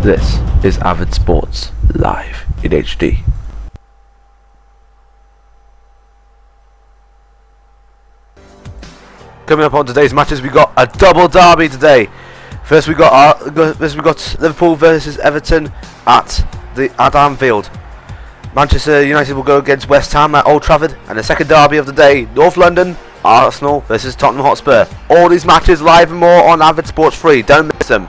This is Avid Sports live in HD. Coming up on today's matches, we got a double derby today. First we got Liverpool versus Everton at Anfield. Manchester United will go against West Ham at Old Trafford, and the second derby of the day, North London, Arsenal versus Tottenham Hotspur. All these matches live and more on Avid Sports Free. Don't miss them.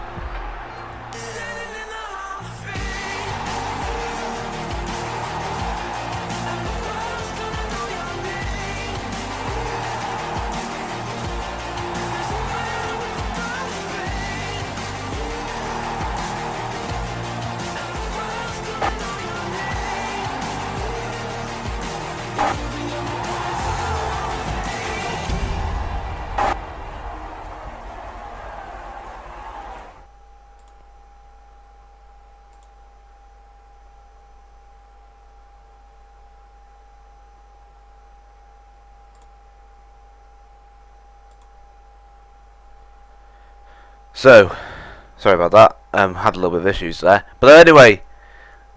So, sorry about that, had a little bit of issues there. But anyway,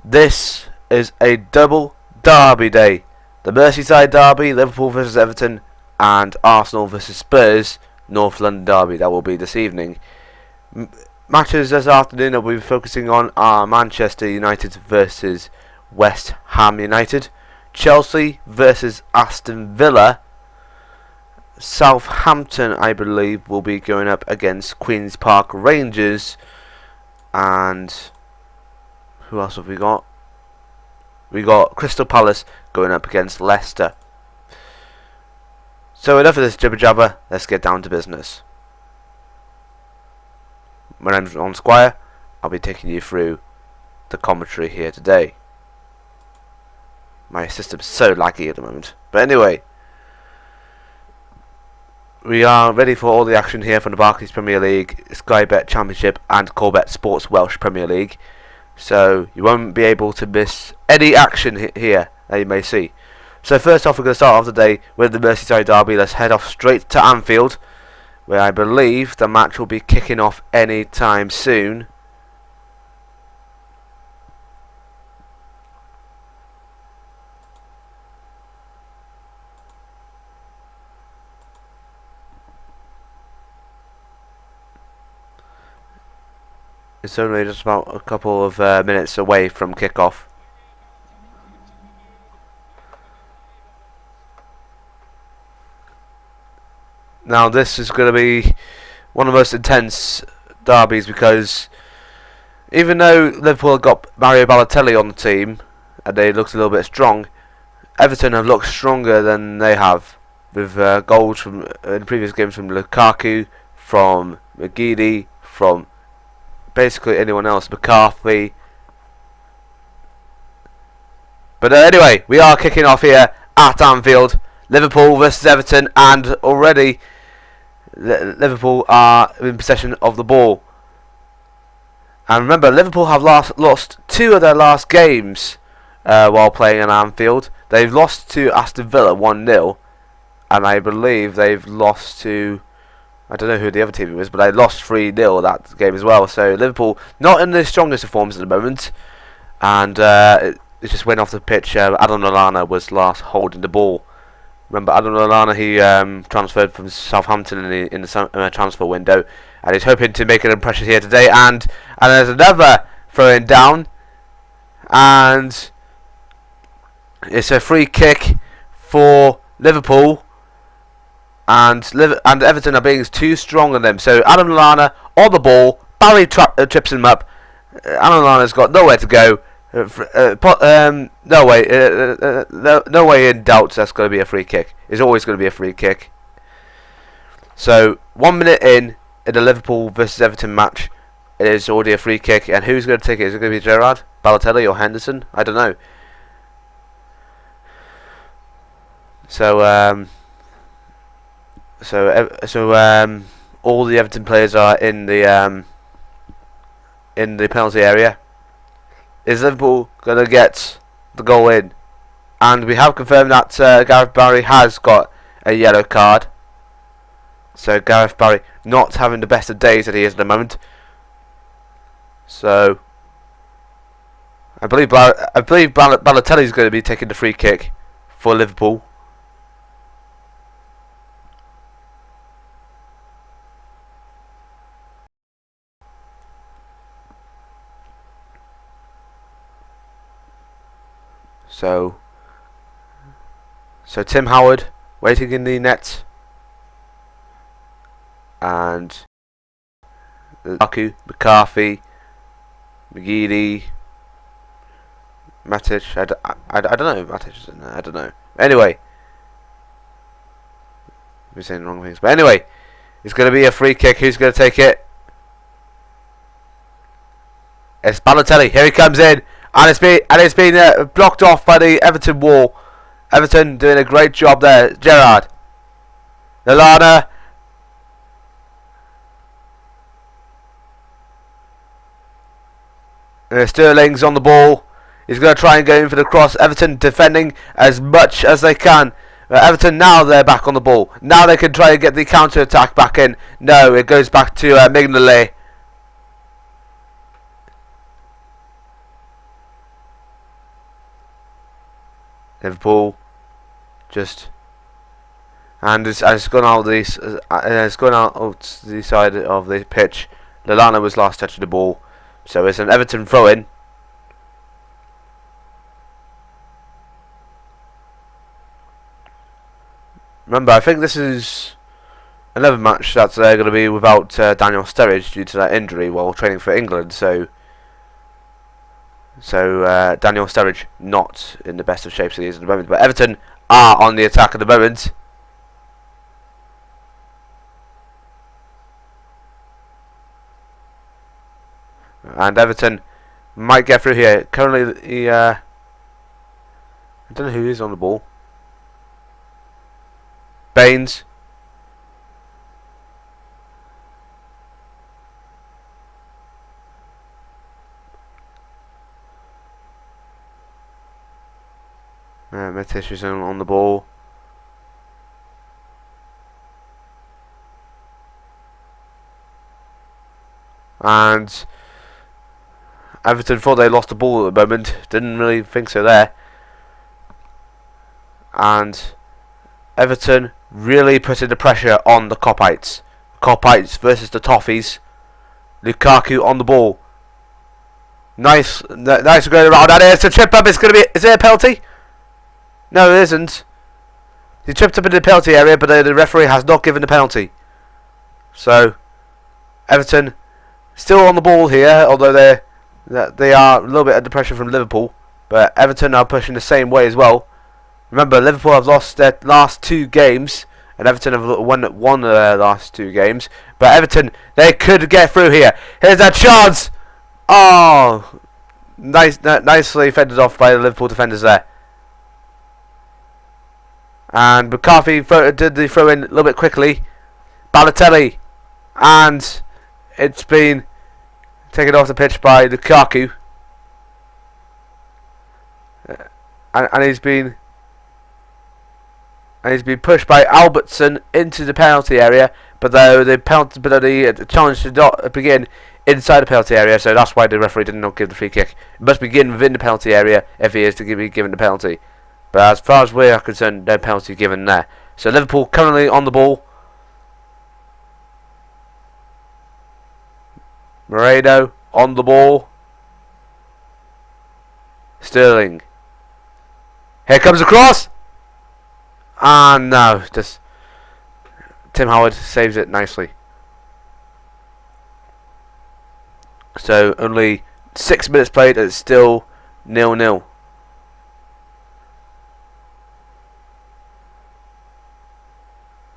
this is a double derby day. The Merseyside derby, Liverpool versus Everton, and Arsenal versus Spurs, North London derby. That will be this evening. Matches this afternoon that we'll be focusing on are Manchester United versus West Ham United, Chelsea versus Aston Villa, Southampton, I believe, will be going up against Queen's Park Rangers, and who else have we got? We got Crystal Palace going up against Leicester. So enough of this jibber jabber, let's get down to business. My name's Ron Squire. I'll be taking you through the commentary here today. My system's so laggy at the moment, but anyway, we are ready for all the action here from the Barclays Premier League, Sky Bet Championship and Corbett Sports Welsh Premier League. So you won't be able to miss any action here that you may see. So first off, we're going to start off today with the Merseyside derby. Let's head off straight to Anfield, where I believe the match will be kicking off any time soon. It's only just about a couple of minutes away from kickoff. Now this is going to be one of the most intense derbies, because even though Liverpool have got Mario Balotelli on the team and they looked a little bit strong, Everton have looked stronger than they have, with goals from in previous games from Lukaku, from McGeady, from basically anyone else, McCarthy. But anyway, we are kicking off here at Anfield, Liverpool versus Everton, and already Liverpool are in possession of the ball. And remember, Liverpool have lost two of their last games while playing in Anfield. They've lost to Aston Villa 1-0, and I believe they've lost to, I don't know who the other team was, but they lost 3-0 that game as well. So Liverpool not in the strongest of forms at the moment, and it just went off the pitch. Adam Lallana was last holding the ball. Remember, Adam Lallana, he transferred from Southampton in the transfer window, and he's hoping to make an impression here today. And there's another throwing down, and it's a free kick for Liverpool. And Everton are being too strong on them. So Adam Lallana on the ball. Barry trips him up. Adam Lallana's got nowhere to go. No way in doubt that's going to be a free kick. It's always going to be a free kick. So 1 minute in the Liverpool versus Everton match, it is already a free kick. And who's going to take it? Is it going to be Gerrard, Balotelli, or Henderson? I don't know. So all the Everton players are in the penalty area. Is Liverpool going to get the goal in? And we have confirmed that Gareth Barry has got a yellow card. So Gareth Barry not having the best of days that he is at the moment. So I believe Balotelli is going to be taking the free kick for Liverpool. So Tim Howard waiting in the net, and Lukaku, McCarthy, McGeady, Matic. I don't know. Matic is in there. I don't know. Anyway, we're saying the wrong things. But anyway, it's going to be a free kick. Who's going to take it? It's Balotelli. Here he comes in, and it's been blocked off by the Everton wall. Everton doing a great job there. Gerrard, Lallana. Sterling's on the ball. He's going to try and go in for the cross. Everton defending as much as they can. Everton now they're back on the ball. Now they can try and get the counter attack back in. No, it goes back to Mignolet. Liverpool just it's gone out it's gone out to the side of the pitch. Lallana was last touching the ball, so it's an Everton throw-in. Remember, I think this is another match that they're going to be without Daniel Sturridge due to that injury while training for England. So Daniel Sturridge not in the best of shapes he is at the moment. But Everton are on the attack at the moment. And Everton might get through here. Currently, I don't know who is on the ball. Baines. Matic is on the ball. And Everton thought they lost the ball at the moment. Didn't really think so there. And Everton really putting the pressure on the Copites. Copites versus the Toffees. Lukaku on the ball. Nice going around. And it's a trip up. Is it a penalty? No, it isn't. He tripped up in the penalty area, but the referee has not given the penalty. So Everton still on the ball here, although they are a little bit under pressure from Liverpool. But Everton are pushing the same way as well. Remember, Liverpool have lost their last 2 games, and Everton have won their last 2 games. But Everton, they could get through here. Here's that chance! Oh, nicely fended off by the Liverpool defenders there. And McCarthy did the throw in a little bit quickly. Balotelli, and it's been taken off the pitch by Lukaku. And he's been pushed by Albertson into the penalty area, but the challenge did not begin inside the penalty area, so that's why the referee did not give the free kick. It must begin within the penalty area if he is to be given the penalty. But as far as we are concerned, no penalty given there. So Liverpool currently on the ball. Moreno on the ball. Sterling. Here comes the cross. And no, just Tim Howard saves it nicely. So only 6 minutes played, and it's still 0-0.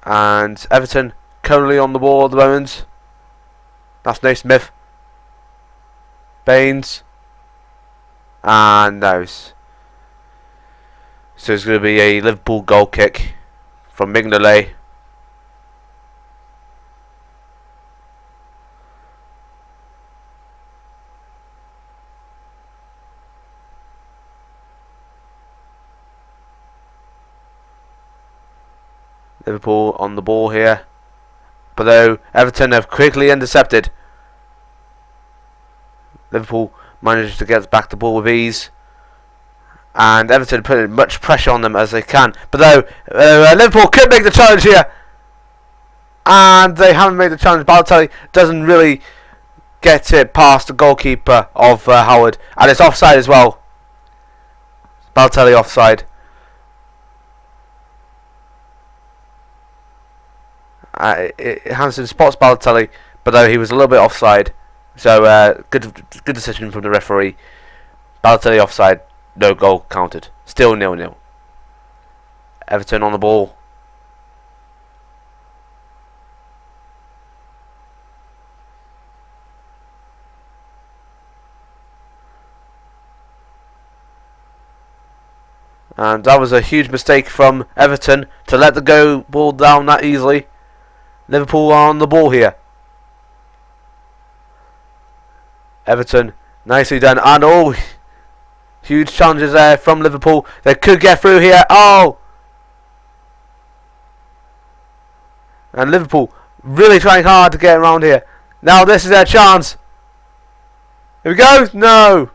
And Everton currently on the ball at the moment. That's Naismith. Baines. And those. So it's going to be a Liverpool goal kick from Mignolet. Liverpool on the ball here. But though Everton have quickly intercepted. Liverpool managed to get back the ball with ease. And Everton put much pressure on them as they can. But though, Liverpool could make the challenge here. And they haven't made the challenge. Balotelli doesn't really get it past the goalkeeper of Howard. And it's offside as well. Balotelli offside. Hansen spots Balotelli, but though he was a little bit offside. So good decision from the referee. Balotelli offside, no goal counted. Still 0-0. Everton on the ball. And that was a huge mistake from Everton to let the ball down that easily. Liverpool are on the ball here. Everton, nicely done. And oh, huge challenges there from Liverpool. They could get through here. Oh! And Liverpool really trying hard to get around here. Now this is their chance. Here we go. No!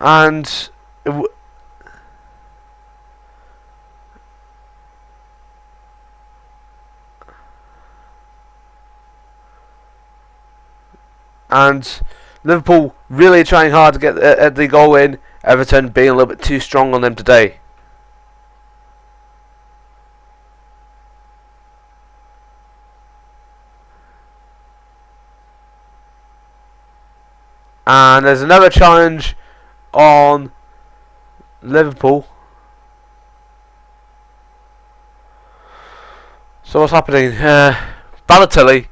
And Liverpool really trying hard to get the goal in. Everton being a little bit too strong on them today. And there's another challenge on Liverpool. So what's happening? Balotelli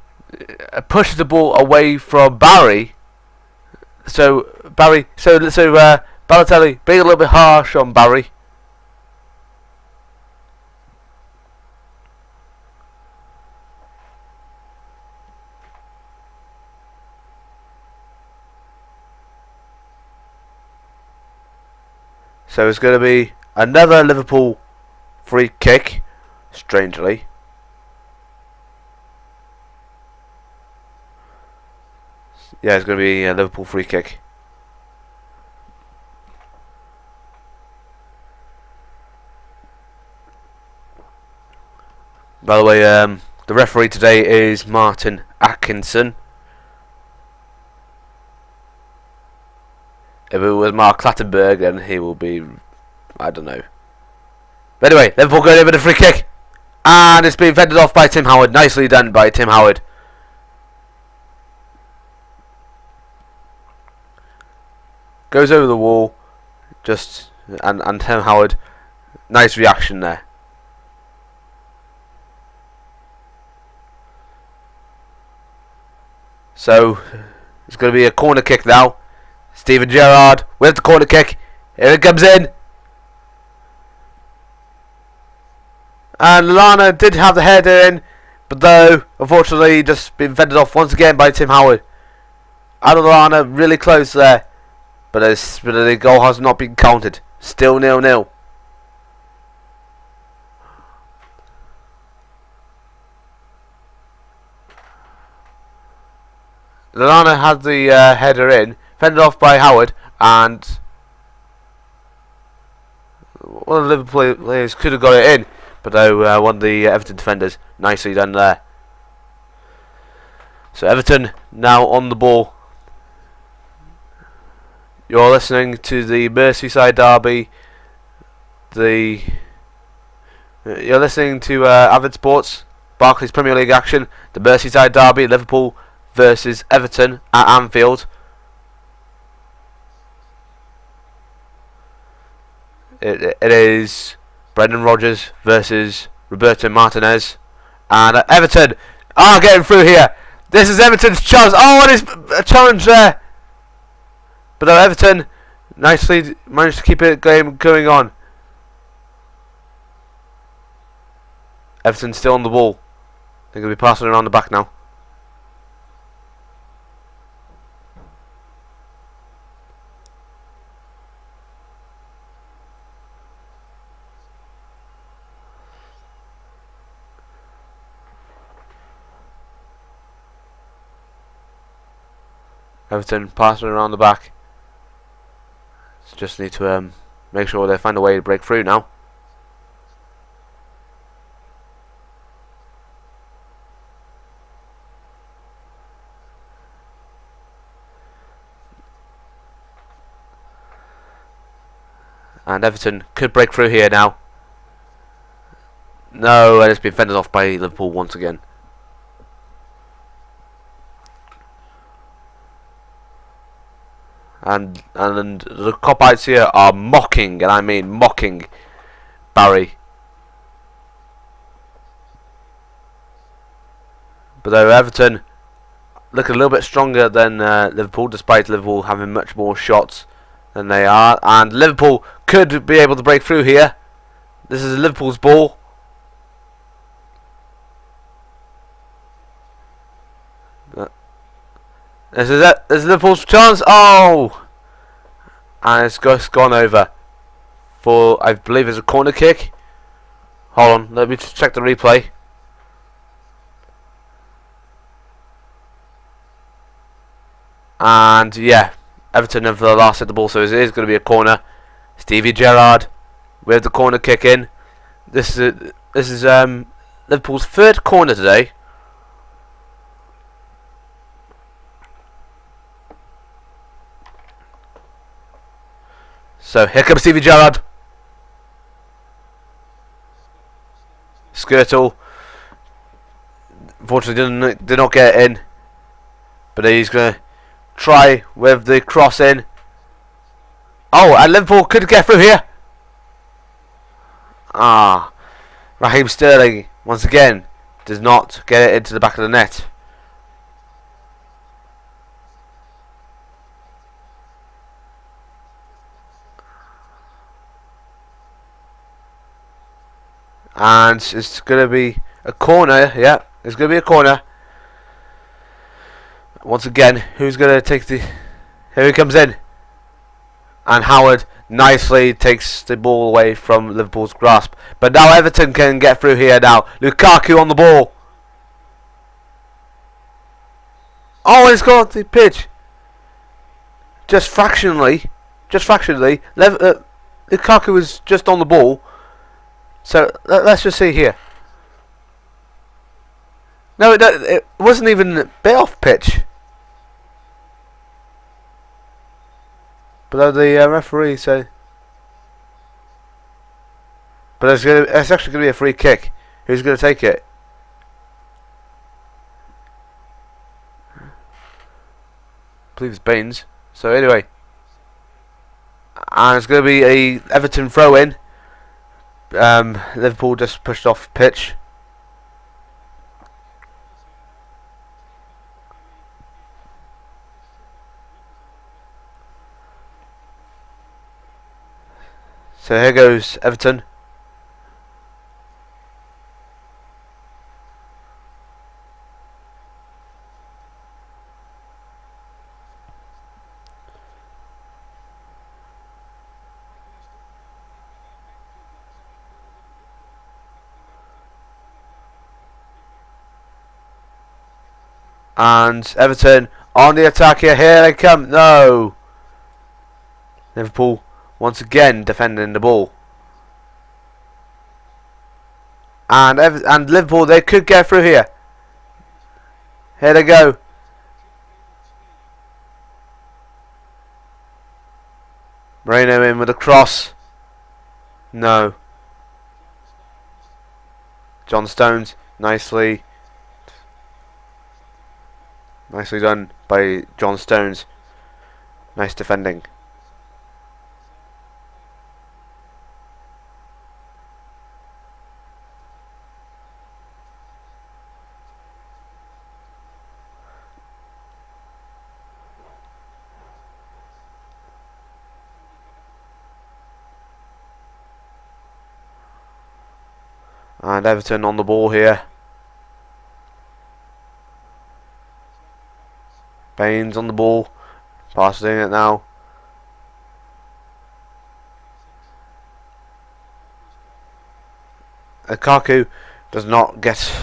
pushes the ball away from Barry. So Balotelli being a little bit harsh on Barry. So it's going to be another Liverpool free kick, strangely. Yeah, it's going to be a Liverpool free kick. By the way, the referee today is Martin Atkinson. If it was Mark Clattenburg, then he will be, I don't know. But anyway, Liverpool going in with a free kick. And it's been fended off by Tim Howard. Nicely done by Tim Howard. Goes over the wall. And Tim Howard. Nice reaction there. So, it's going to be a corner kick now. Steven Gerrard with the corner kick. Here it comes in. And Lallana did have the header in, but though, unfortunately, just been fended off once again by Tim Howard. And Lallana really close there, but the goal has not been counted. Still 0-0. Lallana had the header in, fended off by Howard, and one of the Liverpool players could have got it in, but though one of the Everton defenders, nicely done there. So Everton now on the ball. You're listening to the Merseyside derby. You're listening to Avid Sports, Barclays Premier League action. The Merseyside derby, Liverpool versus Everton at Anfield. It is Brendan Rodgers versus Roberto Martinez, and Everton are getting through here. This is Everton's chance. Oh, and it's a challenge there, but Everton nicely managed to keep it going on. Everton still on the ball. They're going to be passing around the back now. Everton passing around the back. Just need to make sure they find a way to break through now. And Everton could break through here now. No, and it's been fended off by Liverpool once again. And the cop-outs here are mocking, and I mean mocking, Barry. But though Everton look a little bit stronger than Liverpool, despite Liverpool having much more shots than they are. And Liverpool could be able to break through here. This is Liverpool's ball. This is it. This is Liverpool's chance. Oh! And it's just gone over for, I believe it's a corner kick. Hold on, let me just check the replay. And yeah, Everton have the last hit the ball, so it is going to be a corner. Stevie Gerrard with the corner kick in. This is Liverpool's third corner today. So here comes Stevie Gerrard. Skirtle. Unfortunately did not get it in. But he's going to try with the cross in. Oh, and Liverpool could get through here. Ah. Raheem Sterling, once again, does not get it into the back of the net. And it's going to be a corner. Yeah, it's going to be a corner. Once again, who's going to take the... Here he comes in. And Howard nicely takes the ball away from Liverpool's grasp. But now Everton can get through here now. Lukaku on the ball. Oh, it's got the pitch. Just fractionally. Lukaku was just on the ball. So let's just see here. No, it wasn't even a bit off pitch. But the referee said. But it's actually going to be a free kick. Who's going to take it? I believe it's Baines. So anyway, and it's going to be a Everton throw in. Liverpool just pushed off pitch. So here goes Everton. And Everton on the attack here. Here they come. No. Liverpool once again defending the ball. And Liverpool, they could get through here. Here they go. Moreno in with a cross. No. John Stones nicely done by John Stones. Nice defending. And Everton on the ball here. Baines on the ball. Passing it now. Lukaku does not get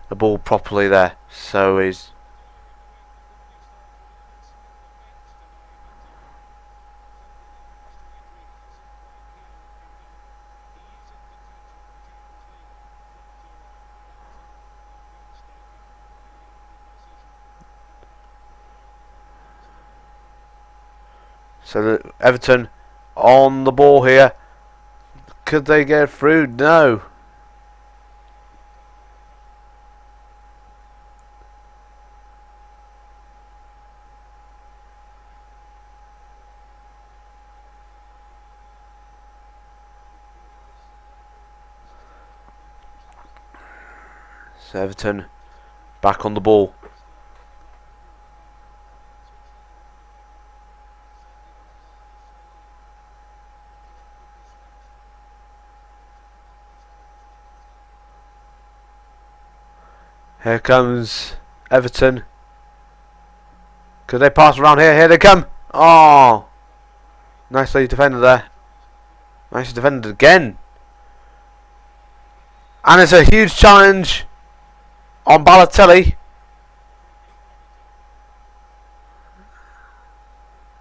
the ball properly there. So he's... So Everton on the ball here. Could they get through? No. So Everton back on the ball. Here comes Everton. Could they pass around here? Here they come. Oh, nicely defended there. Nicely defended again. And it's a huge challenge on Balotelli.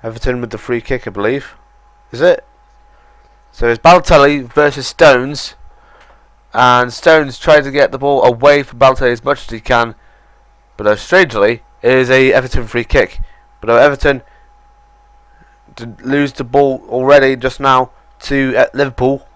Everton with the free kick, I believe. Is it? So it's Balotelli versus Stones. And Stones tried to get the ball away from Balotelli as much as he can. But strangely, it is a Everton free kick. But Everton did lose the ball already just now to Liverpool.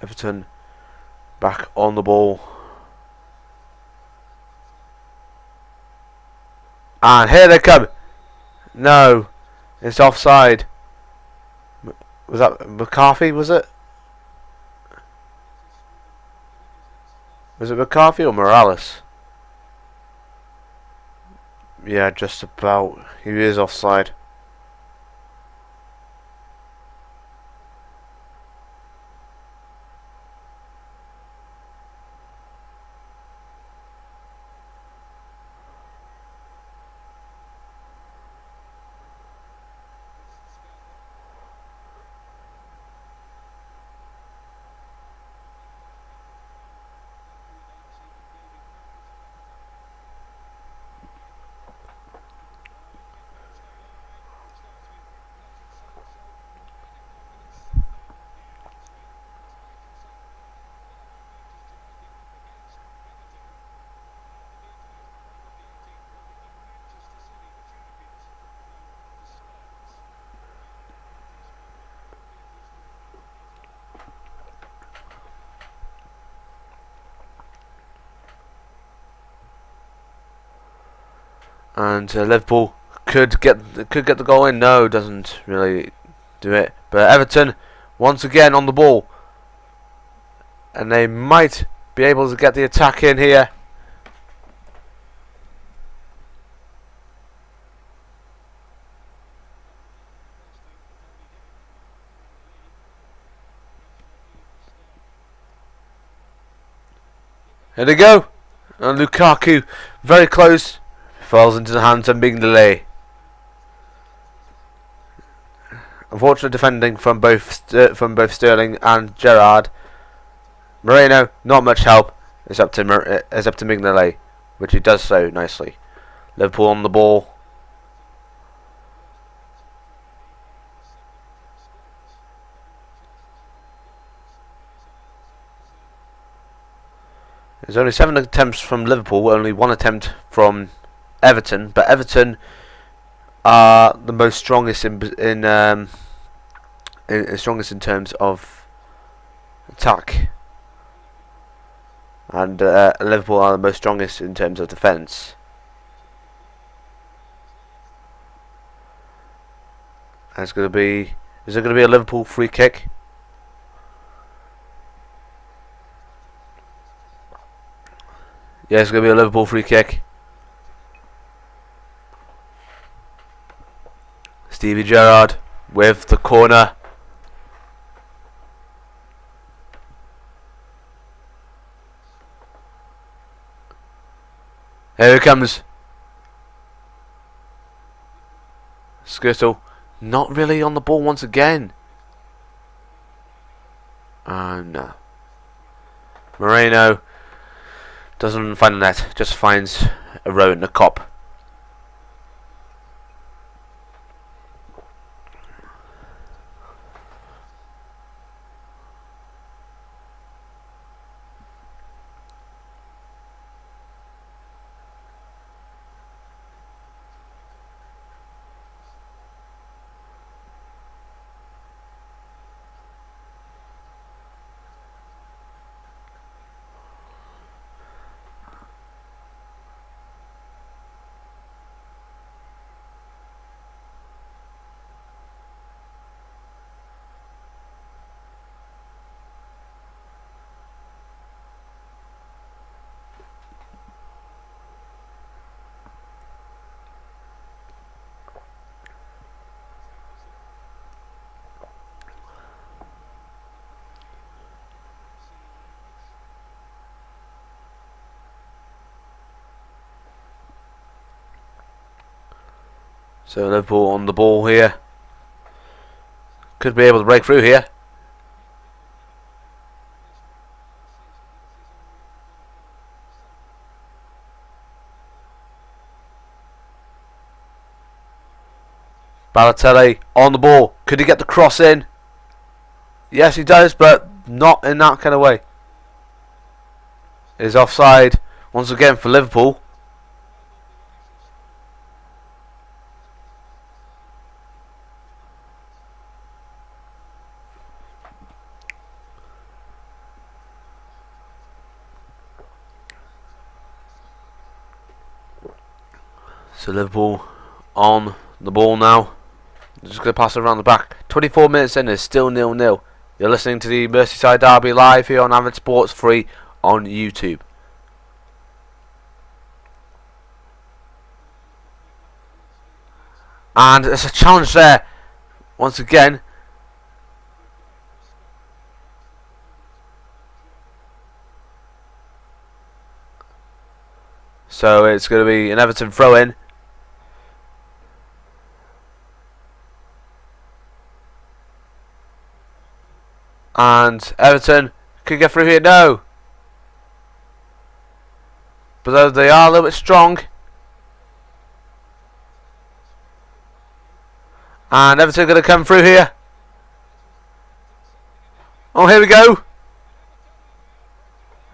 Everton back on the ball. And here they come. No, it's offside. Was that McCarthy, was it? Was it McCarthy or Morales? Yeah, just about. He is offside. And Liverpool could get the goal in. No, doesn't really do it. But Everton once again on the ball, and they might be able to get the attack in here. Here they go, and Lukaku very close. Falls into the hands of Mignolet. Unfortunate defending from both Sterling and Gerrard. Moreno, not much help. It's up to Mignolet, which he does so nicely. Liverpool on the ball. There's only 7 attempts from Liverpool, only 1 attempt from Everton, but Everton are the most strongest strongest in terms of attack, and Liverpool are the most strongest in terms of defence. Is there going to be a Liverpool free kick? Yeah, it's going to be a Liverpool free kick. Stevie Gerrard with the corner. Here it comes. Skirtle not really on the ball once again. And Moreno doesn't find the net, just finds a row in the cop. So Liverpool on the ball here. Could be able to break through here. Balotelli on the ball. Could he get the cross in? Yes, he does, but not in that kind of way. Is offside once again for Liverpool. So Liverpool on the ball now. Just going to pass it around the back. 24 minutes in, it's still 0-0. You're listening to the Merseyside Derby live here on Avid Sports, free on YouTube. And there's a challenge there once again. So it's going to be an Everton throw-in. And Everton could get through here. No. But they are a little bit strong. And Everton going to come through here. Oh, here we go.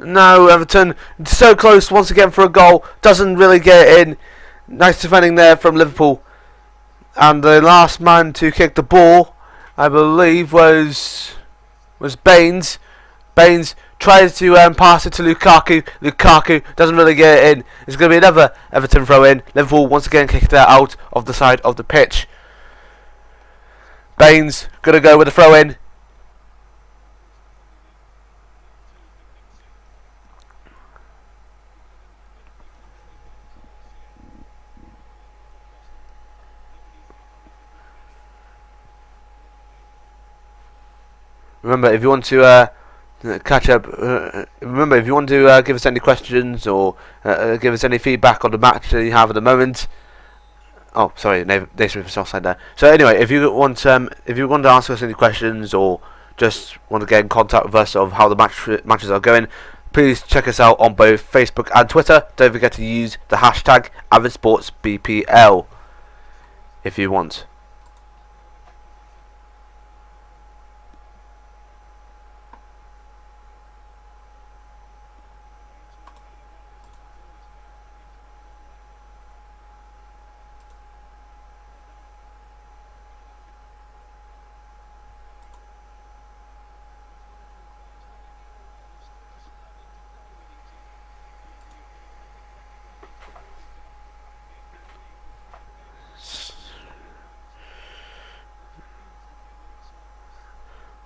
No, Everton so close once again for a goal. Doesn't really get it in. Nice defending there from Liverpool. And the last man to kick the ball, I believe, was Baines. Baines tries to pass it to Lukaku. Lukaku doesn't really get it in. It's going to be another Everton throw in. Liverpool once again kicked it out of the side of the pitch. Baines going to go with the throw in. Remember, if you want to catch up, remember if you want to give us any questions or give us any feedback on the match that you have at the moment. Oh, sorry, Nathan was offside there. So anyway, if you want to ask us any questions or just want to get in contact with us of how the matches are going, please check us out on both Facebook and Twitter. Don't forget to use the hashtag AvidSportsBPL if you want.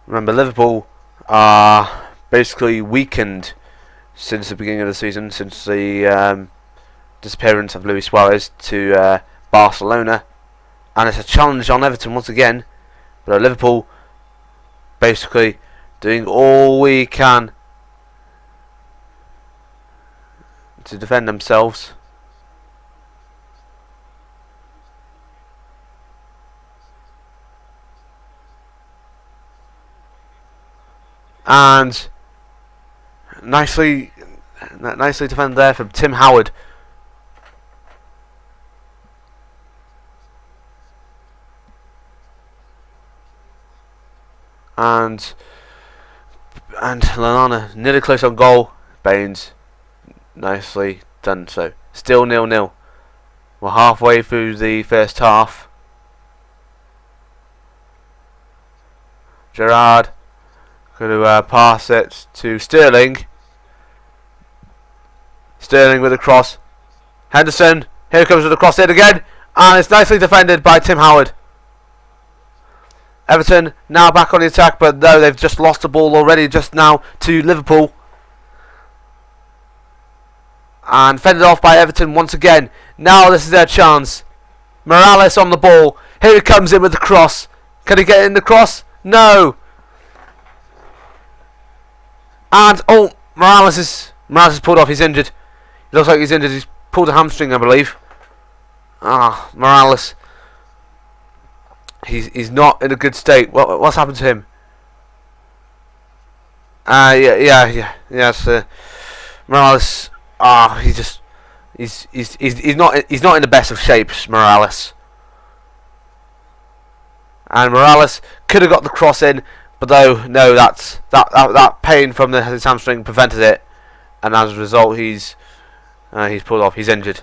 Remember, Liverpool are basically weakened since the beginning of the season, since the disappearance of Luis Suarez to Barcelona. And it's a challenge on Everton once again. But Liverpool basically doing all we can to defend themselves. And nicely defended there from Tim Howard. And Lallana nearly close on goal. Baines nicely done so. Still 0-0. We're halfway through the first half. Gerrard going to pass it to Sterling. Sterling with a cross. Henderson. Here comes with the cross in again. And it's nicely defended by Tim Howard. Everton now back on the attack, but no, they've just lost the ball already just now to Liverpool. And fended off by Everton once again. Now this is their chance. Morales on the ball. Here he comes in with the cross. Can he get in the cross? No. And Morales is pulled off. He's injured. It looks like he's injured. He's pulled a hamstring, I believe. Morales. He's not in a good state. What's happened to him? Yes. Morales. He's not in the best of shapes, Morales. And Morales could have got the cross in, but no, that pain from his hamstring prevented it, and as a result, he's pulled off. He's injured.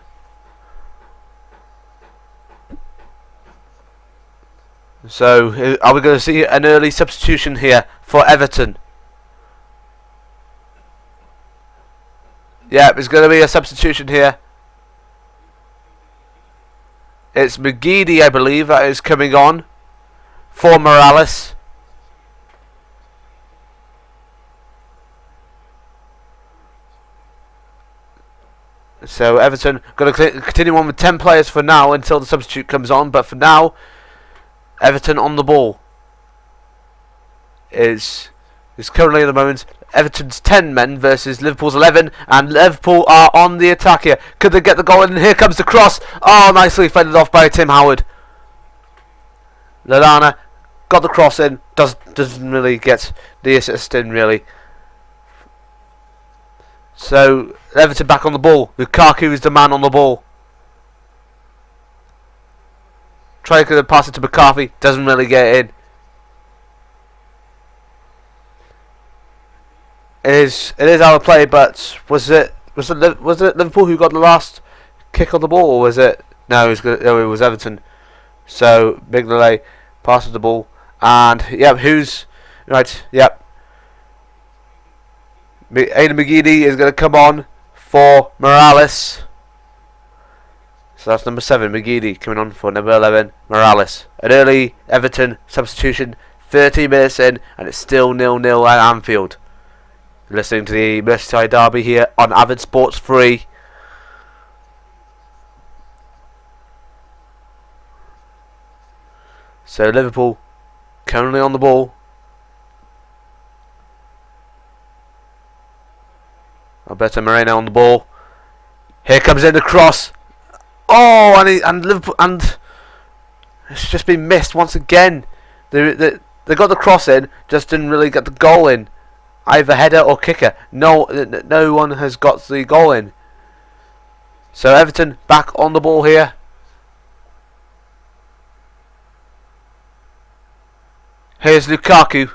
So, are we going to see an early substitution here for Everton? Yeah, there's going to be a substitution here. It's McGeady, I believe, that is coming on for Morales. So Everton going to continue on with 10 players for now until the substitute comes on. But for now, Everton on the ball is currently at the moment Everton's 10 men versus Liverpool's 11, and Liverpool are on the attack here. Could they get the goal in? And here comes the cross. Oh, nicely fended off by Tim Howard. Lallana got the cross in. Doesn't really get the assist in, really. So Everton back on the ball. Lukaku is the man on the ball. Try to pass it to McCarthy. Doesn't really get in. It is out of play, but was it Liverpool who got the last kick on the ball, or was it? No, it was Everton. So Mignolet passes the ball, and who's right? Yep. Aidan McGeady is going to come on for Morales. So that's number 7, McGeady, coming on for number 11, Morales. An early Everton substitution, 30 minutes in, and it's still 0-0 at Anfield. You're listening to the Merseyside derby here on Avid Sports 3. So Liverpool currently on the ball. Alberto Moreno on the ball. Here comes in the cross. Oh, and Liverpool, and it's just been missed once again. They got the cross in, just didn't really get the goal in. Either header or kicker. No one has got the goal in. So Everton back on the ball here. Here's Lukaku.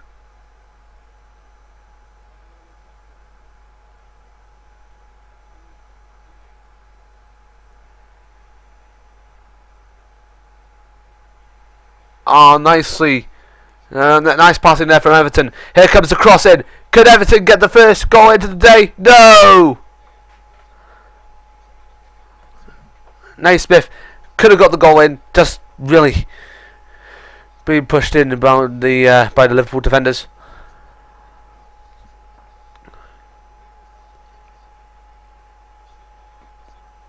Oh, nicely. Nice passing there from Everton. Here comes the cross in. Could Everton get the first goal into the day? No! Naismith could have got the goal in. Just really being pushed in about by the Liverpool defenders.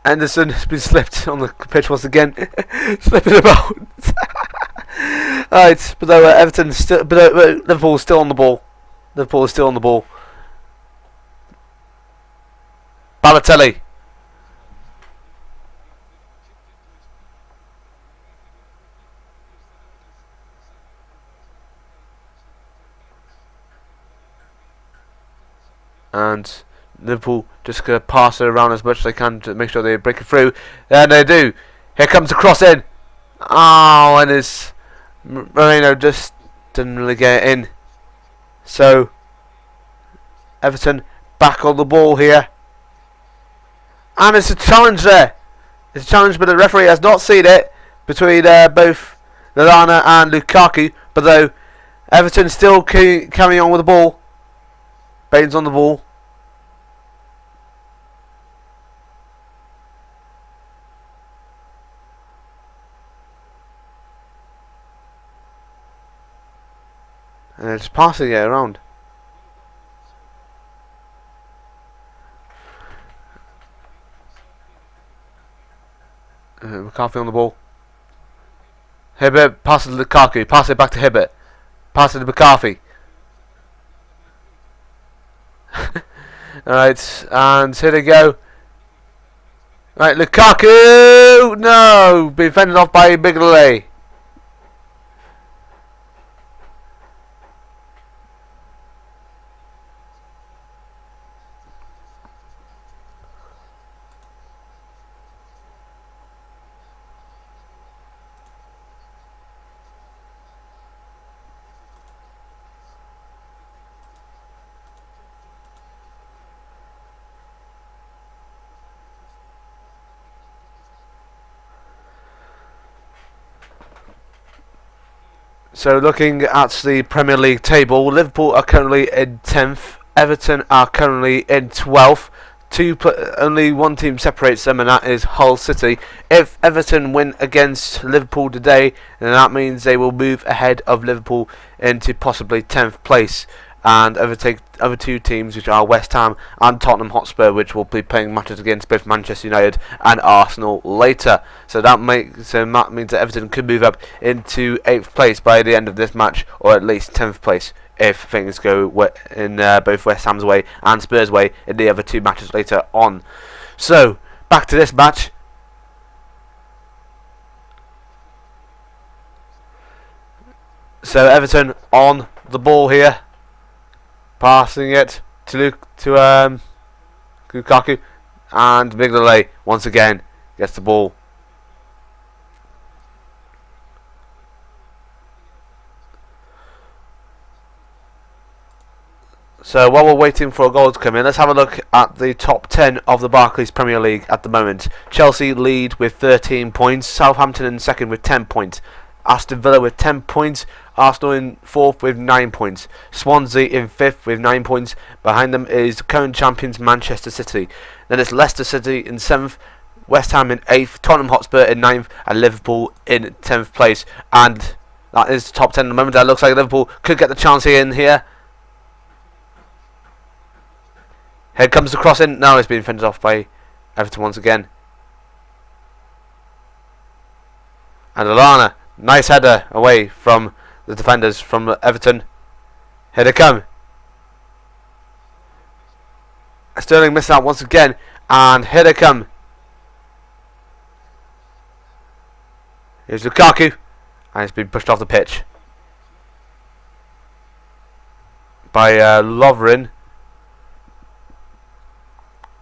Anderson has been slipped on the pitch once again. Slipping about. Right, but though Everton still, but Liverpool's still on the ball. Liverpool is still on the ball. Balotelli. And Liverpool just going to pass it around as much as they can to make sure they break it through. And they do. Here comes the cross in. Oh, and it's Moreno just didn't really get it in. So Everton back on the ball here. And it's a challenge there. It's a challenge, but the referee has not seen it between both Lallana and Lukaku. But though Everton still carrying on with the ball. Baines on the ball. And it's passing it around. McCarthy on the ball. Hibbert passes to Lukaku. Pass it back to Hibbert. Pass it to McCarthy. Alright, and here they go. Right, Lukaku! No! Being fended off by Barclay. So looking at the Premier League table, Liverpool are currently in 10th, Everton are currently in 12th. Only one team separates them, and that is Hull City. If Everton win against Liverpool today, then that means they will move ahead of Liverpool into possibly 10th place and overtake other two teams, which are West Ham and Tottenham Hotspur, which will be playing matches against both Manchester United and Arsenal later. So that means that Everton could move up into 8th place by the end of this match, or at least 10th place if things go in both West Ham's way and Spurs' way in the other two matches later on. So back to this match. So Everton on the ball here. Passing it to Lukaku, and Barclay once again gets the ball. So while we're waiting for a goal to come in, let's have a look at the top 10 of the Barclays Premier League at the moment. Chelsea lead with 13 points, Southampton in second with 10 points, Aston Villa with 10 points, Arsenal in 4th with 9 points, Swansea in 5th with 9 points. Behind them is the current champions Manchester City. Then it's Leicester City in 7th, West Ham in 8th, Tottenham Hotspur in 9th, and Liverpool in 10th place. And that is the top 10 at the moment. That looks like Liverpool could get the chance in here. Here comes the cross in. Now it's being fended off by Everton once again. And Lallana, nice header away from the defenders from Everton. Here they come. Sterling missed out once again, and here they come. Here's Lukaku, and it's been pushed off the pitch by Lovren.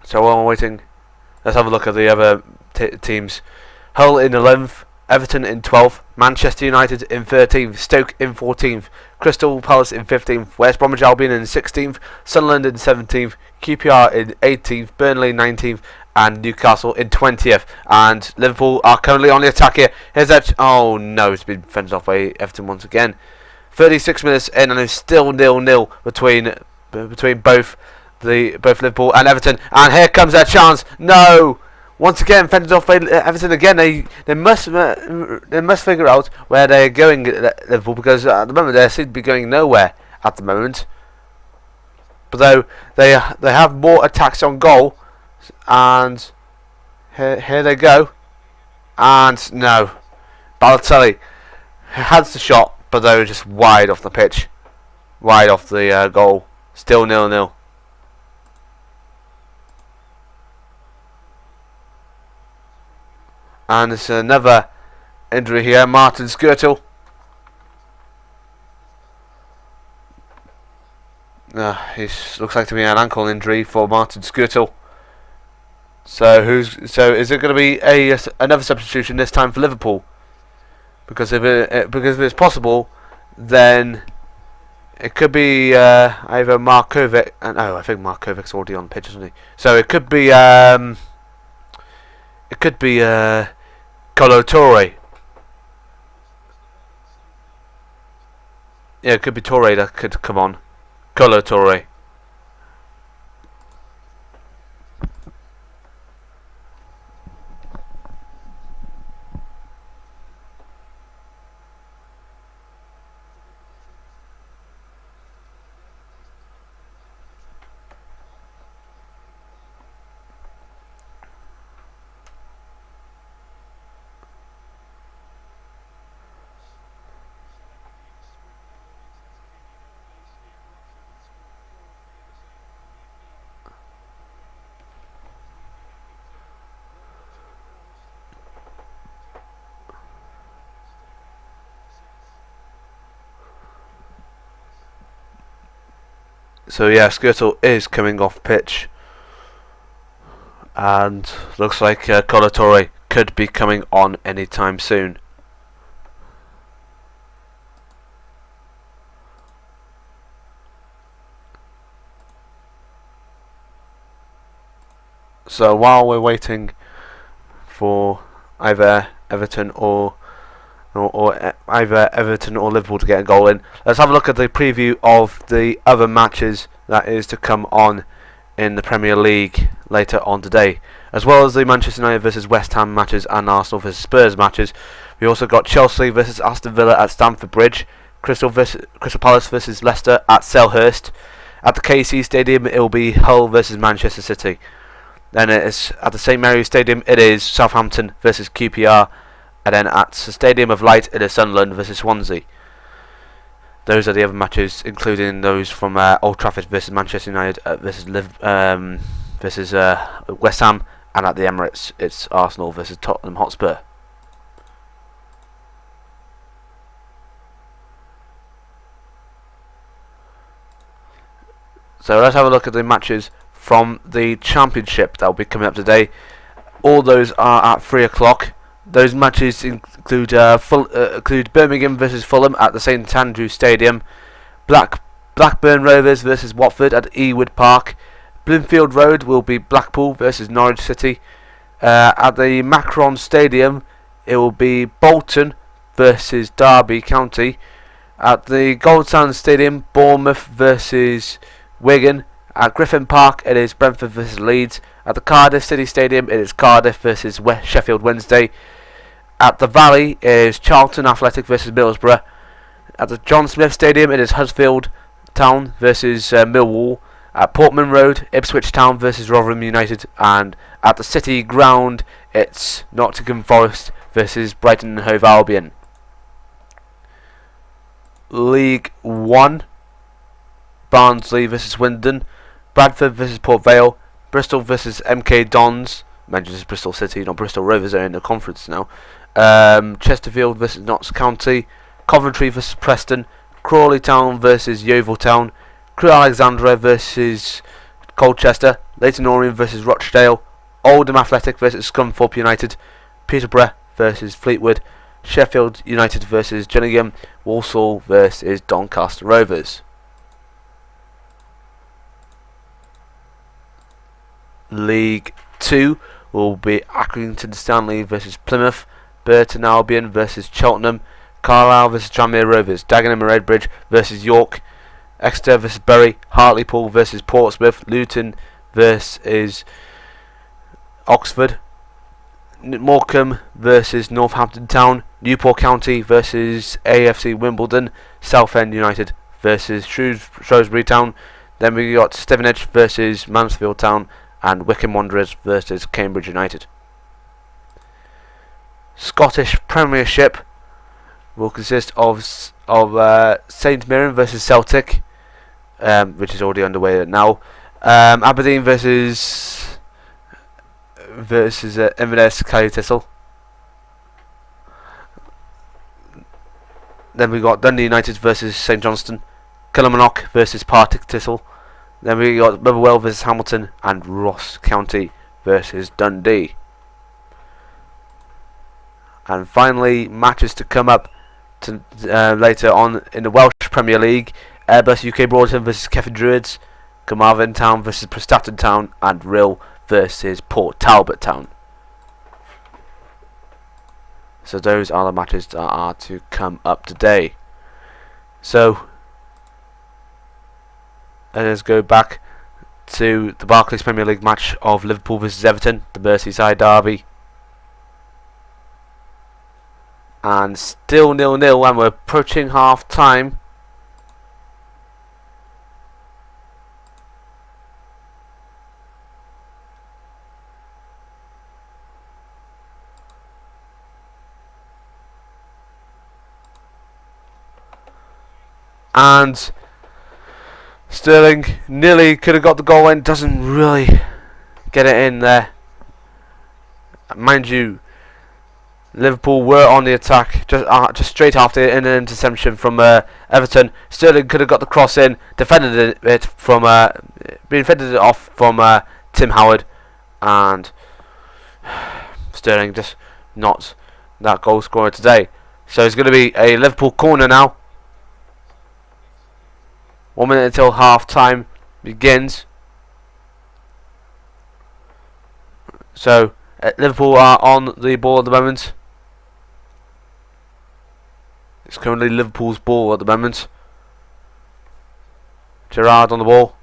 So while we're waiting, let's have a look at the other teams. Hull in 11th, Everton in 12th, Manchester United in 13th, Stoke in 14th, Crystal Palace in 15th, West Bromwich Albion in 16th, Sunderland in 17th, QPR in 18th, Burnley 19th, and Newcastle in 20th. And Liverpool are currently on the attack here. Here's that. Oh no, it's been fended off by Everton once again. 36 minutes in, and it's still 0-0 between both Liverpool and Everton. And here comes their chance. No. Once again, fended off by Everton again. They must figure out where they're going, Liverpool, because at the moment they seem to be going nowhere at the moment. But though they have more attacks on goal, and here they go, and no, Balotelli, has the shot, but they were just wide off the pitch, wide off the goal. Still 0-0. And it's another injury here. Martin Skirtle. He looks like to be an ankle injury for Martin Skirtle. So is it going to be another substitution this time for Liverpool? Because if it's possible, then it could be either Markovic. No, I think Markovic's already on the pitch, isn't he? So it could be Kolo Toure. Yeah, it could be Toure that could come on. Kolo Toure. So yeah, Skirtle is coming off pitch, and looks like Kolo Toure could be coming on anytime soon. So while we're waiting for either Everton or Liverpool to get a goal in, let's have a look at the preview of the other matches that is to come on in the Premier League later on today, as well as the Manchester United versus West Ham matches and Arsenal versus Spurs matches. We also got Chelsea versus Aston Villa at Stamford Bridge, Crystal Palace versus Leicester at Selhurst. At the KC Stadium, it will be Hull versus Manchester City. Then it is at the St Mary's Stadium, it is Southampton versus QPR. And then at the Stadium of Light, it is Sunderland versus Swansea. Those are the other matches, including those from Old Trafford versus Manchester United versus West Ham, and at the Emirates, it's Arsenal versus Tottenham Hotspur. So let's have a look at the matches from the Championship that will be coming up today. All those are at 3 o'clock. Those matches include Birmingham versus Fulham at the St Andrews Stadium, Blackburn Rovers versus Watford at Ewood Park, Bloomfield Road will be Blackpool versus Norwich City. At the Macron Stadium, it will be Bolton versus Derby County. At the Goldsound Stadium, Bournemouth versus Wigan. At Griffin Park, it is Brentford versus Leeds. At the Cardiff City Stadium, it is Cardiff versus Sheffield Wednesday. At the Valley, it is Charlton Athletic versus Middlesbrough. At the John Smith Stadium, it is Huddersfield Town versus Millwall. At Portman Road, Ipswich Town versus Rotherham United. And at the City Ground, it's Nottingham Forest versus Brighton and Hove Albion. League 1, Barnsley versus Swindon, Bradford versus Port Vale, Bristol versus MK Dons. Manchester Bristol City, not Bristol Rovers, are in the conference now. Chesterfield versus Notts County, Coventry versus Preston, Crawley Town versus Yeovil Town, Crewe Alexandra versus Colchester, Leyton Orient versus Rochdale, Oldham Athletic versus Scunthorpe United, Peterborough versus Fleetwood, Sheffield United versus Gillingham, Walsall versus Doncaster Rovers. League 2 will be Accrington Stanley versus Plymouth, Burton Albion versus Cheltenham, Carlisle versus Tranmere Rovers, Dagenham and Redbridge versus York, Exeter versus Bury, Hartlepool versus Portsmouth, Luton versus Oxford, Morecambe versus Northampton Town, Newport County versus AFC Wimbledon, Southend United versus Shrewsbury Town. Then we got Stevenage versus Mansfield Town, and Wycombe Wanderers versus Cambridge United. Scottish Premiership, will consist of St Mirren versus Celtic, which is already underway now. Aberdeen versus Inverness Thistle. Then we got Dundee United versus St Johnstone, Kilmarnock versus Partick Thistle. Then we got Motherwell versus Hamilton, and Ross County versus Dundee. And finally, matches to come up to, later on in the Welsh Premier League. Airbus UK Broadham versus Keffe Druids, Carmarthen Town versus Prestatyn Town, and Rhyl versus Port Talbot Town. So those are the matches that are to come up today. So let's go back to the Barclays Premier League match of Liverpool versus Everton, the Merseyside derby. And still 0-0, and we're approaching half time. And Sterling nearly could have got the goal in, doesn't really get it in there. Mind you, Liverpool were on the attack just straight after an interception from Everton. Sterling could have got the cross in, defended it from defended it off from Tim Howard, and Sterling just not that goal scorer today. So it's going to be a Liverpool corner now. 1 minute until half time begins. So Liverpool are on the ball at the moment. It's currently Liverpool's ball at the moment. Gerrard on the ball.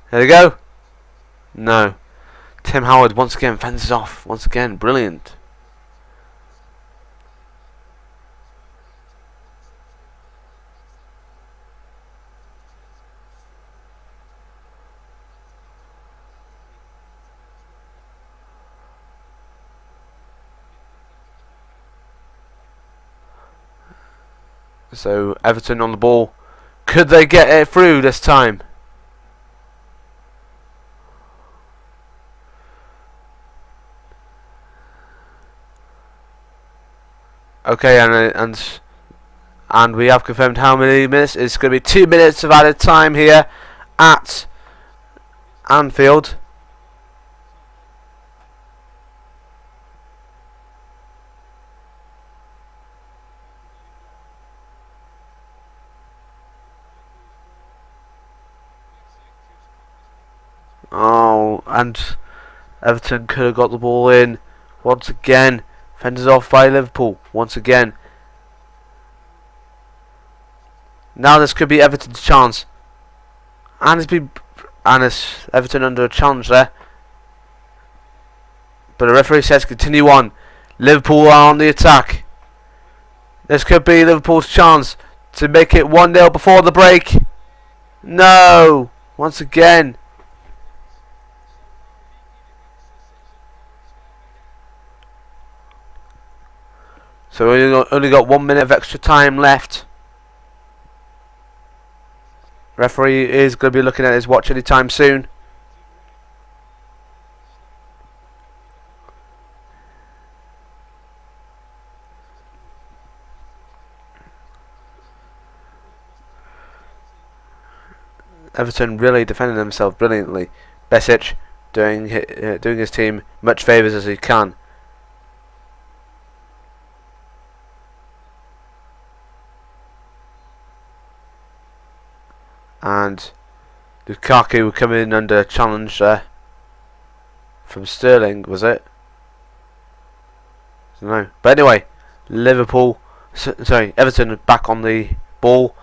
There we go. No. Tim Howard once again fences off. Once again, brilliant. So Everton on the ball. Could they get it through this time? Okay, and we have confirmed how many minutes. It's going to be 2 minutes of added time here at Anfield. Oh, and Everton could have got the ball in once again. Fenders off by Liverpool once again. Now this could be Everton's chance, and it's Everton under a challenge there. But the referee says continue on. Liverpool are on the attack. This could be Liverpool's chance to make it 1-0 before the break. No, once again. So we only got 1 minute of extra time left. Referee is going to be looking at his watch anytime soon. Everton really defending themselves brilliantly. Besic doing his team much favours as he can. And Lukaku coming in under challenge there from Sterling, was it? No. But anyway, Everton back on the ball.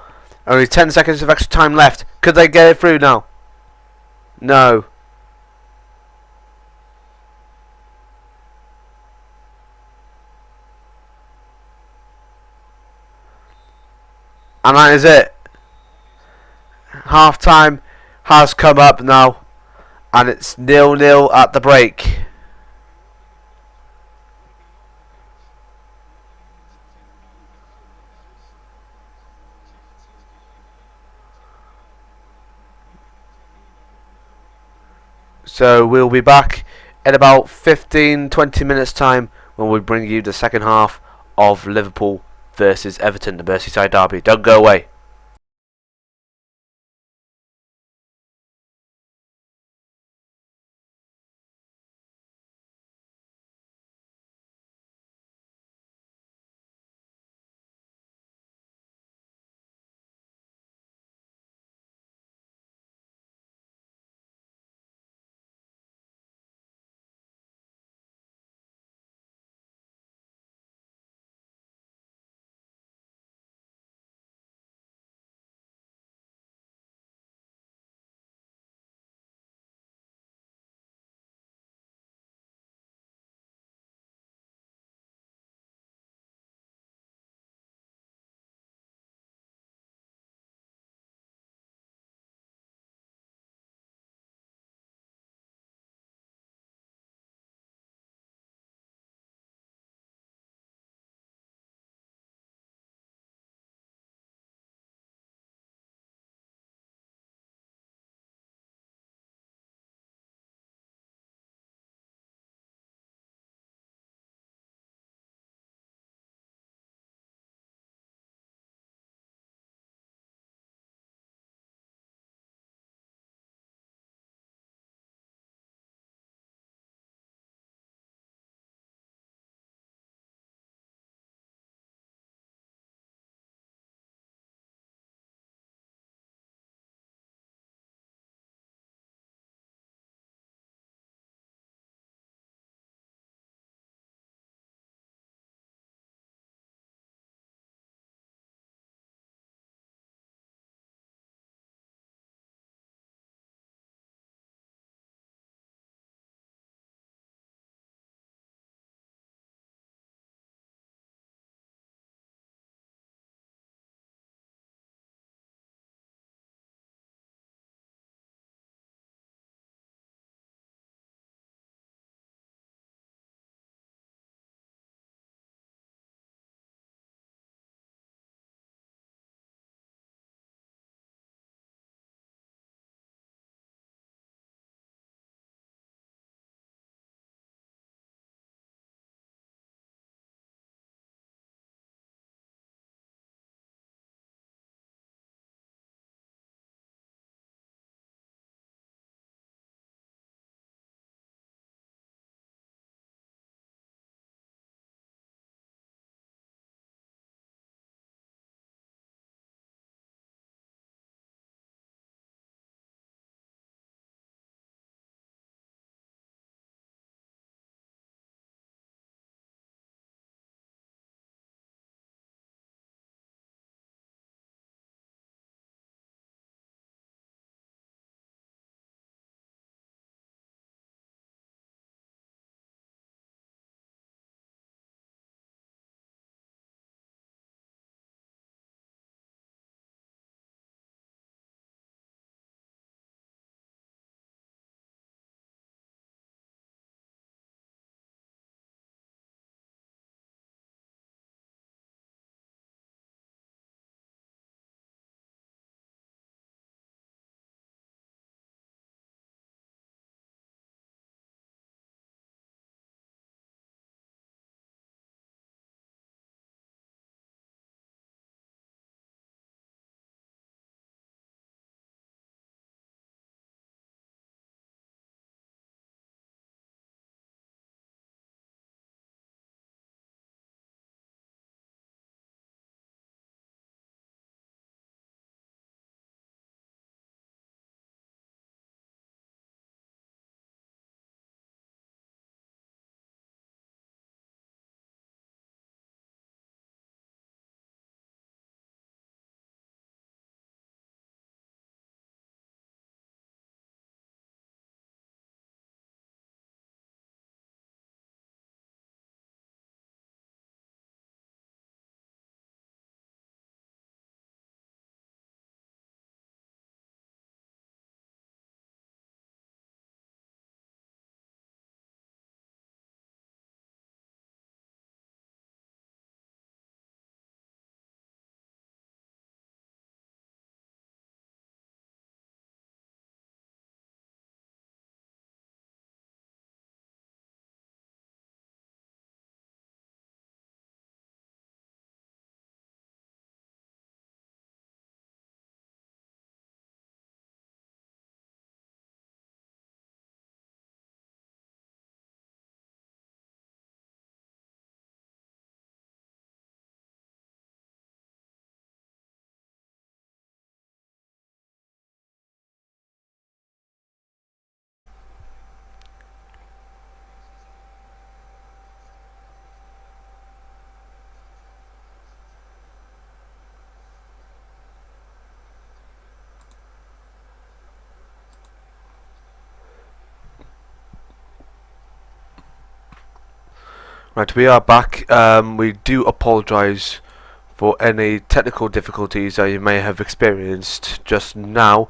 Only 10 seconds of extra time left. Could they get it through now? No. And that is it. Half time has come up now, and it's 0-0 at the break. So we'll be back in about 15-20 minutes time when we bring you the second half of Liverpool versus Everton, the Merseyside derby. Don't go away. Right, we are back. We do apologise for any technical difficulties that you may have experienced just now.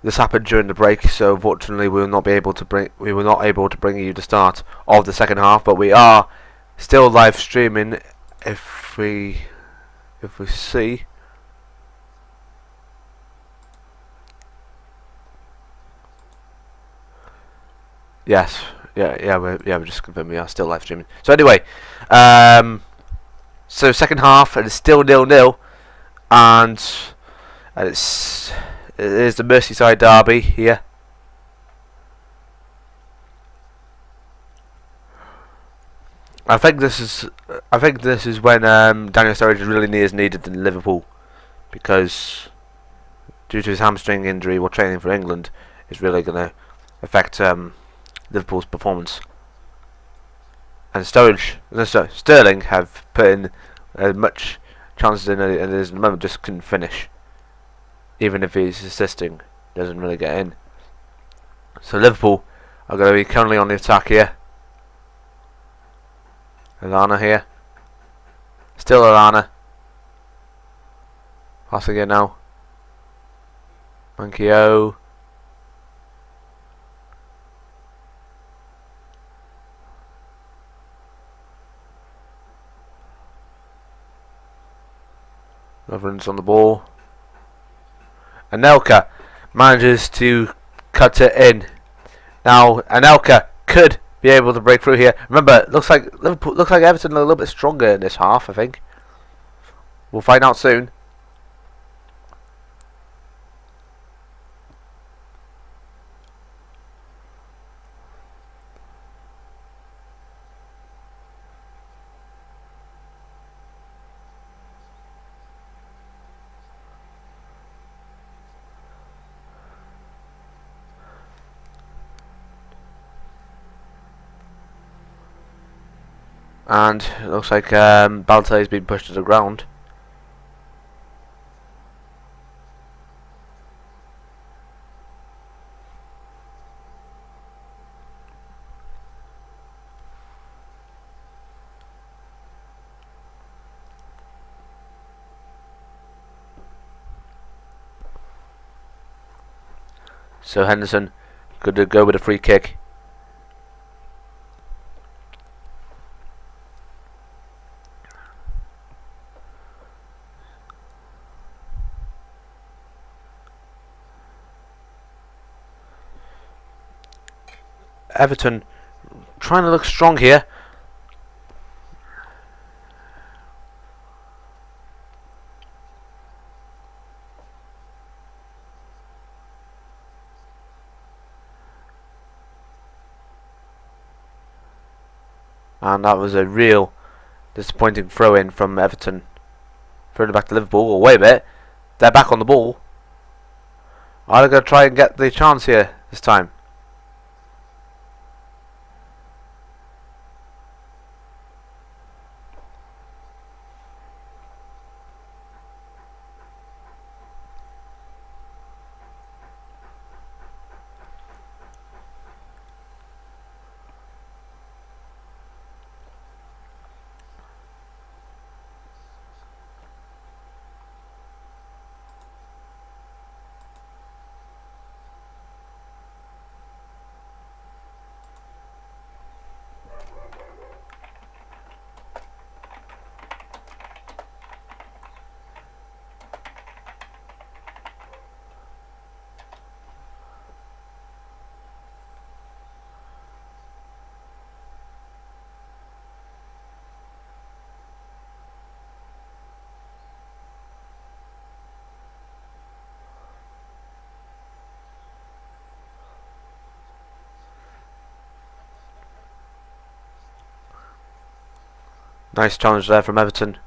This happened during the break, so unfortunately we will not able to bring you the start of the second half. But we are still live streaming. If we see. Yes, we're just confirming we are still live streaming. So anyway, so second half and it's still 0-0, and it is the Merseyside derby here. I think this is when Daniel Sturridge really is needed in Liverpool, because due to his hamstring injury while training for England, is really going to affect Liverpool's performance. And Sterling have put in much chances in at the moment, just couldn't finish. Even if he's assisting, doesn't really get in. So Liverpool are going to be currently on the attack here. Alana here. Still Alana. Passing it now. Mankio. Lovren's on the ball. Anelka manages to cut it in. Now Anelka could be able to break through here. Remember, it looks like Everton are a little bit stronger in this half, I think. We'll find out soon. And it looks like Barclay has been pushed to the ground. So Henderson could go with a free kick. Everton trying to look strong here. And that was a real disappointing throw-in from Everton. Throwing it back to Liverpool. Oh, wait a bit. They're back on the ball. Are they going to try and get the chance here this time? Nice challenge there from Everton.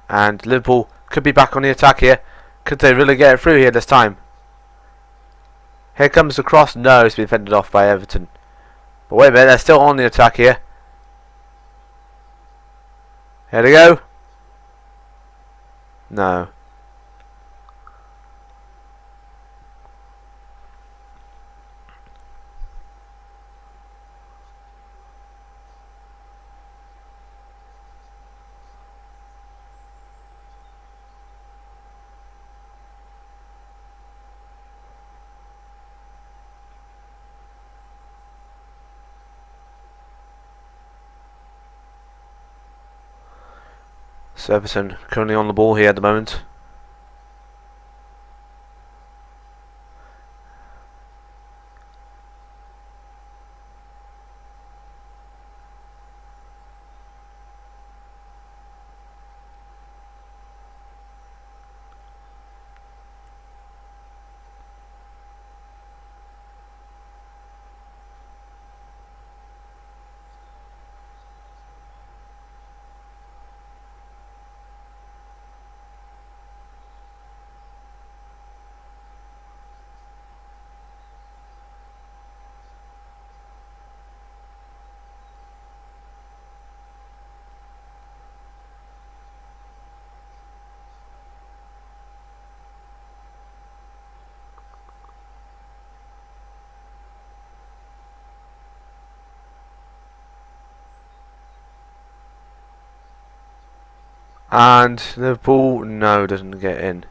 And Liverpool could be back on the attack here. Could they really get it through here this time? Here comes the cross. No, it's been fended off by Everton. But wait a minute, they're still on the attack here. Here they go. No. So Everton currently on the ball here at the moment. And Liverpool, no, doesn't get in.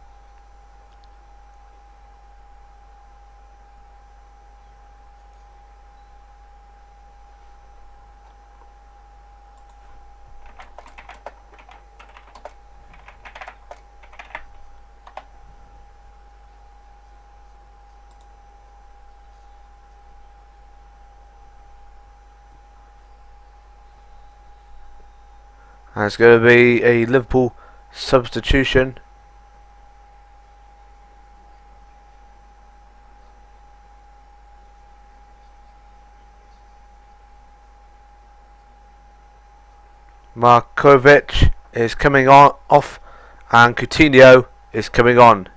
And it's going to be a Liverpool substitution. Markovic is coming off, and Coutinho is coming on.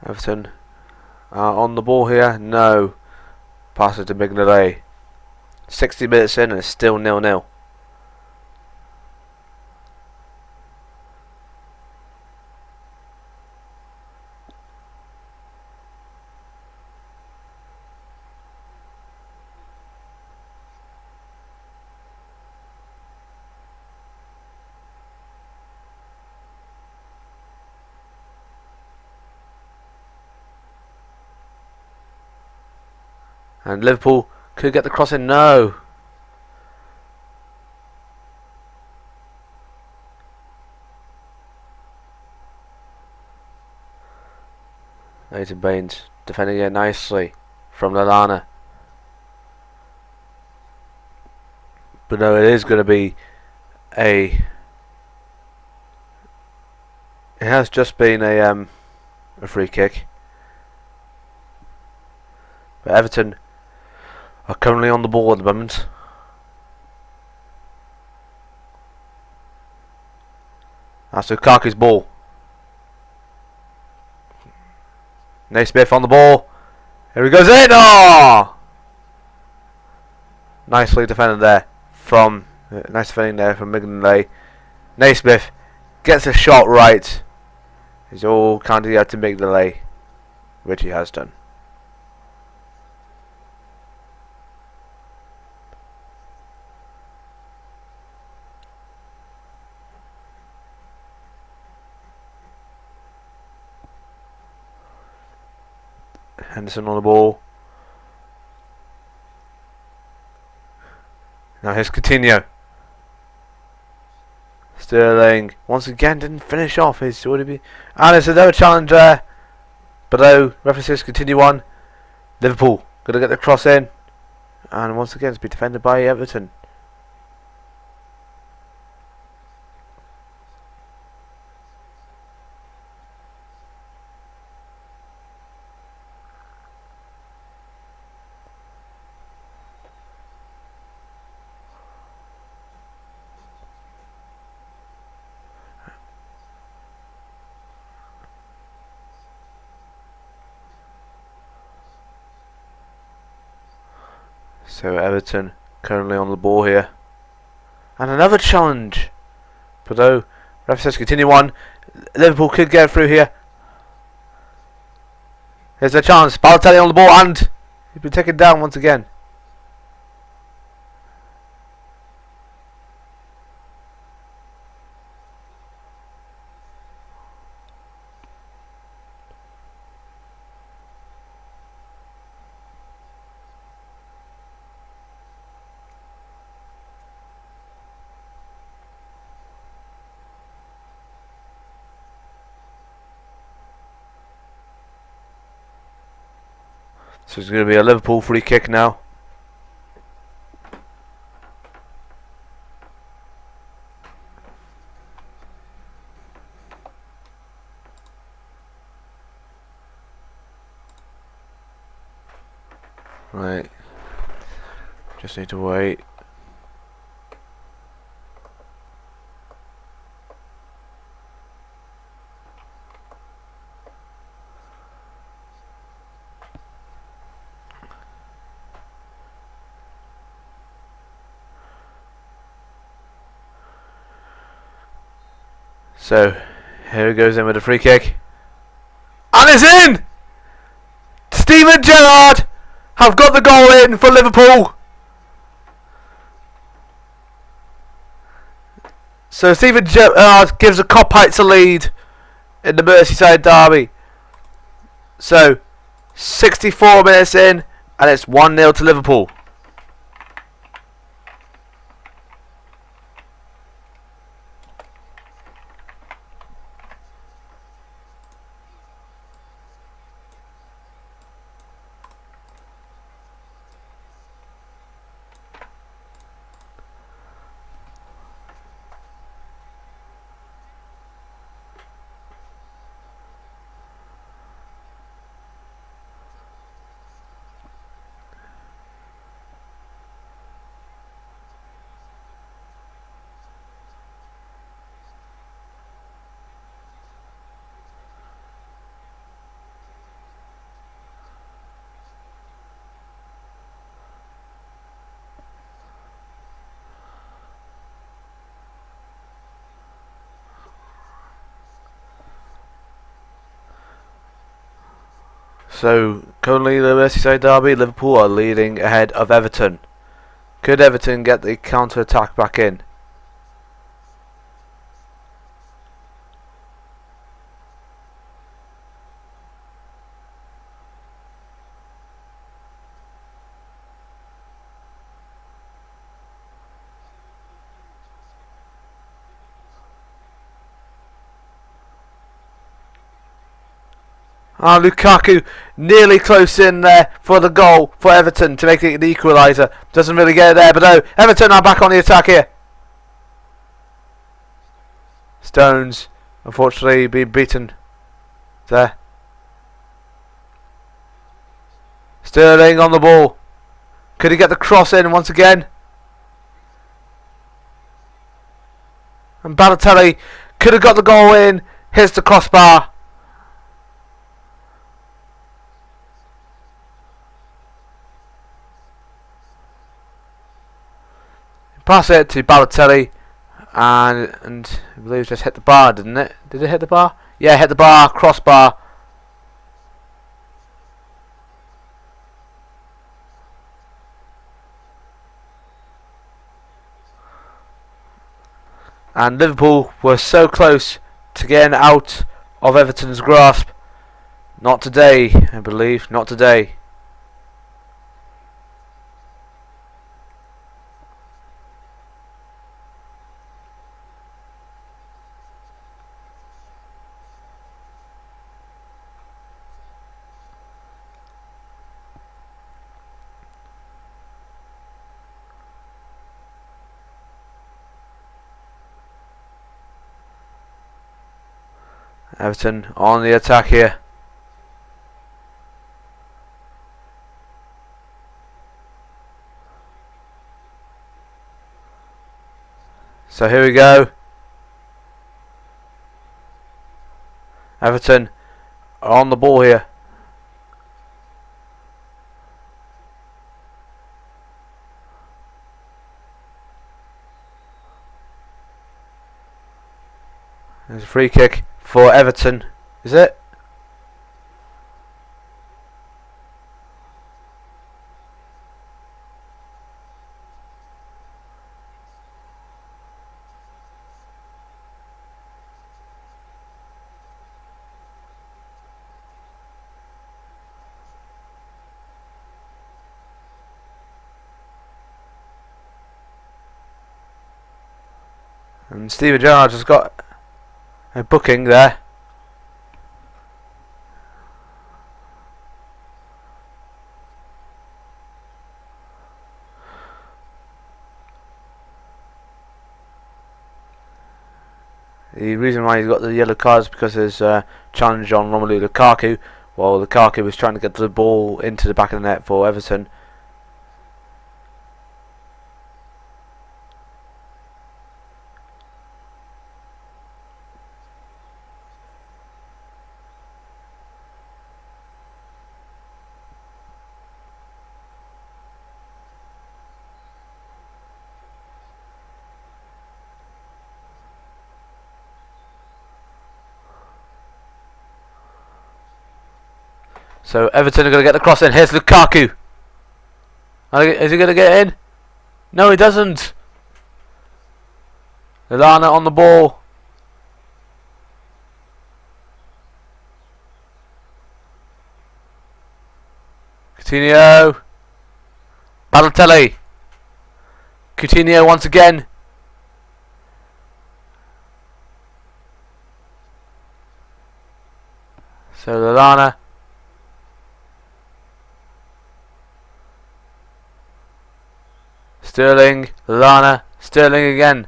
Everton are on the ball here. No. Pass it to Mignolet. 60 minutes in and it's still 0-0. And Liverpool could get the cross in. No. Nathan Baines defending it nicely from Lallana. But no, it is going to be a... It has just been a free kick. But Everton are currently on the ball at the moment. That's Lukaku's ball. Naismith on the ball. Here he goes in. Oh! Nicely defended there from nice defending there from Mignolet. Naismith gets a shot right. He's all counted out to Mignolet, which he has done. Henderson on the ball. Now here's Coutinho. Sterling once again didn't finish off his would it be, and it's another challenge there. Below references continue on. Liverpool gonna get the cross in, and once again it's been defended by Everton. So Everton currently on the ball here. And another challenge. But though, ref says continue on. Liverpool could get through here. Here's a chance. Balotelli on the ball and he's been taken down once again. So it's going to be a Liverpool free kick now. Right. Just need to wait. So, here he goes in with a free kick. And it's in! Steven Gerrard have got the goal in for Liverpool. So Steven Gerrard gives a Cop-Heights a lead in the Merseyside derby. So, 64 minutes in, and it's 1-0 to Liverpool. So, currently the Merseyside derby, Liverpool are leading ahead of Everton. Could Everton get the counter-attack back in? Lukaku nearly close in there for the goal for Everton to make it the equaliser. Doesn't really get it there, but no, Everton are back on the attack here. Stones, unfortunately, being beaten there. Sterling on the ball. Could he get the cross in once again? And Balotelli could have got the goal in. Here's the crossbar. Pass it to Balotelli, and I believe it just hit the bar, didn't it? Did it hit the bar? Yeah, hit the bar, crossbar. And Liverpool were so close to getting out of Everton's grasp. Not today, I believe, not today. Everton on the attack here. So here we go. Everton are on the ball here. Free kick for Everton. Is it? And Steven Gerrard has got a booking there. The reason why he's got the yellow card is because there's a challenge on Romelu Lukaku, while Lukaku was trying to get the ball into the back of the net for Everton. So Everton are going to get the cross in. Here's Lukaku. Is he going to get in? No, he doesn't. Lallana on the ball. Coutinho. Balotelli. Coutinho once again. So Lallana. Sterling, Lallana, Sterling again.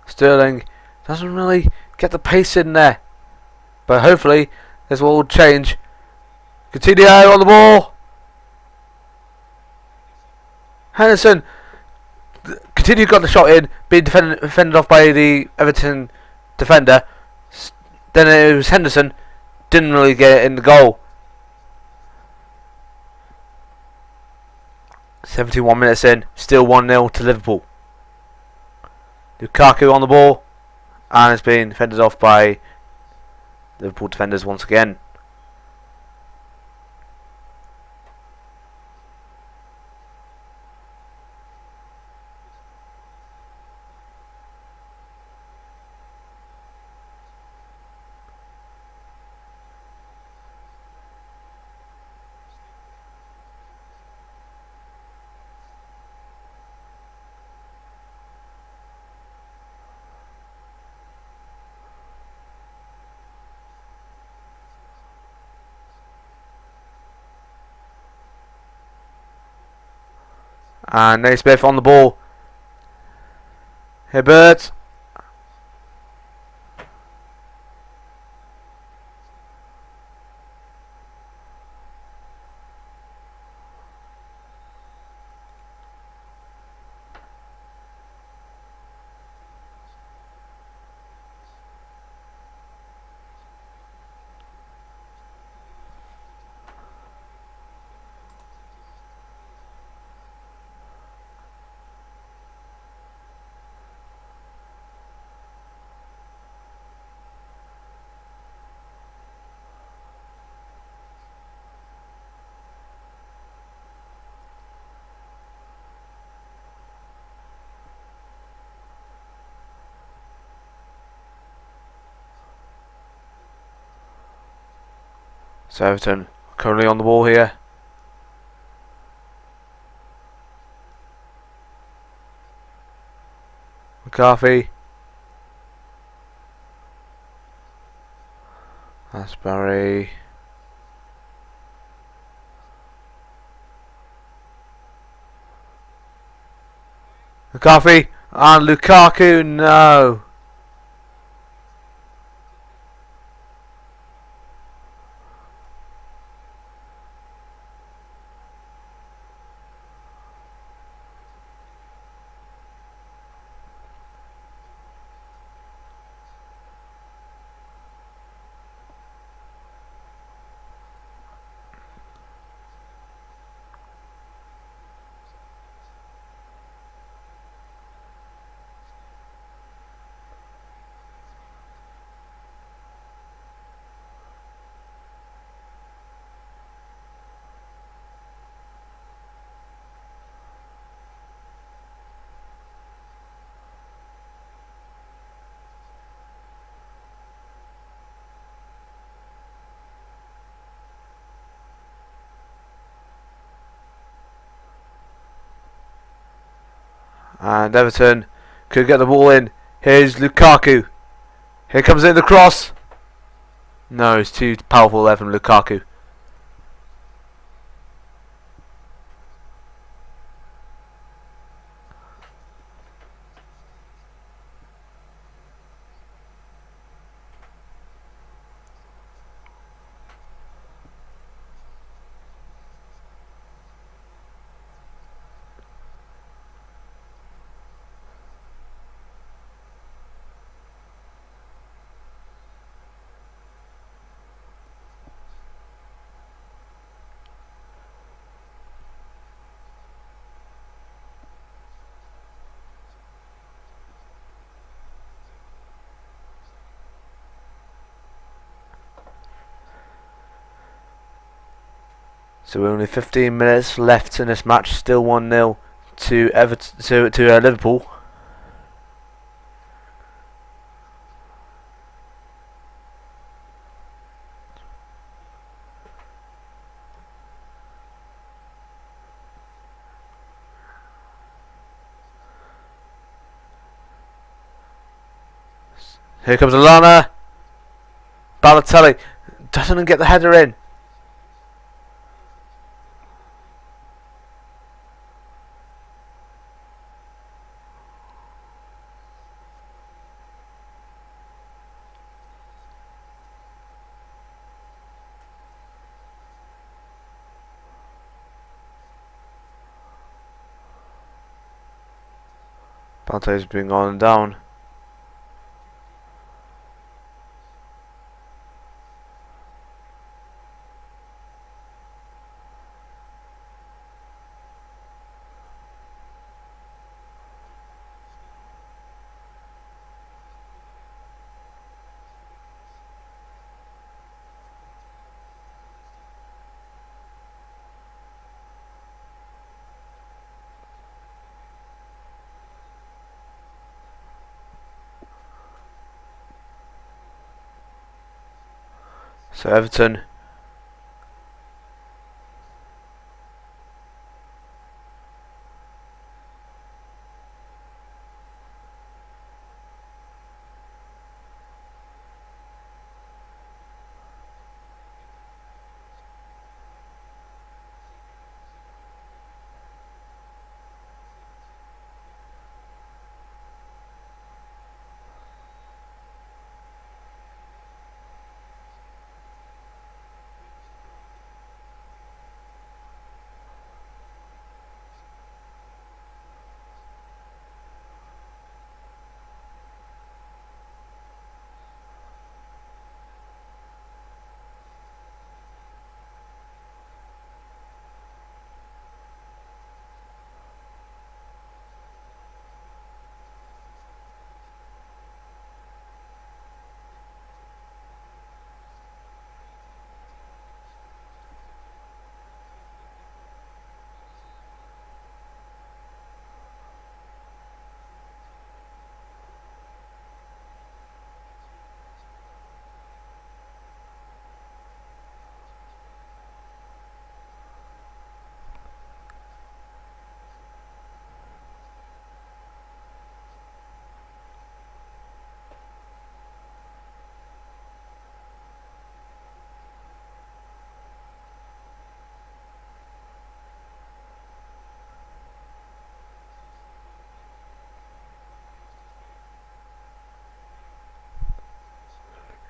Sterling doesn't really get the pace in there, but hopefully this will all change. Coutinho on the ball. Henderson. Coutinho got the shot in, being defended off by the Everton defender. Then it was Henderson, didn't really get it in the goal. 71 minutes in, still 1-0 to Liverpool. Lukaku on the ball, and it's been fended off by Liverpool defenders once again. And Naismith on the ball. Hibbert. So Everton currently on the ball here. McCarthy. That's Barry. McCarthy and Lukaku. No. And Everton could get the ball in. Here's Lukaku. Here comes in the cross. No, it's too powerful there from Lukaku. So we're only 15 minutes left in this match. Still 1-0 to Everton to Liverpool. Here comes Alana. Balotelli doesn't get the header in. Balotelli's been gone down. So Everton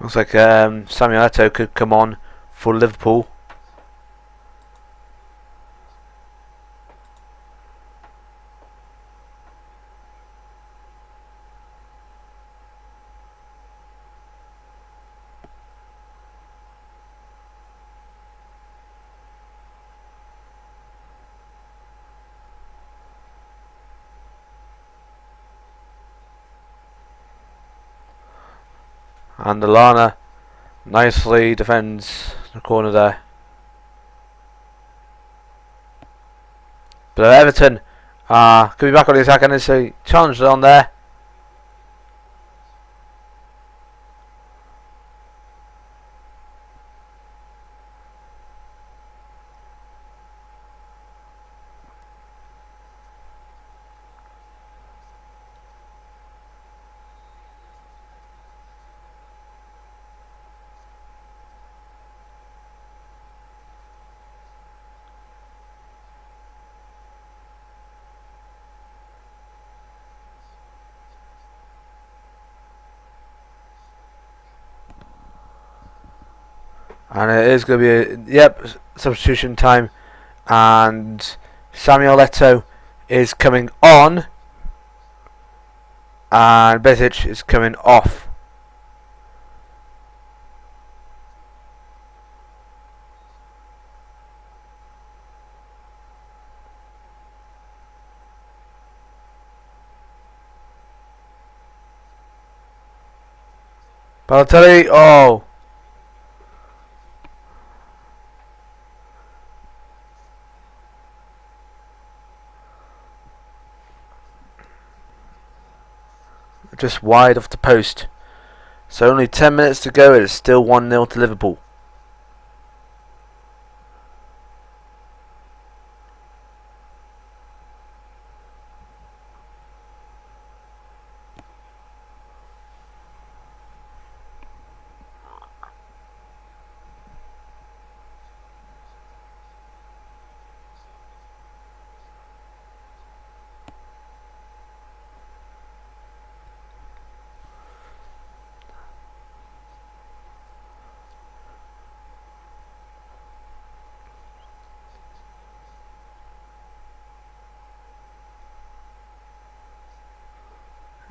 Looks like Samuel Eto'o could come on for Liverpool. And Alana nicely defends the corner there. But Everton could be back on the attack, and there's a challenge on there. And it is going to be substitution time, and Samuel Eto'o is coming on, and Bezic is coming off. Balotelli, oh. Just wide off the post. So only 10 minutes to go, it is still 1-0 to Liverpool.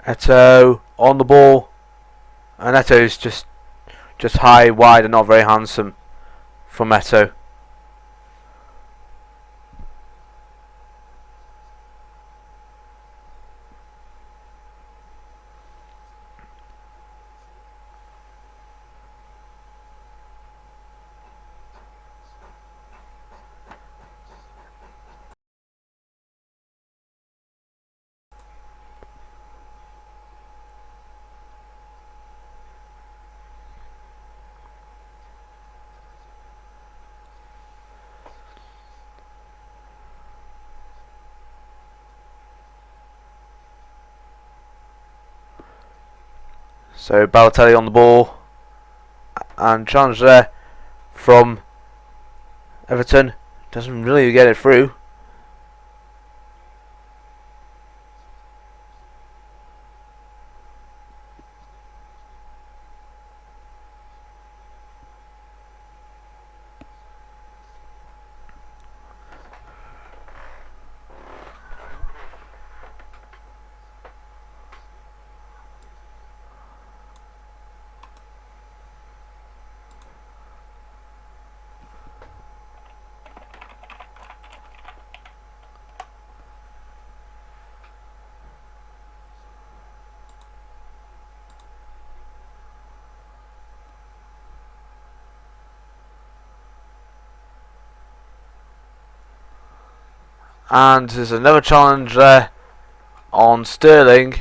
Eto'o on the ball, and Eto'o's just high, wide, and not very handsome from Eto'o. So Balotelli on the ball, and challenge there from Everton. Doesn't really get it through. And there's another challenge there on Sterling.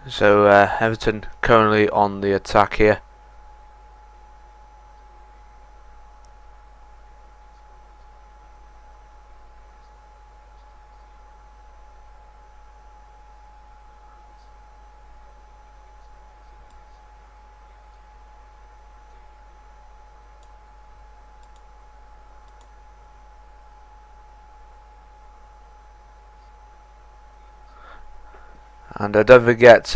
So Everton currently on the attack here. And don't forget,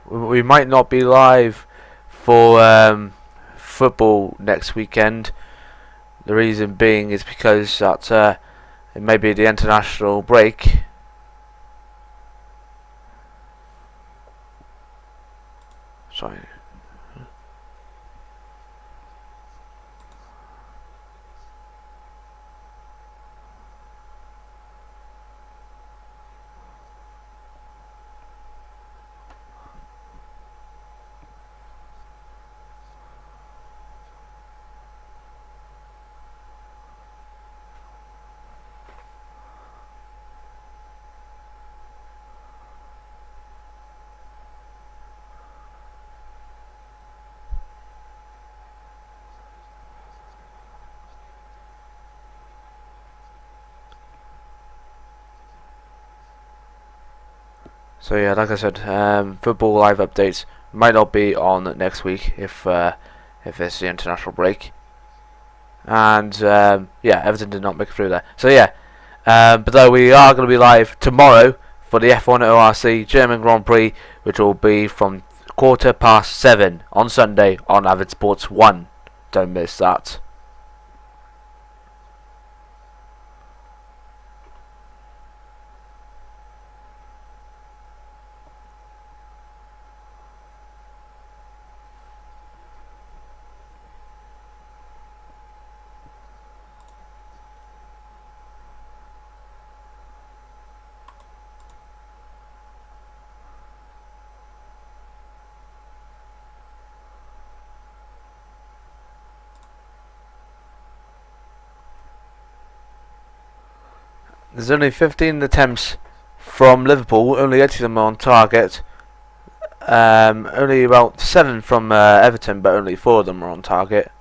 we might not be live for football next weekend. The reason being is because that it may be the international break. Sorry. So yeah, like I said, football live updates might not be on next week if it's the international break. And yeah, Everton did not make it through there. So yeah, but though we are going to be live tomorrow for the F1 ORC German Grand Prix, which will be from 7:15 on Sunday on Avid Sports 1. Don't miss that. There's only 15 attempts from Liverpool, only 8 of them on target. Only about 7 from Everton, but only 4 of them are on target.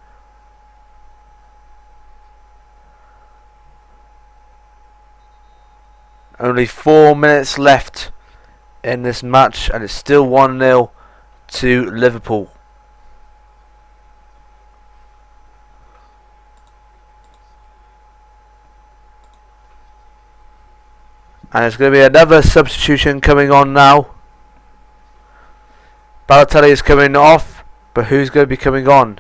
Only 4 minutes left in this match, and it's still 1-0 to Liverpool. And there's going to be another substitution coming on now. Barclay is coming off, but who's going to be coming on?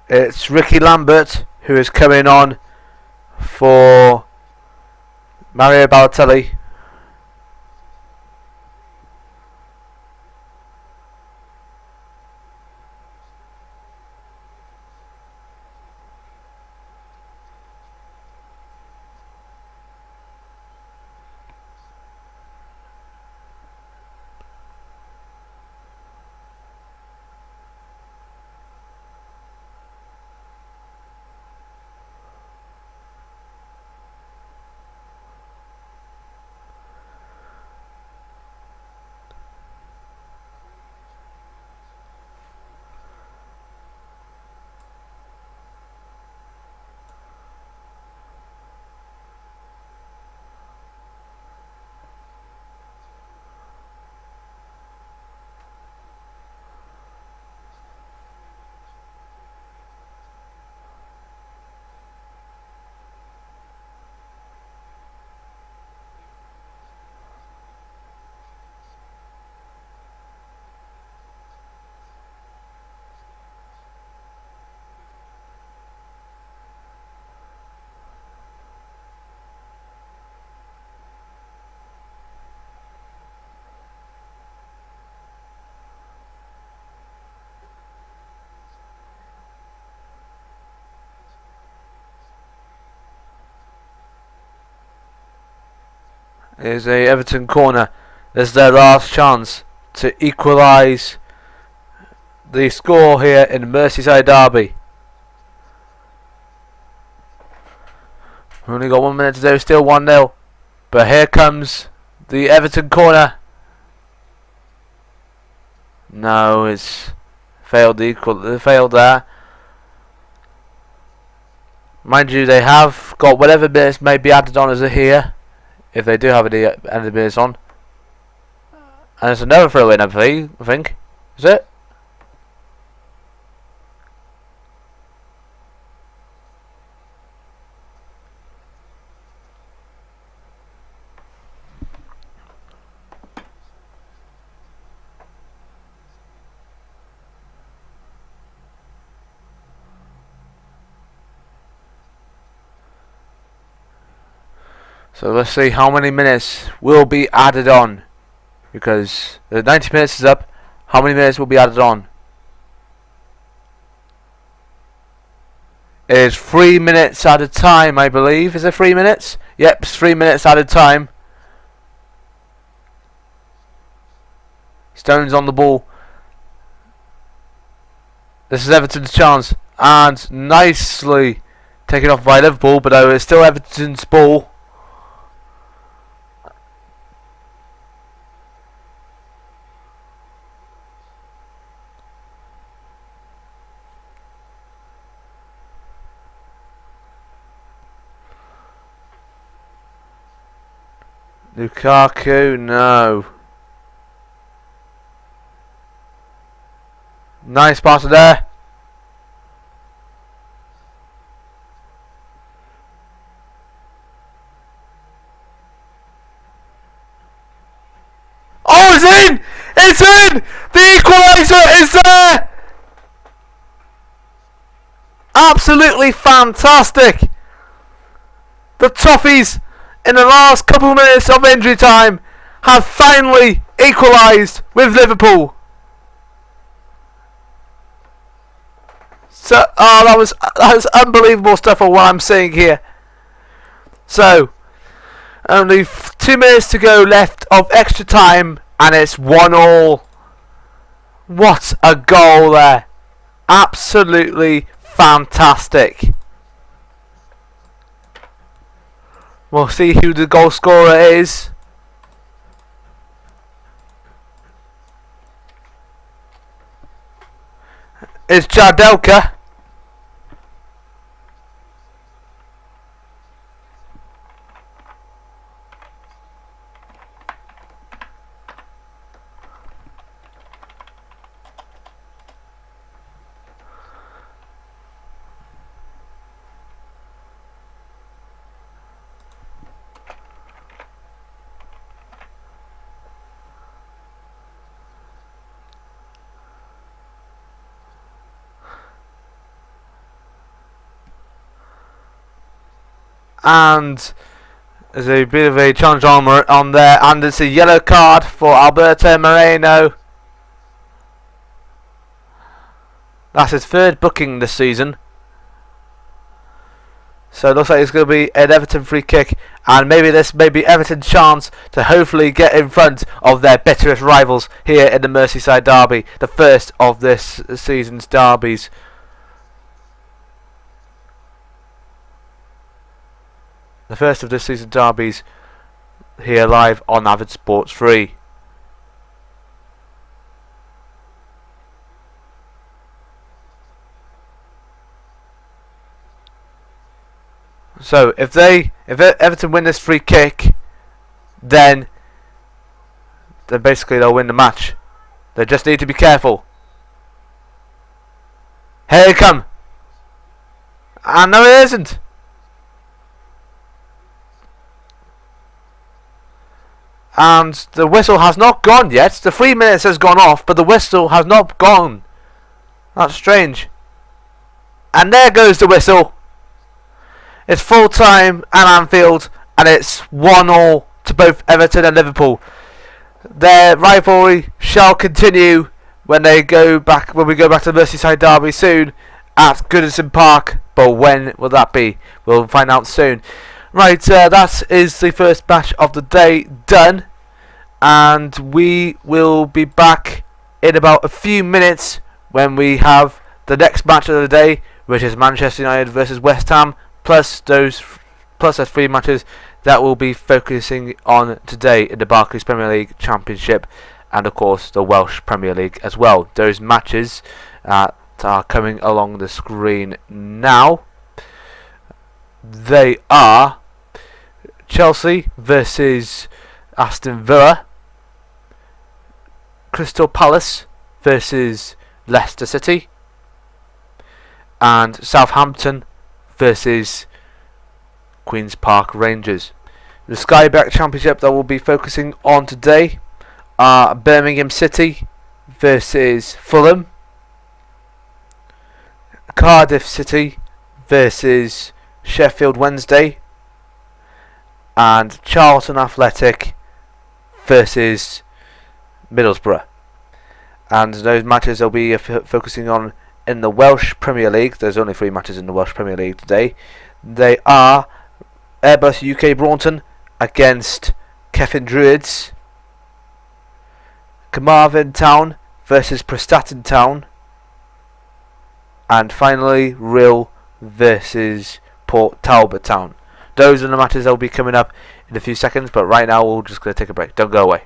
It's Ricky Lambert who is coming on for Mario Balotelli. Is a Everton corner. This is their last chance to equalise the score here in Merseyside derby. We've only got 1 minute to do, still 1-0. But here comes the Everton corner. No, it's failed failed there. Mind you, they have got whatever minutes may be added on as a here, if they do have any added minutes on. And it's another throw in, I think. Is it? So let's see how many minutes will be added on. Because the 90 minutes is up. How many minutes will be added on? It is 3 minutes at a time, I believe. Is it 3 minutes? Yep, it's 3 minutes at a time. Stones on the ball. This is Everton's chance. And nicely taken off by Liverpool, but it's still Everton's ball. Lukaku, no. Nice pass there. Oh, it's in! It's in! The equaliser is there! Absolutely fantastic! The Toffees, in the last couple of minutes of injury time, have finally equalised with Liverpool. So, that was unbelievable stuff for what I'm seeing here. So, only 2 minutes to go left of extra time, and it's 1-1. What a goal there! Absolutely fantastic. We'll see who the goal scorer is. It's Jardelka. And there's a bit of a challenge on there, and it's a yellow card for Alberto Moreno. That's his third booking this season. So it looks like it's going to be an Everton free kick, and maybe this may be Everton's chance to hopefully get in front of their bitterest rivals here in the Merseyside derby, the first of this season's derbies. The first of this season's derbies here live on Avid Sports 3. So if Everton win this free kick, then basically they'll win the match. They just need to be careful. Here they come. And no, it isn't. And the whistle has not gone yet. The 3 minutes has gone off, but the whistle has not gone. That's strange. And there goes the whistle. It's full time at Anfield, and it's 1-1 to both Everton and Liverpool. Their rivalry shall continue when we go back to the Merseyside derby soon at Goodison Park. But when will that be? We'll find out soon. Right, that is the first match of the day done, and we will be back in about a few minutes when we have the next match of the day, which is Manchester United versus West Ham, plus plus there's 3 matches that we'll be focusing on today in the Barclays Premier League Championship, and of course the Welsh Premier League as well. Those matches that are coming along the screen now. They are Chelsea versus Aston Villa, Crystal Palace versus Leicester City, and Southampton versus Queen's Park Rangers. The Sky Bet Championship that we'll be focusing on today are Birmingham City versus Fulham, Cardiff City versus Sheffield Wednesday, and Charlton Athletic versus Middlesbrough. And those matches I'll be focusing on in the Welsh Premier League. There's only 3 matches in the Welsh Premier League today. They are Airbus UK Braunton against Kefin Druids, Carmarthen Town versus Prestatyn Town, and finally Rhyl versus Port Talbot Town. Those are the matches that will be coming up in a few seconds, but right now we're just going to take a break. Don't go away.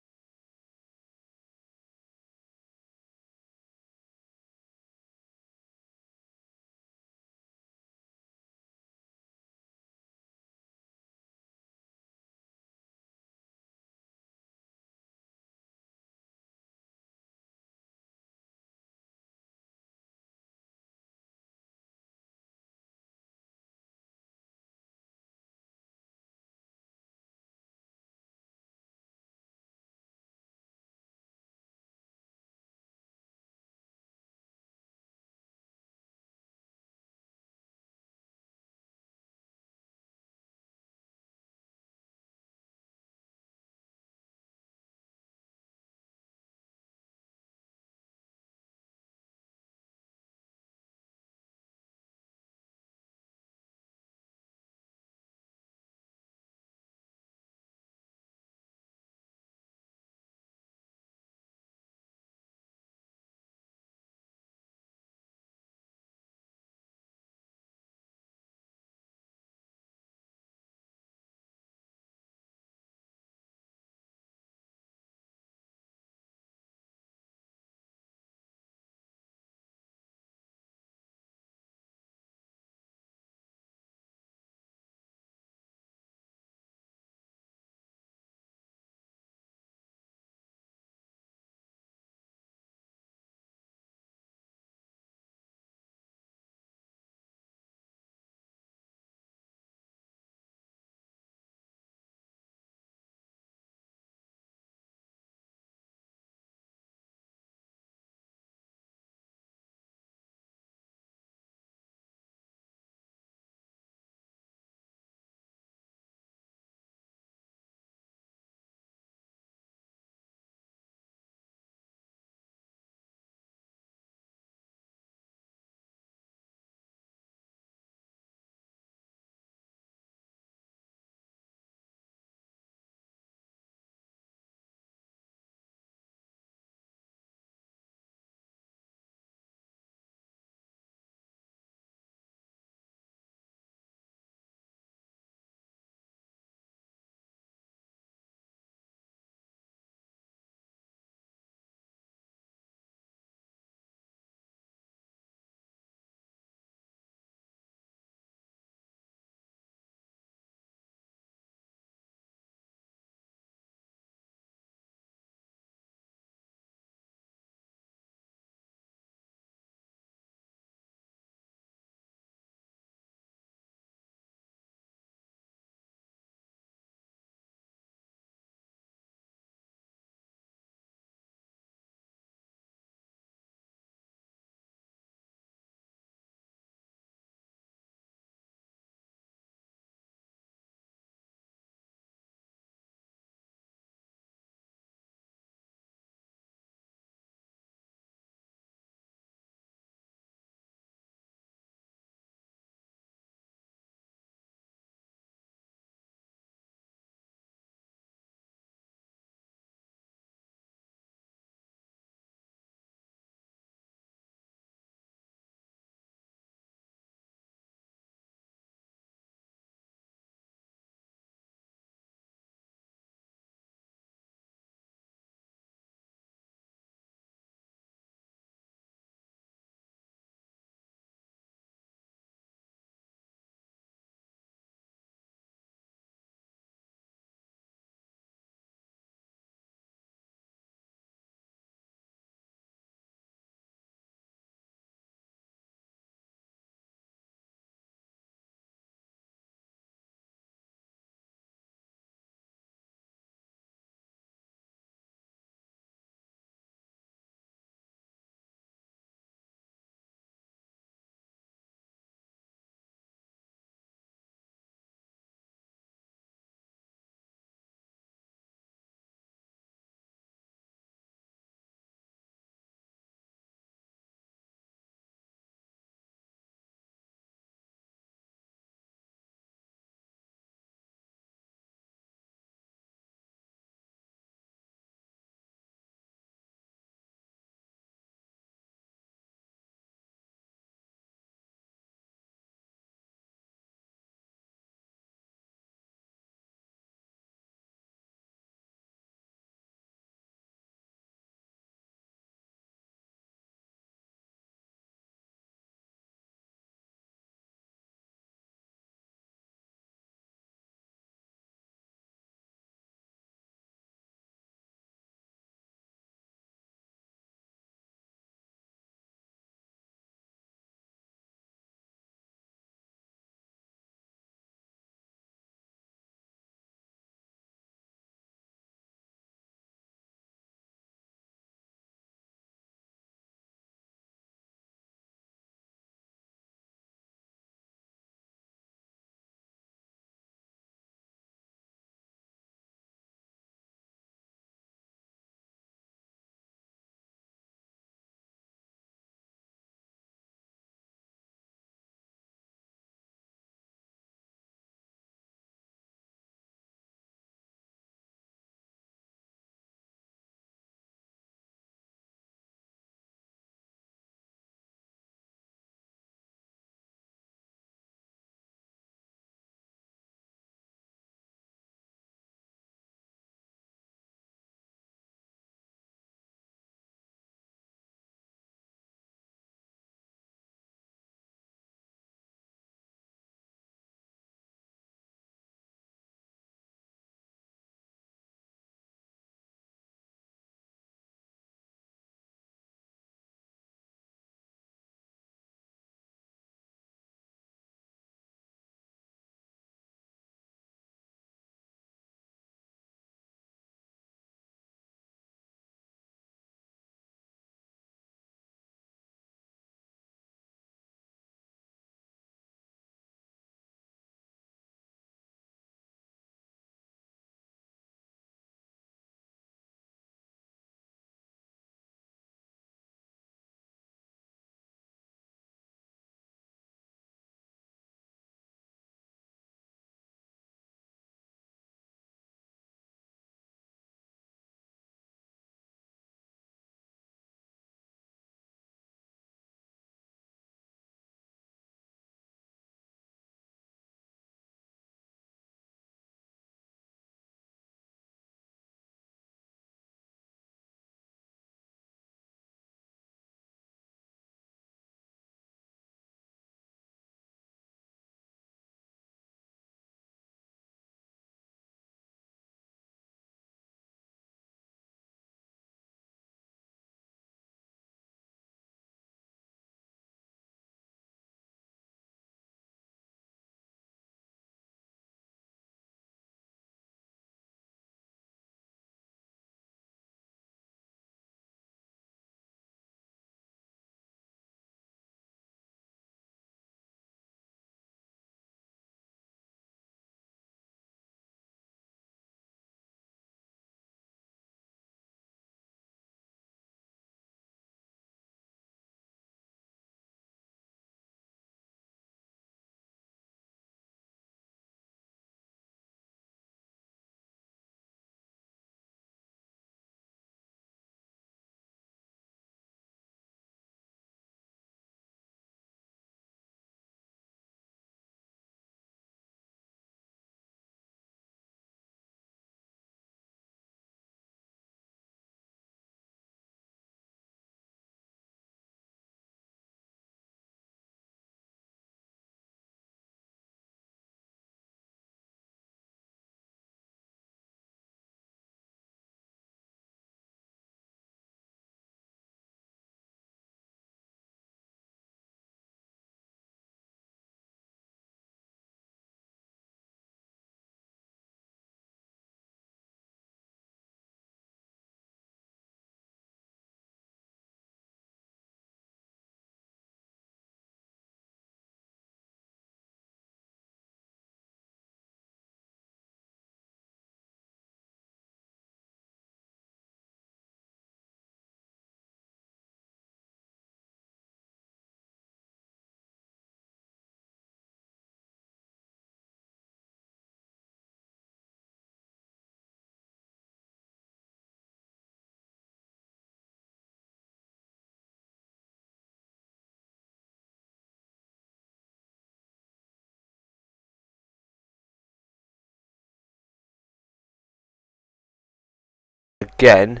again.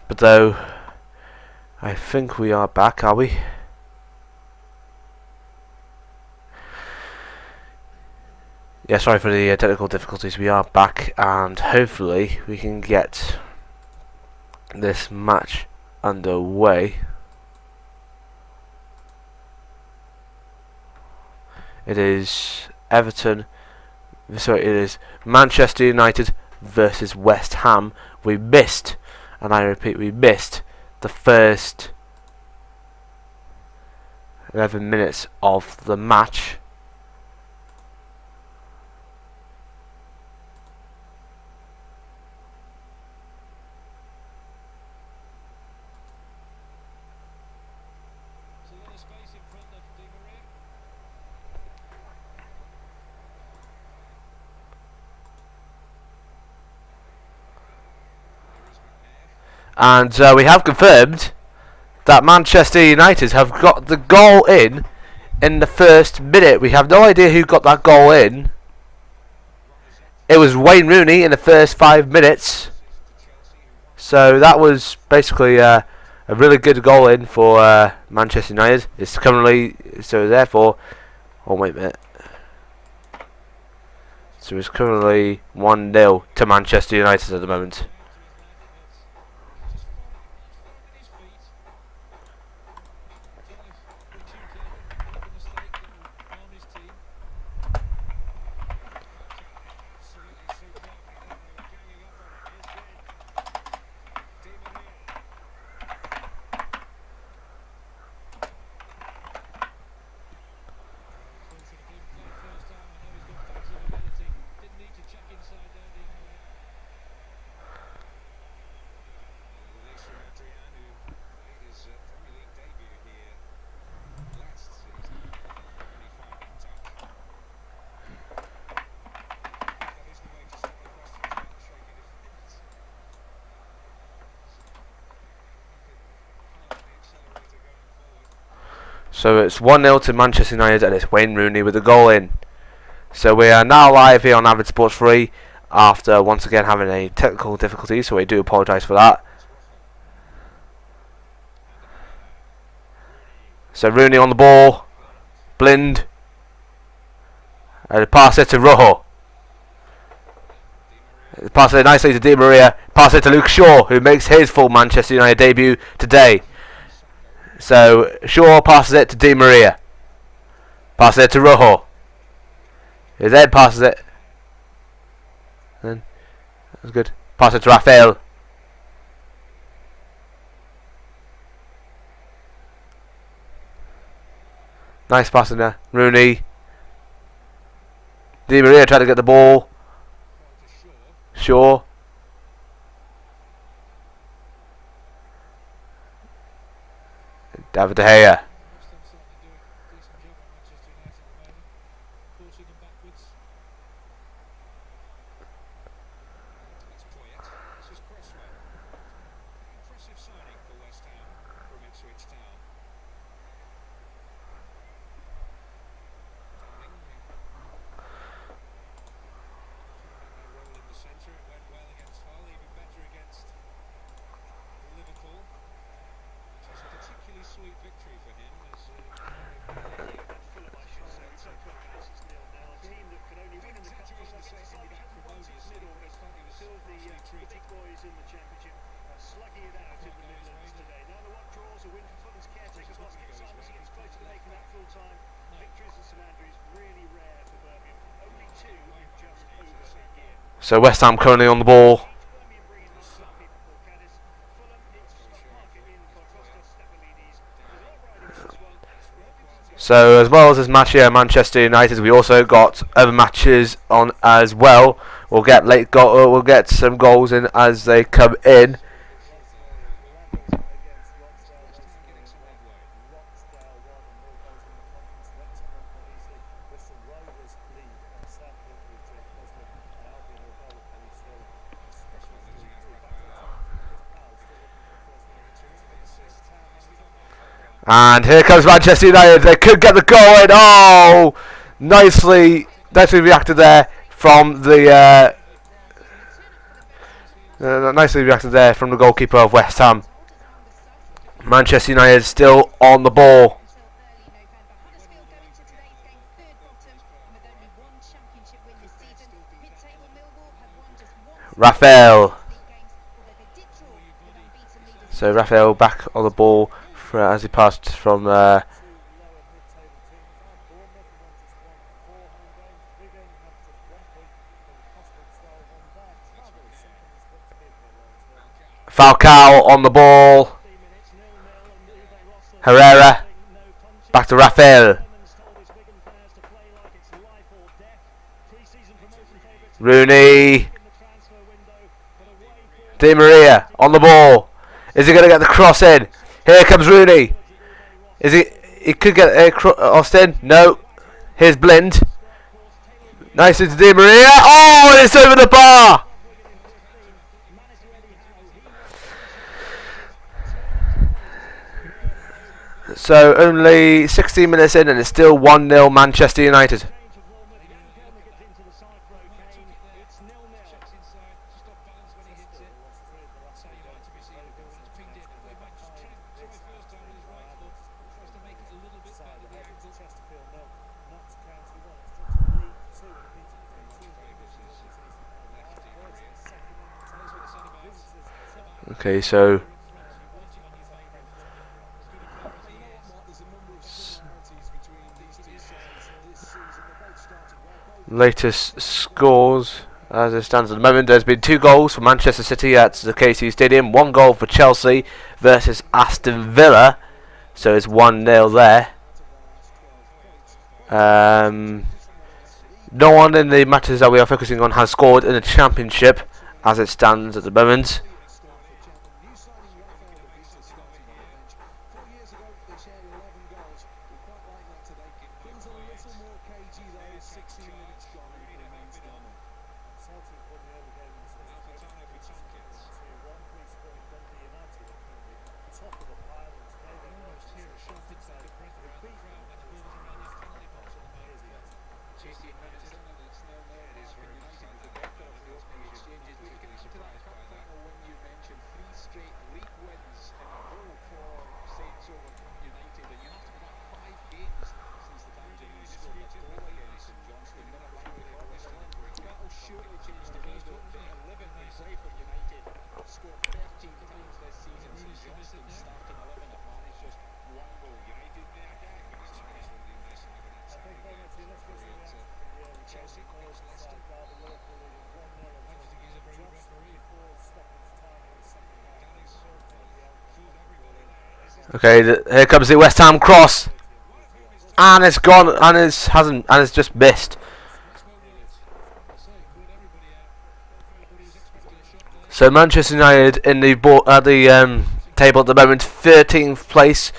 But though, I think we are back, are we? Yeah, sorry for the technical difficulties. We are back, and hopefully we can get this match underway. It is Everton. Sorry, it is Manchester United versus West Ham. We missed, and I repeat, we missed the first 11 minutes of the match. And we have confirmed that Manchester United have got the goal in the first minute. We have no idea who got that goal in. It was Wayne Rooney in the first 5 minutes. So that was basically a really good goal in for Manchester United. It's currently, so therefore, oh wait a minute. So it's currently 1-0 to Manchester United at the moment. So it's 1-0 to Manchester United, and it's Wayne Rooney with the goal in. So we are now live here on Avid Sports 3 after once again having a technical difficulty, so we do apologise for that. So Rooney on the ball, Blind, and pass it to Rojo. Pass it nicely to Di Maria, pass it to Luke Shaw, who makes his full Manchester United debut today. So Shaw passes it to Di Maria. Passes it to Rojo. His head passes it. Then that's good. Pass it to Rafael. Nice passing there. Rooney. Di Maria tried to get the ball. Shaw. David De Gea. So West Ham currently on the ball. So as well as this match here, Manchester United, we also got other matches on as well. We'll get we'll get some goals in as they come in. And here comes Manchester United. They could get the goal in. Oh, nicely reacted there from the Nicely reacted there from the goalkeeper of West Ham. Manchester United still on the ball. Raphael. So Raphael back on the ball as he passed from Falcao on the ball. Herrera. Back to Raphael. Rooney. Di Maria on the ball. Is he going to get the cross in? Here comes Rooney. Is he could get a cross in. No. Here's Blind. Nice into Di Maria. Oh, and it's over the bar. So only 16 minutes in and it's still 1-0 Manchester United. Okay, so latest scores as it stands at the moment. There's been 2 goals for Manchester City at the KC Stadium, 1 goal for Chelsea versus Aston Villa, so it's 1-0 there. No one in the matches that we are focusing on has scored in the Championship as it stands at the moment. Okay, here comes the West Ham cross, and it's gone, and it's just missed. So Manchester United in the table at the moment, 13th place.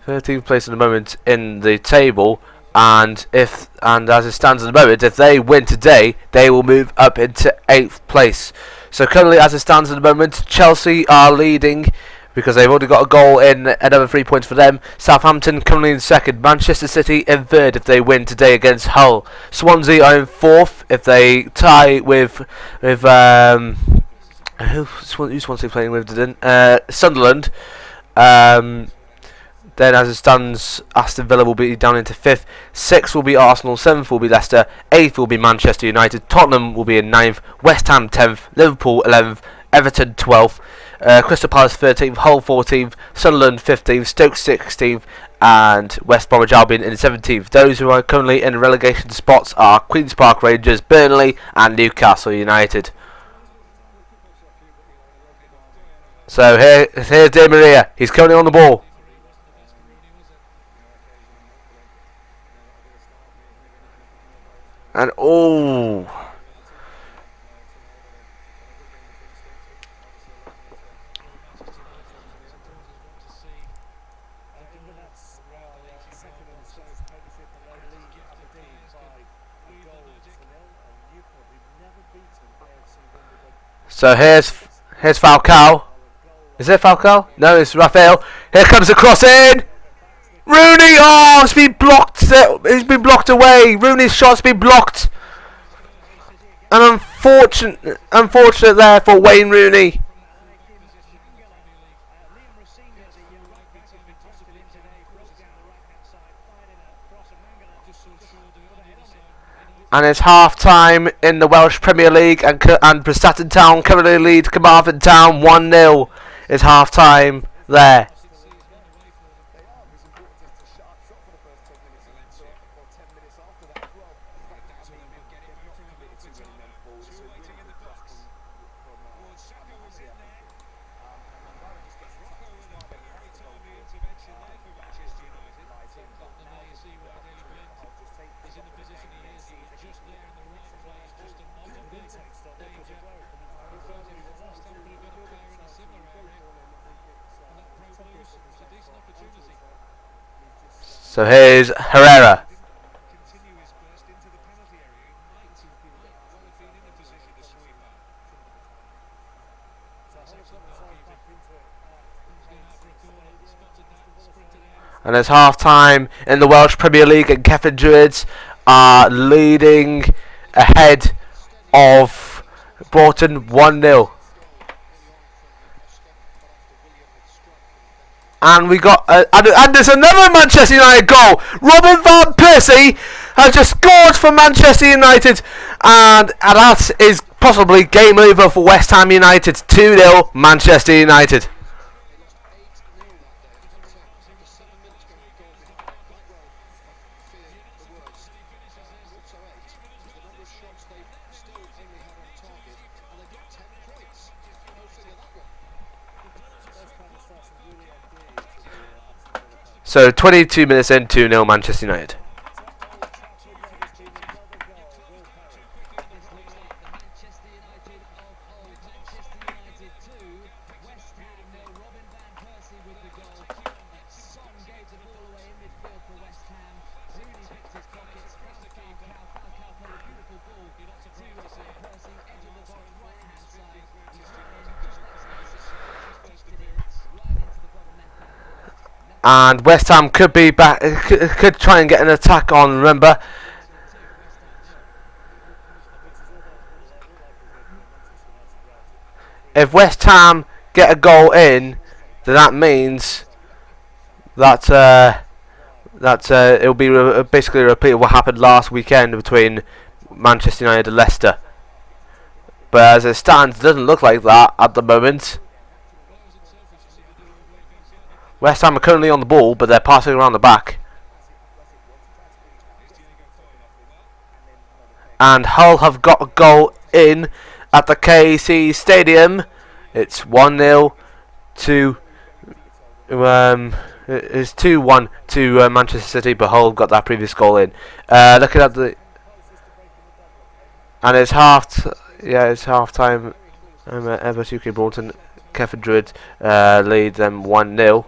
At the moment in the table, and as it stands at the moment, if they win today, they will move up into 8th place. So currently, as it stands at the moment, Chelsea are leading because they've already got a goal in, another 3 points for them. Southampton currently in 2nd, Manchester City in 3rd if they win today against Hull. Swansea are in 4th if they tie with who's Swansea playing with? Sunderland. Then as it stands, Aston Villa will be down into 5th. 6th will be Arsenal, 7th will be Leicester, 8th will be Manchester United, Tottenham will be in 9th, West Ham 10th, Liverpool 11th, Everton 12th, Crystal Palace 13th, Hull 14th, Sunderland 15th, Stoke 16th, and West Bromwich Albion in 17th. Those who are currently in relegation spots are Queen's Park Rangers, Burnley and Newcastle United. So here's Di Maria, he's currently on the ball. And so here's Falcao. Is it Falcao? No, it's Raphael. Here comes the cross in. Rooney, it's been blocked. Rooney's he's been blocked away. Rooney's shot's been blocked. An unfortunate there for Wayne Rooney. And it's half time in the Welsh Premier League, and Prestatyn Town currently lead Carmarthen Town 1-0. It's half time there. So here's Herrera. And it's half time in the Welsh Premier League, and Kevin Druids are leading ahead of Broughton 1-0. And we got and there's another Manchester United goal. Robin van Persie has just scored for Manchester United, and that is possibly game over for West Ham United. 2-0 Manchester United. So 22 minutes in, 2-0 Manchester United. And West Ham could be back, could try and get an attack on, remember. If West Ham get a goal in, then that means that it'll be basically a repeat of what happened last weekend between Manchester United and Leicester. But as it stands, it doesn't look like that at the moment. West Ham are currently on the ball, but they're passing around the back. And Hull have got a goal in at the KC Stadium. It's 1-0 to it's 2-1 to Manchester City, but Hull got that previous goal in. Looking at the, and it's it's half time. Everton UK Broughton, Kevin Druid lead them 1-0.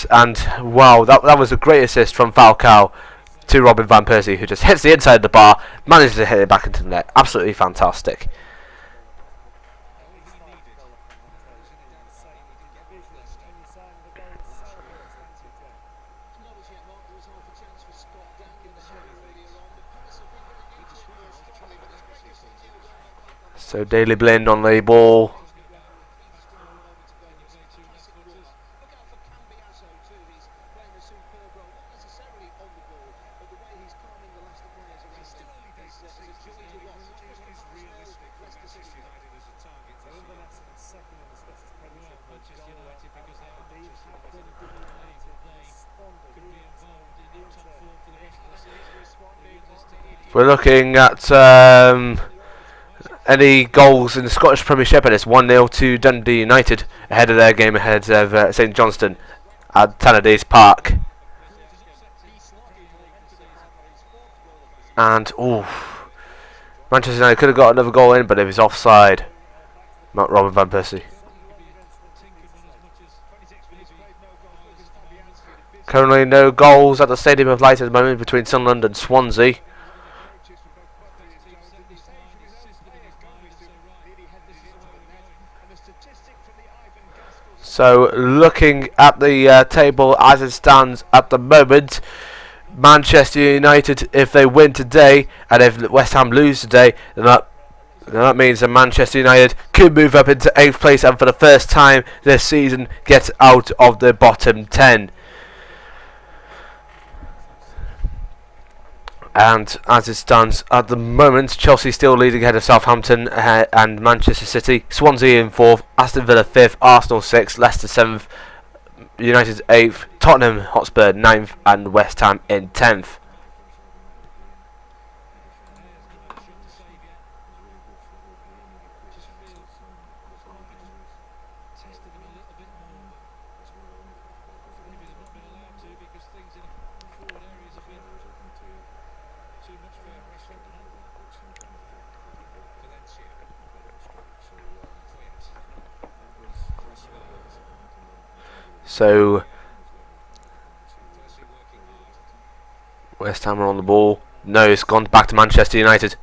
And wow, that was a great assist from Falcao to Robin van Persie, who just hits the inside of the bar, manages to hit it back into the net. Absolutely fantastic. So Daley Blind on the ball. We're looking at any goals in the Scottish Premiership, and it's 1-0 to Dundee United ahead of their game ahead of St Johnstone at Tannadice Park. And Manchester United could have got another goal in, but it was offside. Not Robin van Persie. Currently no goals at the Stadium of Light at the moment between Sunderland and Swansea. So looking at the table as it stands at the moment, Manchester United, if they win today and if West Ham lose today, then that means that Manchester United could move up into 8th place and for the first time this season get out of the bottom 10. And as it stands at the moment, Chelsea still leading ahead of Southampton and Manchester City. Swansea in 4th, Aston Villa 5th, Arsenal 6th, Leicester 7th, United 8th, Tottenham Hotspur 9th and West Ham in 10th. So West Ham are on the ball. No, it's gone back to Manchester United.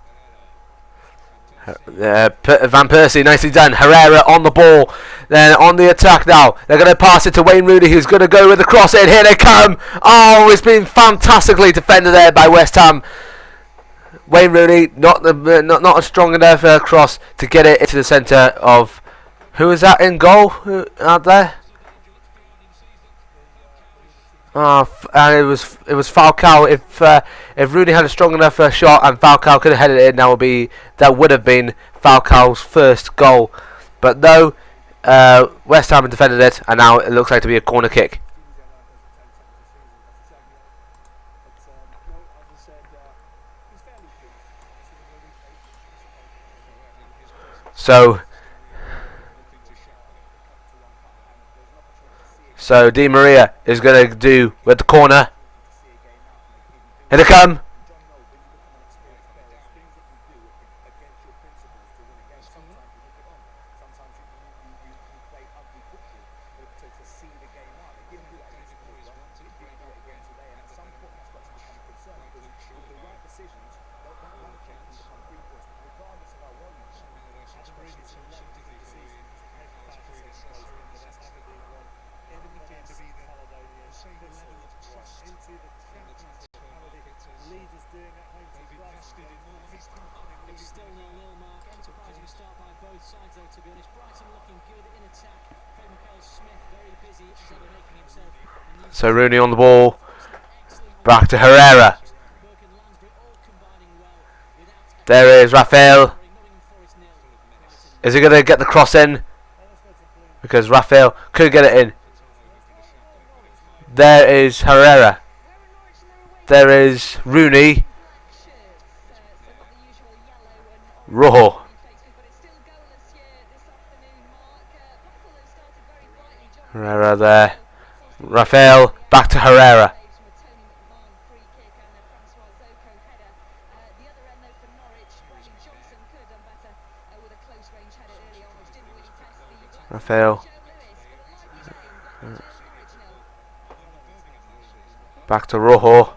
Van Persie, nicely done. Herrera on the ball. Then on the attack now. They're going to pass it to Wayne Rooney, who's going to go with the cross in. Here they come. Oh, it's been fantastically defended there by West Ham. Wayne Rooney, not a strong enough cross to get it into the centre of. Who is that in goal? Who out there? And it was Falcao. If Rooney had a strong enough shot and Falcao could have headed it in, that would have been Falcao's first goal. But no, West Ham defended it, and now it looks like to be a corner kick. So Di Maria is going to do with the corner. Here they come. So Rooney on the ball, back to Herrera. There is Rafael. Is he going to get the cross in? Because Rafael could get it in. There is Herrera. There is Rooney. Rojo. Herrera there. Rafael, back to Herrera. Rafael. Back to Rojo.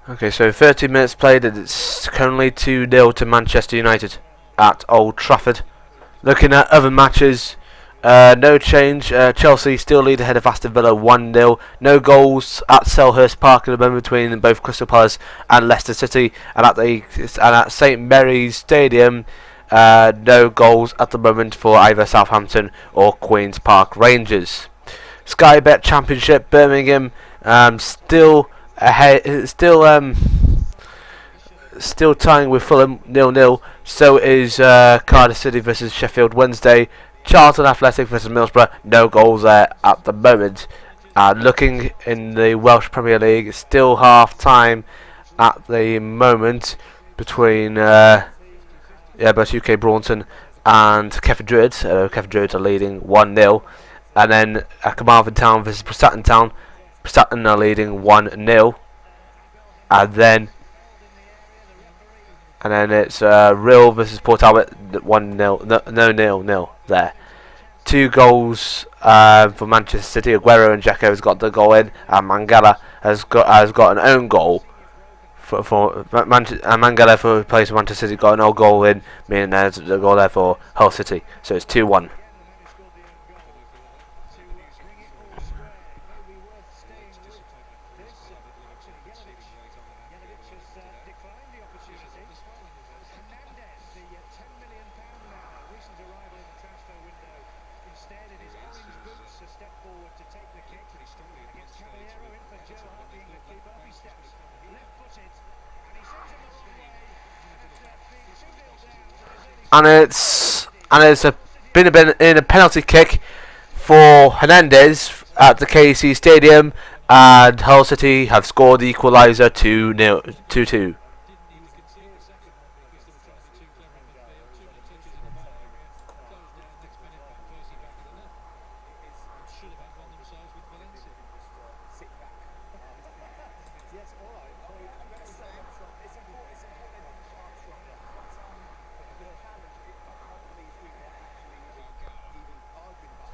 Okay, so 30 minutes played and it's currently 2-0 to Manchester United at Old Trafford. Looking at other matches, no change. Chelsea still lead ahead of Aston Villa 1-0. No goals at Selhurst Park at the moment between both Crystal Palace and Leicester City. And at St Mary's Stadium, no goals at the moment for either Southampton or Queen's Park Rangers. Sky Bet Championship, Birmingham Still ahead. Still tying with Fulham 0-0. So is Cardiff City versus Sheffield Wednesday. Charlton Athletic versus Middlesbrough. No goals there at the moment. Looking in the Welsh Premier League, it's still half time at the moment between both UK Braunton and Keffer Druid. Keffer Druid are leading 1-0, and then Carmarthen Town versus Prestatyn Town. Prestatyn are leading 1-0, and then it's Real versus Port Albert 1-0. No 0-0 there. 2 goals for Manchester City. Aguero and Dzeko has got the goal in, and Mangala has got an own goal for Mangala, for plays for Manchester City, got an own goal in, meaning there's a goal there for Hull City. So it's 2-1. And it's been a penalty kick for Hernandez at the KC Stadium, and Hull City have scored the equaliser 2-2.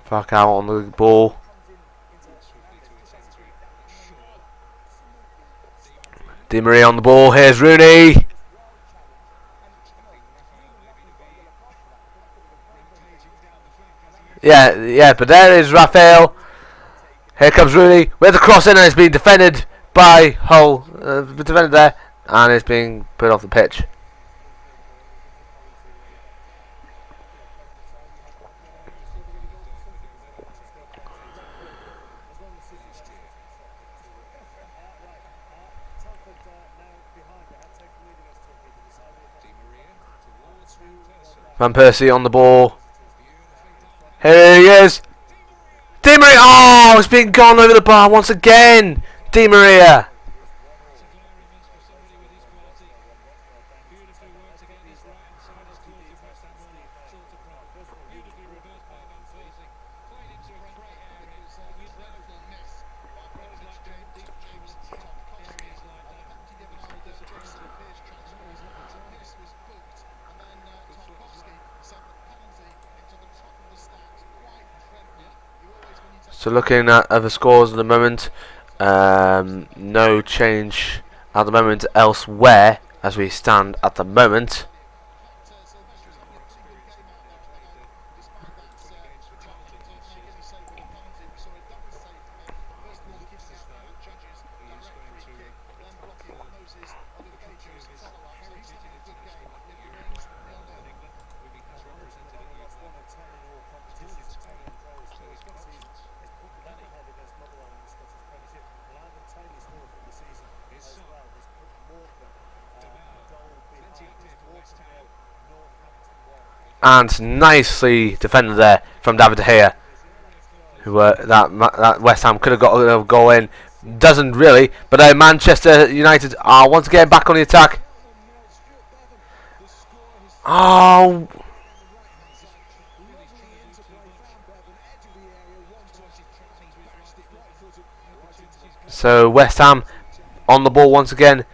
Back out on the ball. Di Maria on the ball. Here's Rooney. Yeah, but there is Raphael. Here comes Rooney with the cross in, and it's being defended by Hull. Defended there, and it's being put off the pitch. Van Persie on the ball. Here he is. Di Maria. Oh, it's been gone over the bar once again. Di Maria. So looking at other scores at the moment, no change at the moment elsewhere as we stand at the moment. And nicely defended there from David De Gea, who that West Ham could have got a goal in. Doesn't really, but Manchester United are once again back on the attack. Oh. So West Ham on the ball once again.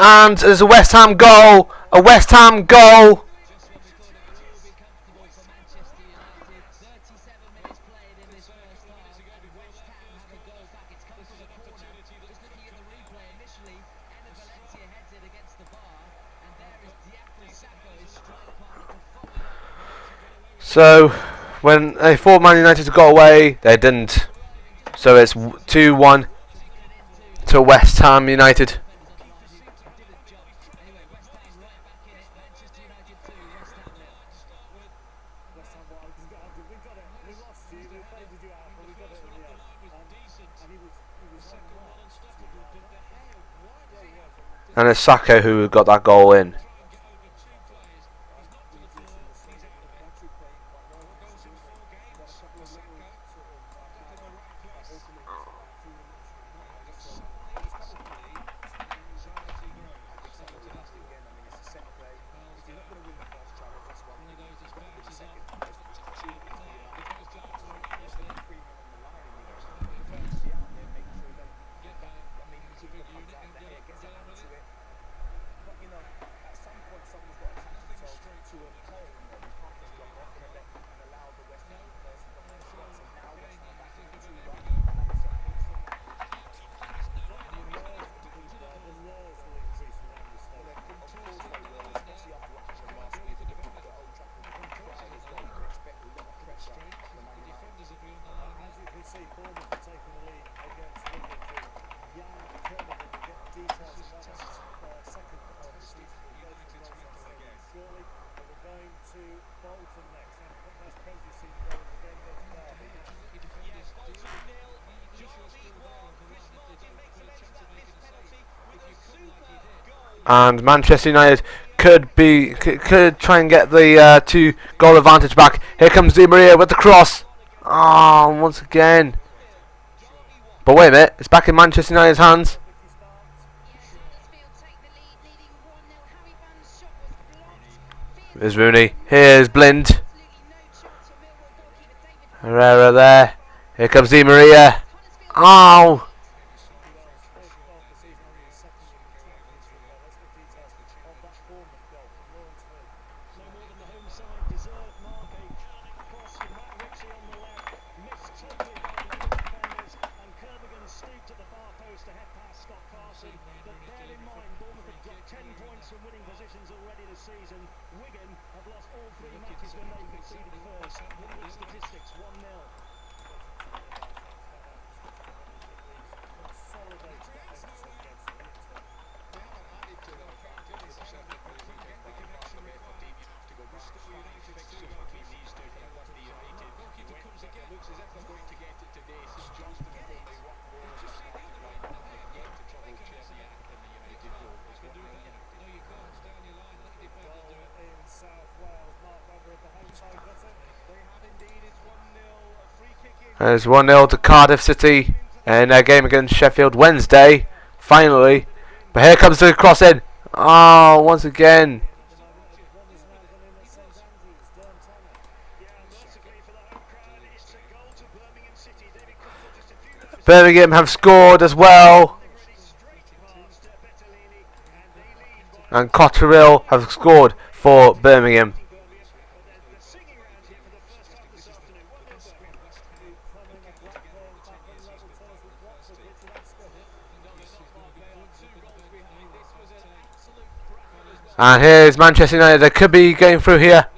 And there's a West Ham goal. A West Ham goal. So, when they thought Man United got away, they didn't. So it's 2-1 to West Ham United. And it's Saka who got that goal in. And Manchester United could try and get the 2-goal advantage back. Here comes Di Maria with the cross. Oh, once again. But wait a minute, it's back in Manchester United's hands. Here's Rooney. Here's Blind. Herrera there. Here comes Di Maria. Oh. There's 1-0 to Cardiff City in their game against Sheffield Wednesday, finally. But here comes the cross in. Oh, once again. Birmingham have scored as well. And Cotterill have scored for Birmingham. And here's Manchester United. They could be going through here.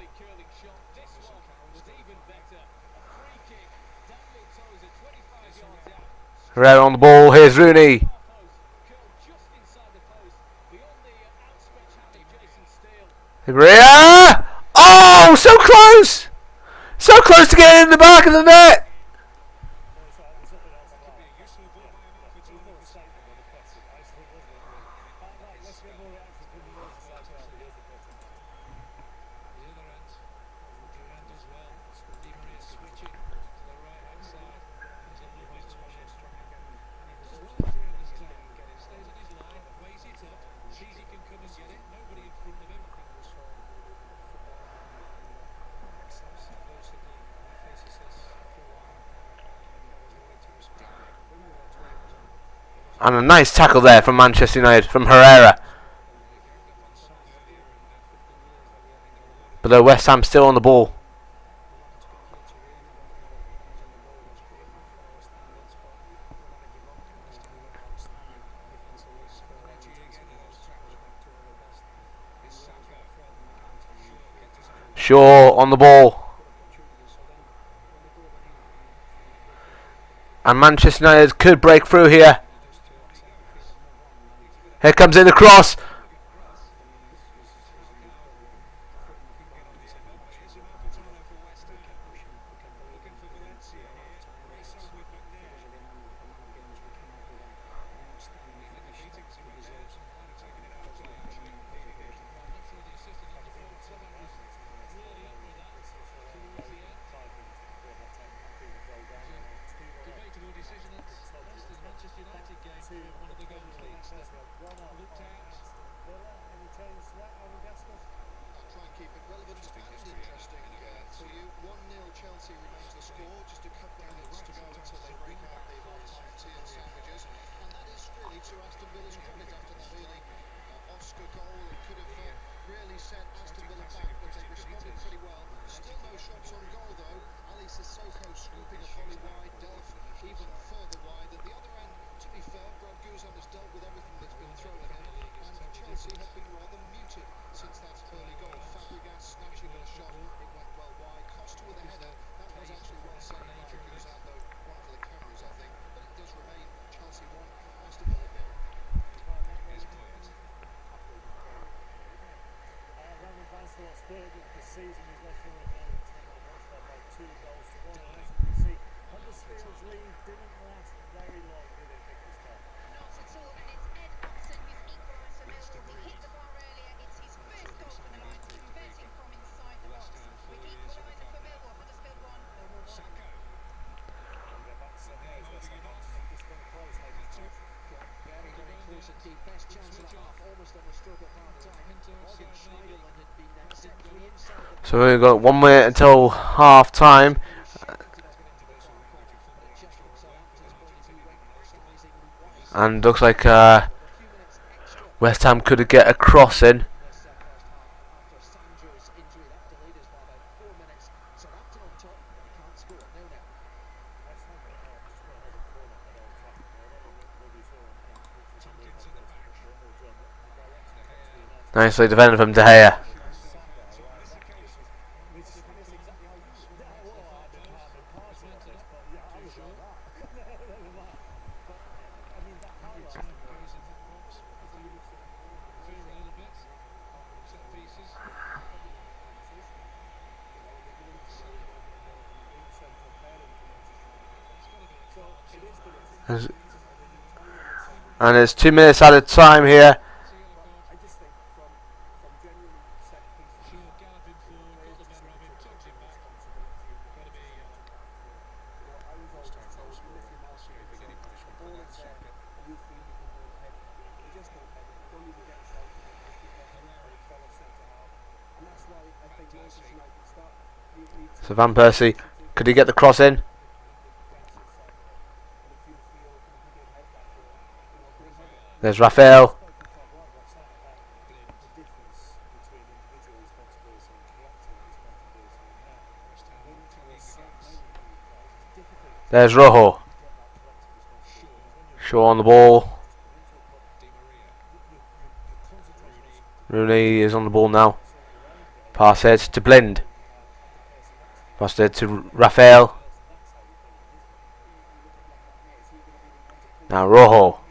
Herrera on the ball. Here's Rooney. Herrera! Oh, so close! So close to getting in the back of the net. And a nice tackle there from Manchester United, from Herrera. But West Ham still on the ball. Shaw on the ball. And Manchester United could break through here. Here comes in the cross. So we've got 1 minute until half time. And looks like West Ham could get a cross in. Nicely defended from De Gea. And it's 2 minutes at a time here. So Van Persie, could he get the cross in? There's Raphael. There's Rojo. Shaw on the ball. Rooney is on the ball now. Pass it to Blind. Pass it to Raphael. Now Rojo.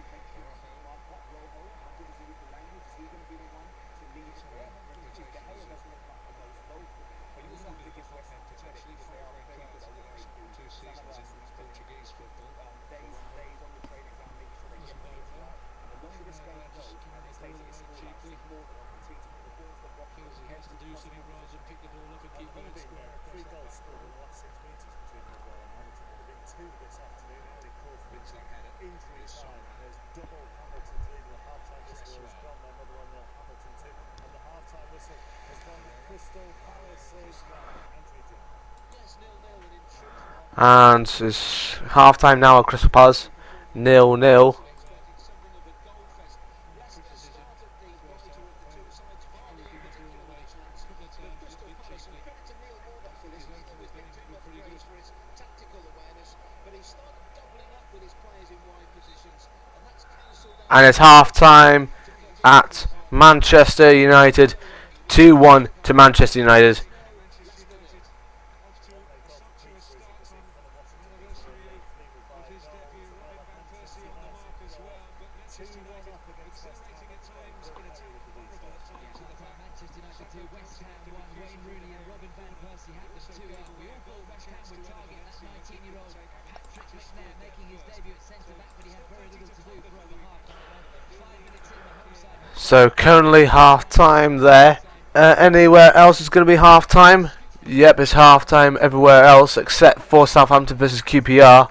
And it's half time now at Crystal Palace. 0-0. And it's half time at Manchester United. 2-1 to Manchester United. So currently half time there. Anywhere else is going to be half time? Yep, it's half time everywhere else except for Southampton versus QPR.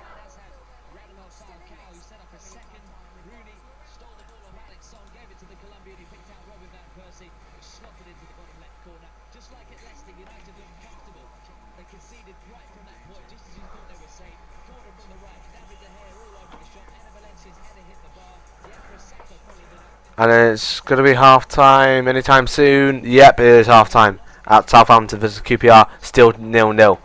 And it's going to be half time anytime soon. Yep, it is half time at Southampton versus QPR. Still 0-0.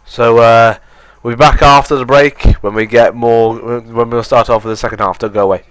So we'll be back after the break when we get more. When we'll start off with the second half. Don't go away.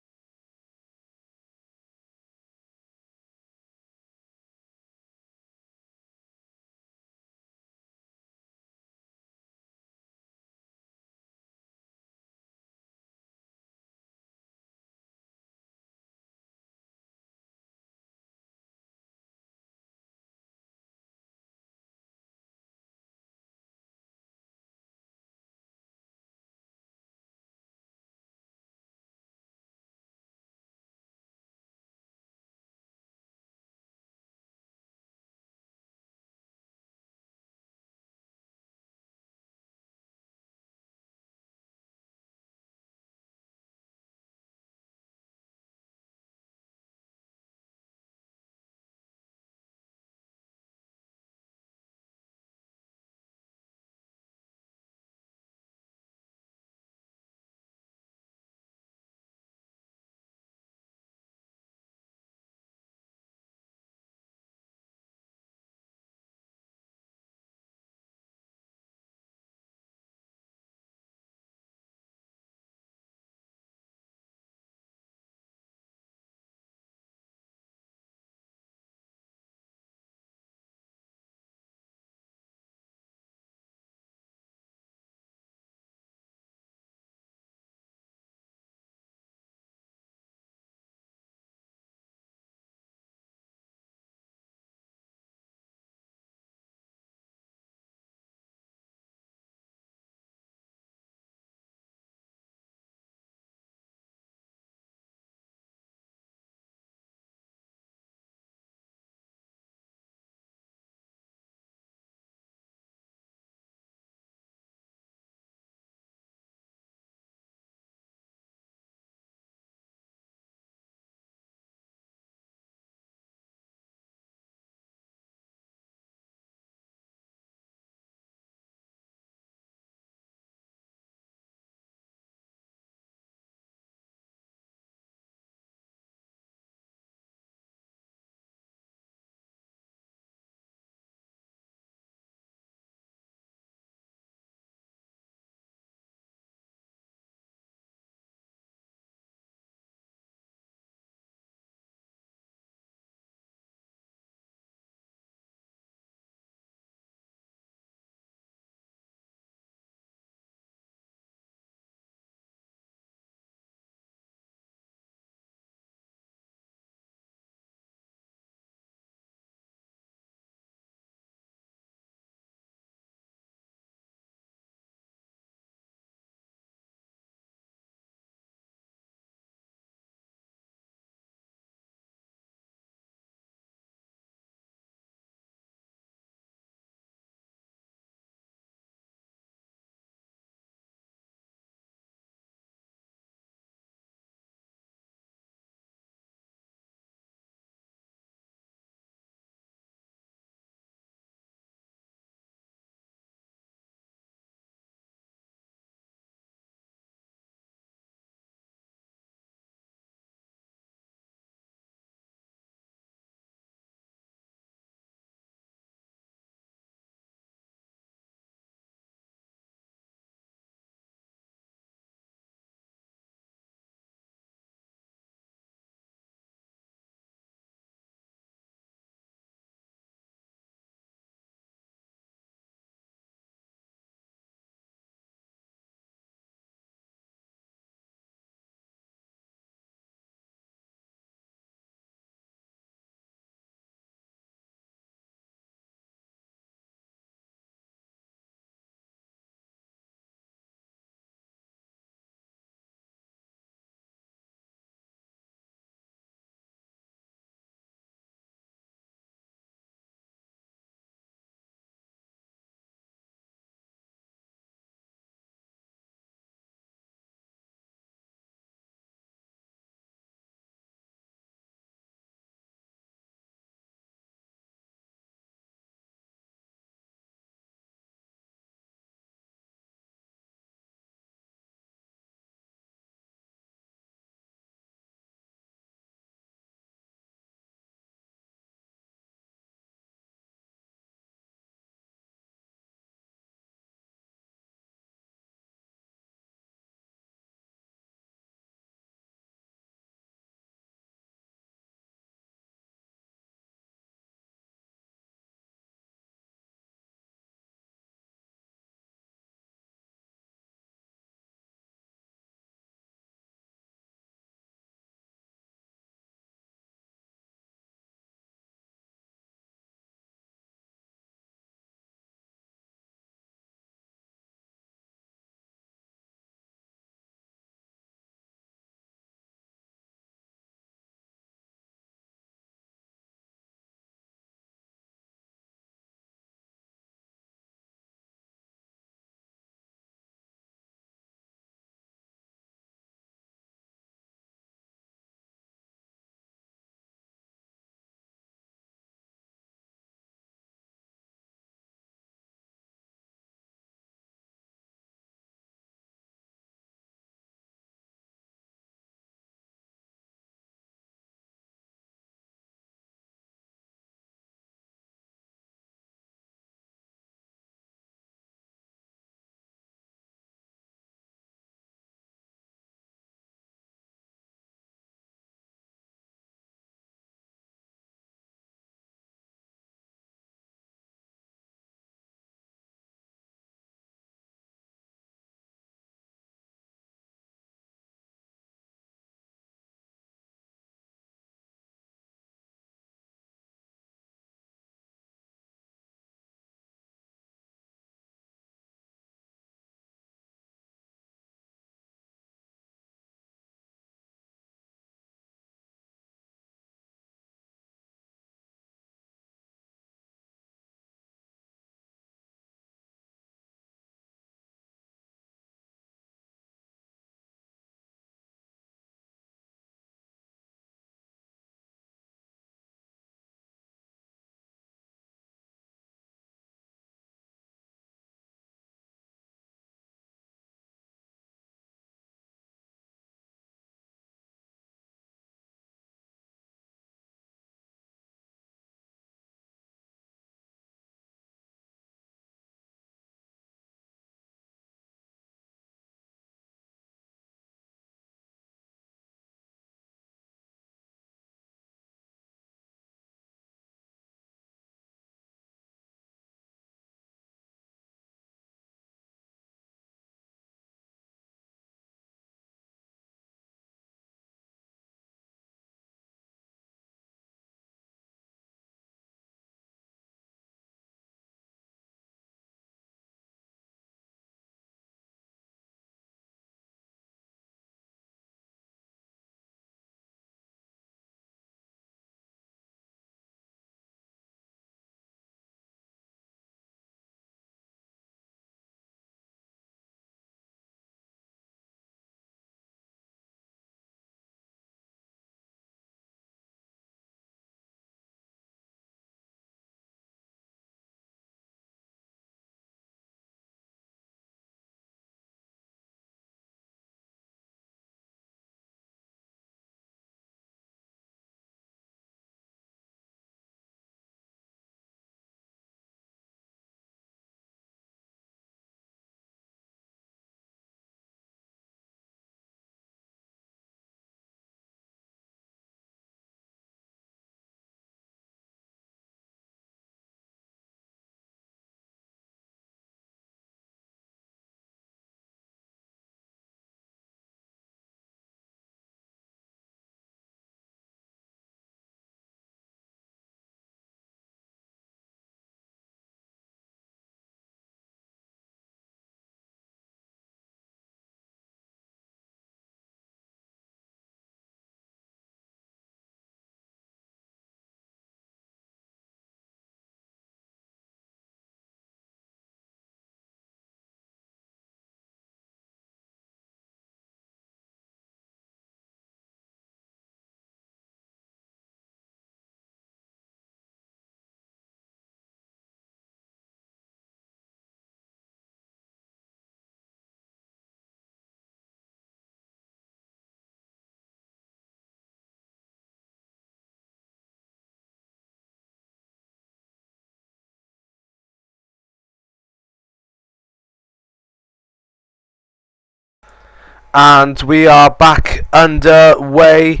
And we are back underway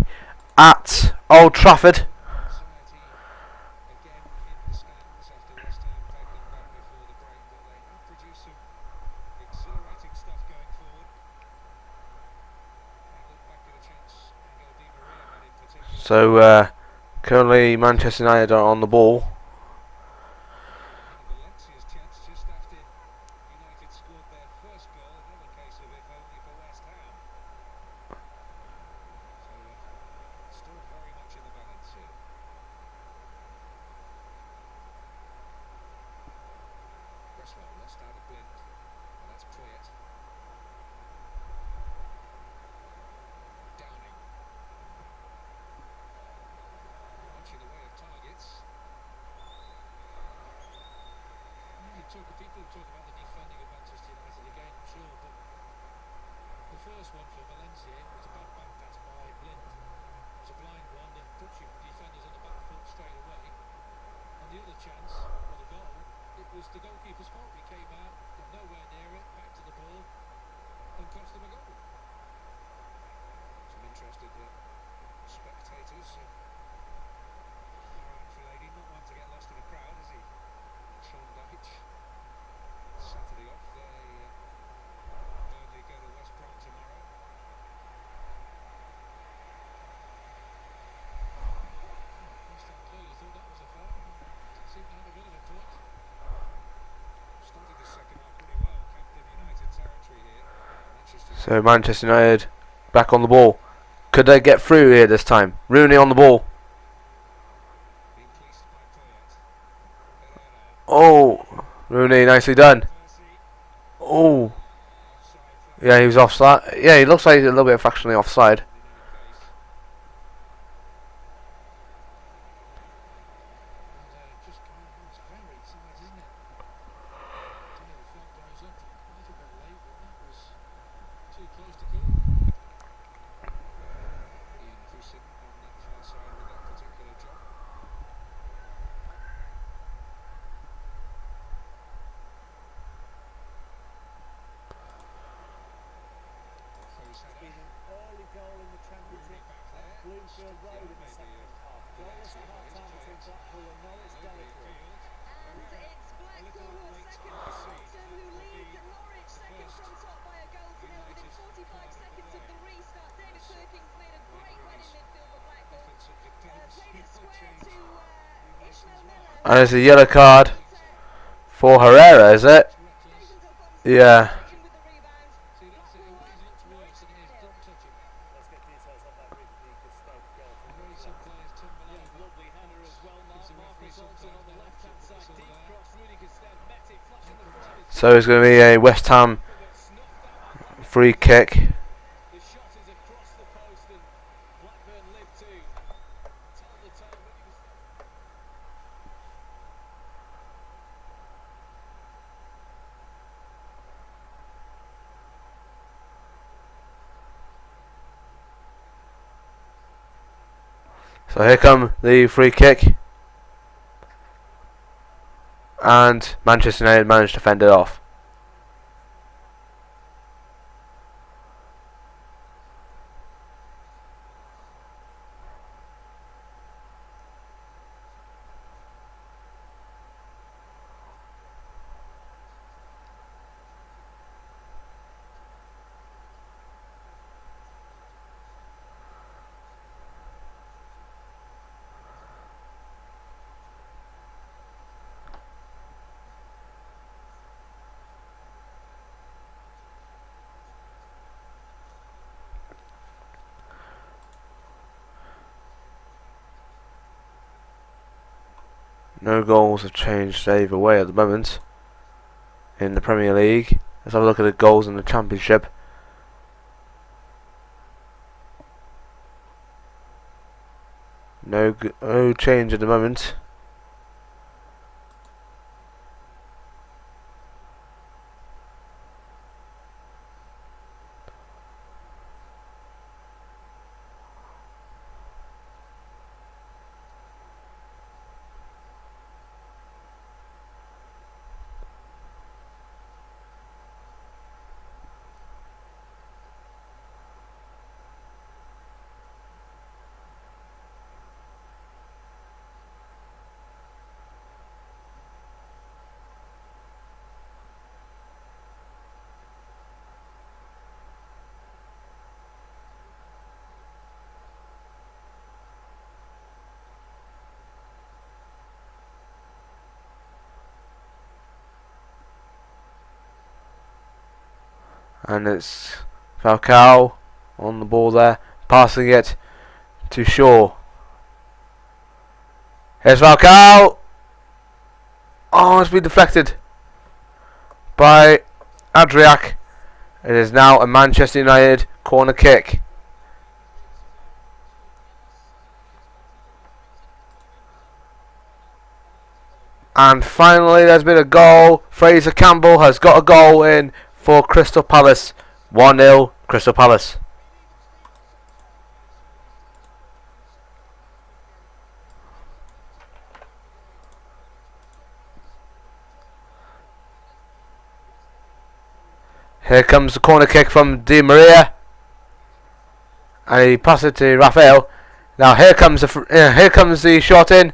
at Old Trafford. So currently Manchester United are on the ball. So Manchester United back on the ball. Could they get through here this time? Rooney on the ball. Oh, Rooney, nicely done. Oh, yeah, he was offside. Yeah, he looks like he's a little bit fractionally offside. And it's a yellow card for Herrera, is it? Yeah. So it's going to be a West Ham free kick. So here come the free kick, and Manchester United managed to fend it off. No goals have changed either way at the moment in the Premier League. Let's have a look at the goals in the Championship. No change at the moment. And it's Falcao on the ball there, passing it to Shaw. Here's Falcao. Oh, it's been deflected by Adriak. It is now a Manchester United corner kick. And finally there's been a goal. Fraser Campbell has got a goal in for Crystal Palace. 1-0 Crystal Palace. Here comes the corner kick from Di Maria, and he passes it to Rafael. Now here comes the shot in,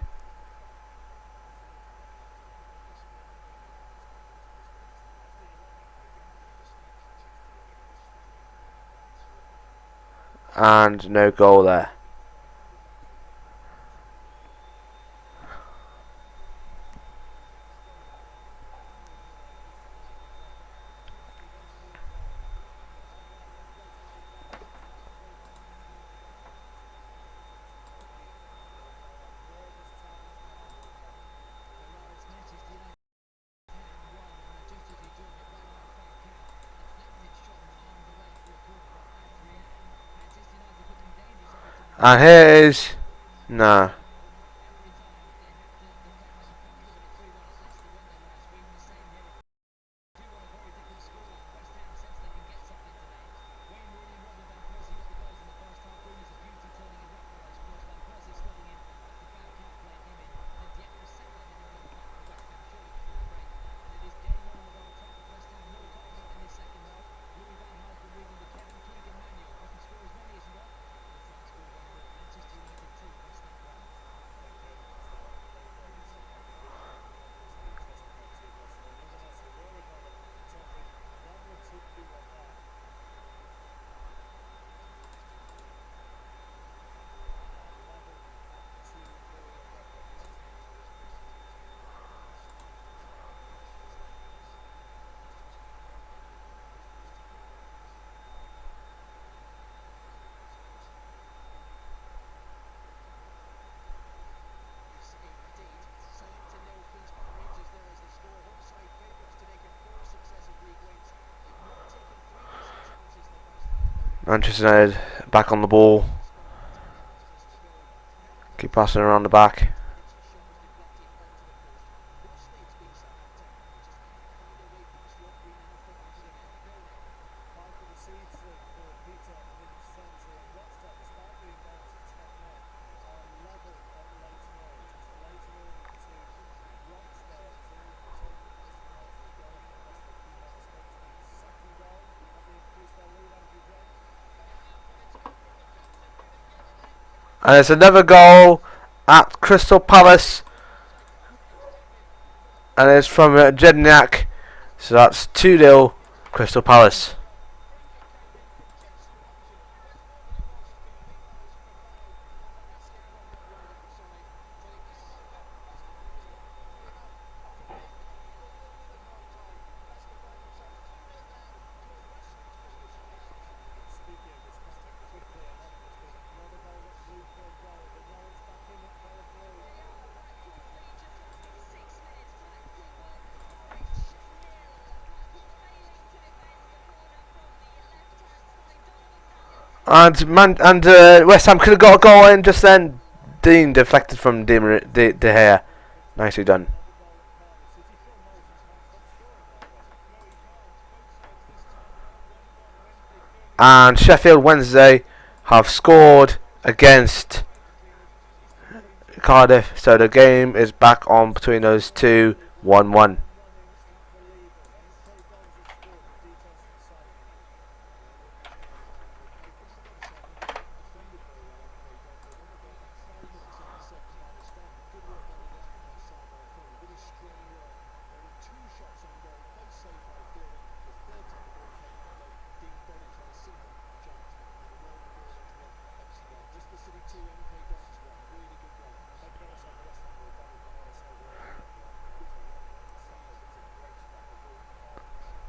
and no goal there. And here is no. Manchester United back on the ball. Keep passing around the back. And it's another goal at Crystal Palace, and it's from Jedniak. So that's 2-0 Crystal Palace. And West Ham could have got a goal in just then. Dean deflected from De Gea. Nicely done. And Sheffield Wednesday have scored against Cardiff, so the game is back on between those two, 1-1.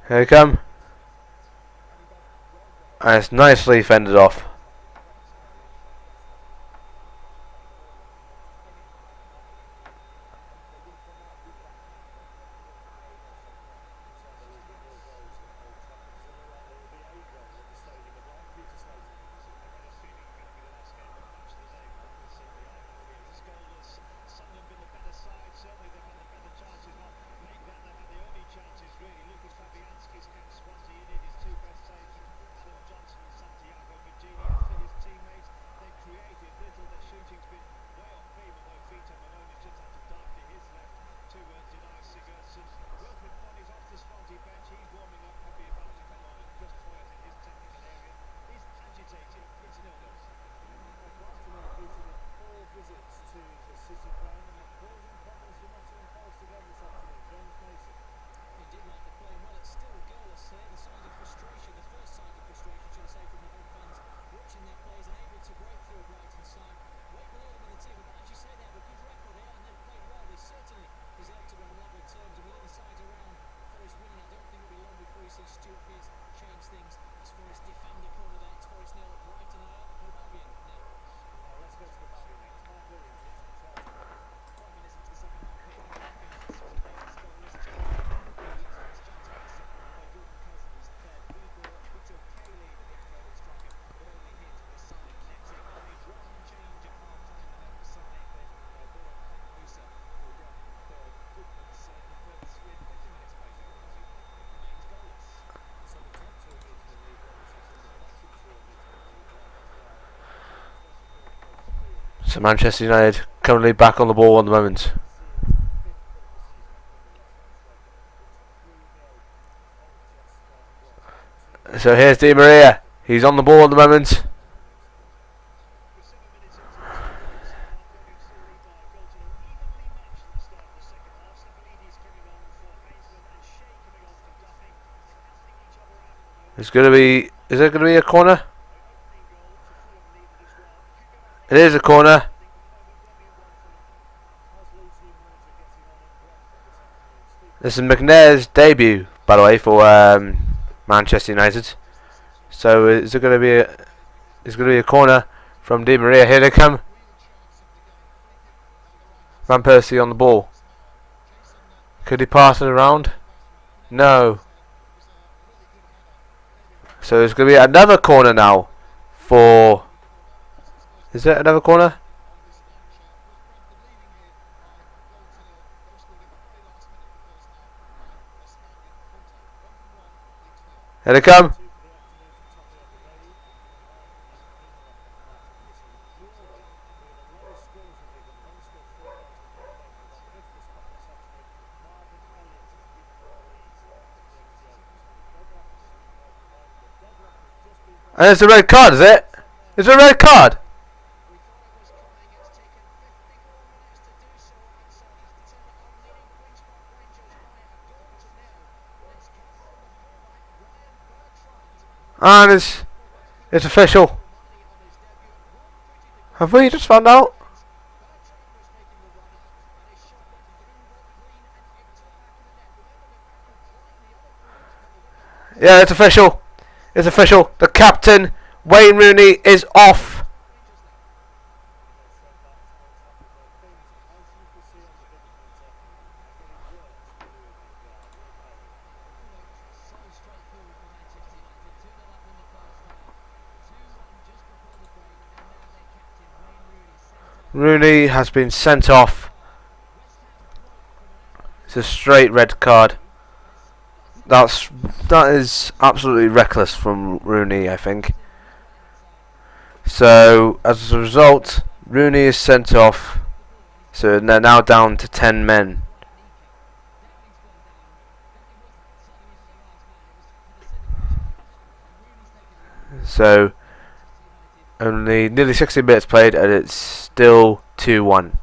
Here they come. And it's nicely fended off. So Manchester United currently back on the ball at the moment. So here's Di Maria. He's on the ball at the moment. It's going to be. Is there going to be a corner? It is a corner. This is McNair's debut, by the way, for Manchester United. So is there going to be a? Is going to be a corner from Di Maria. Here they come. Van Persie on the ball. Could he pass it around? No. So there's going to be another corner now for... Is there another corner? Here they come. And it's a red card, is it? It's a red card. And it's official. Have we just found out? Yeah, it's official. It's official. The captain, Wayne Rooney, is off. Rooney has been sent off. It's a straight red card. That is absolutely reckless from Rooney, I think. So as a result, Rooney is sent off. So they're now down to 10 men. So only nearly 60 minutes played, and it's still 2-1.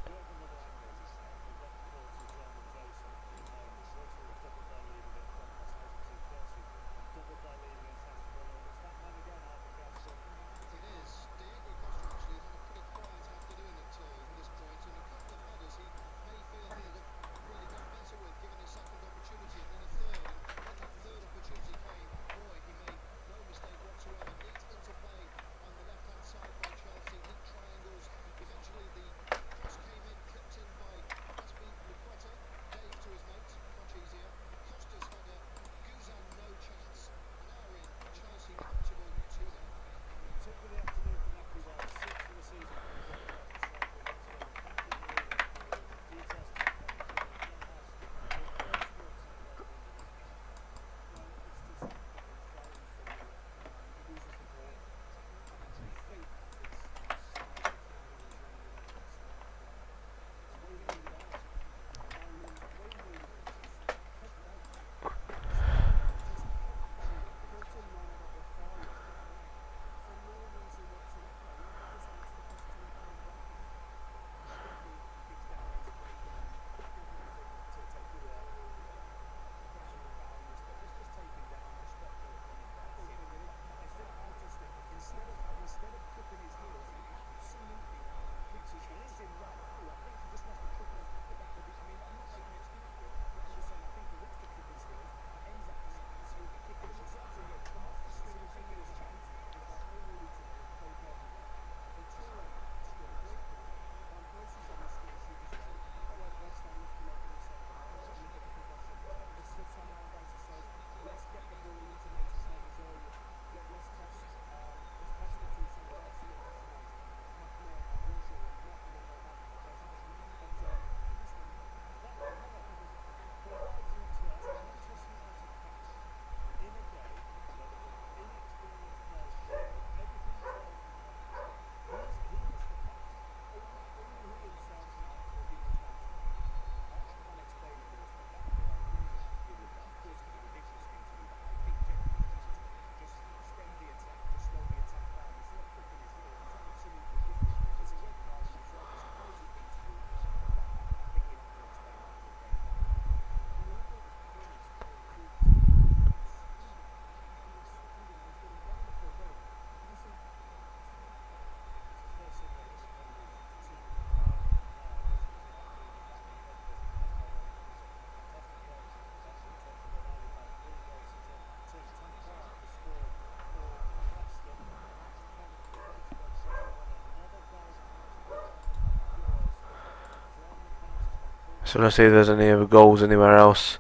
So let's see if there's any other goals anywhere else.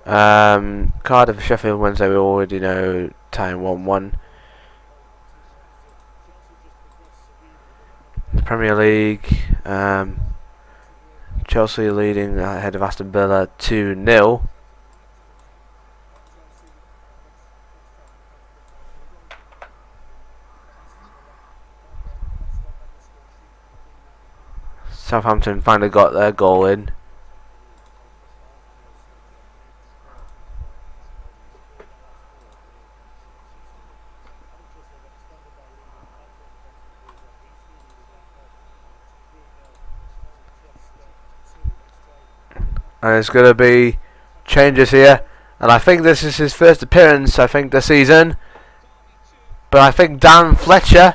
Cardiff, Sheffield Wednesday, we already know, tying 1-1. The Premier League, Chelsea leading ahead of Aston Villa 2-0. Southampton finally got their goal in. And it's going to be changes here. And I think this is his first appearance, I think, this season. But I think Dan Fletcher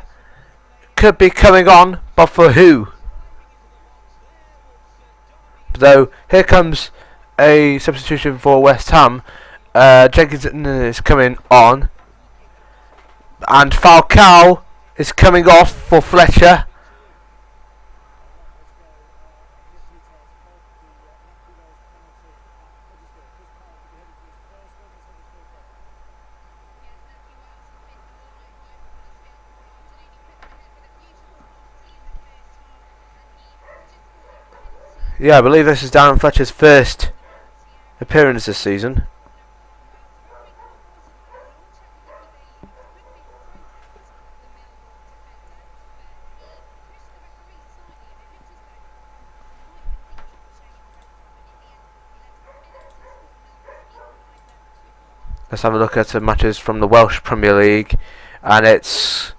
could be coming on, but for who? So here comes a substitution for West Ham. Jenkins is coming on. And Falcao is coming off for Fletcher. Yeah, I believe this is Darren Fletcher's first appearance this season. Let's have a look at some matches from the Welsh Premier League, and it's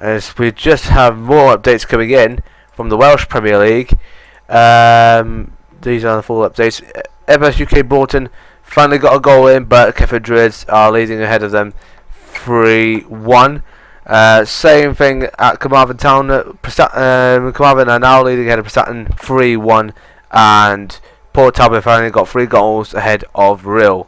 as we just have more updates coming in from the Welsh Premier League. These are the full updates. MS UK Broughton finally got a goal in, but Kefir Druids are leading ahead of them 3-1. Same thing at Carmarthen Town. Carmarthen are now leading ahead of Prestatyn 3-1, and Port Talbot finally got 3 goals ahead of Rhyl.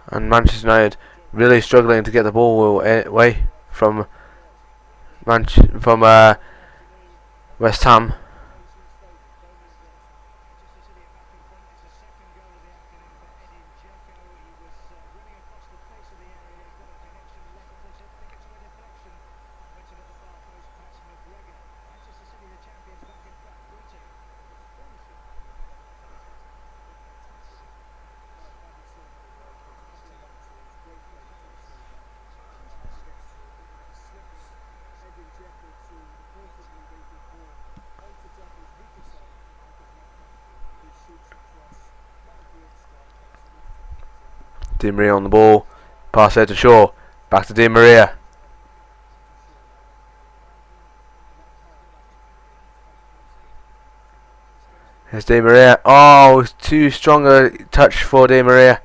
And Manchester United really struggling to get the ball away from West Ham. Di Maria on the ball, pass there to Shaw, back to Di Maria. Here's Di Maria. Oh, too strong a touch for Di Maria.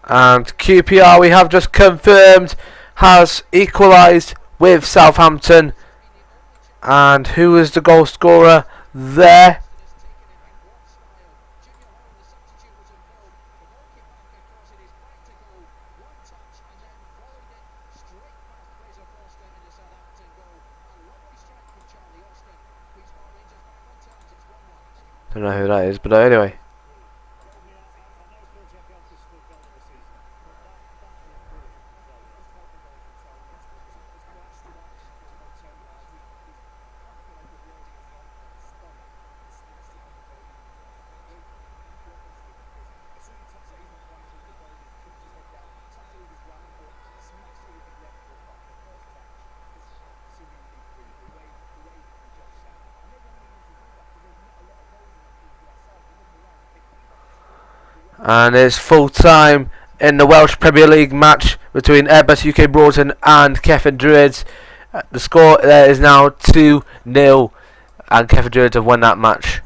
And QPR, we have just confirmed, has equalised with Southampton. And who is the goal scorer there? Don't know who that is, but anyway. And it's full time in the Welsh Premier League match between Airbus UK Broughton and Kevin Druids. The score there is now 2-0, and Kevin Druids have won that match.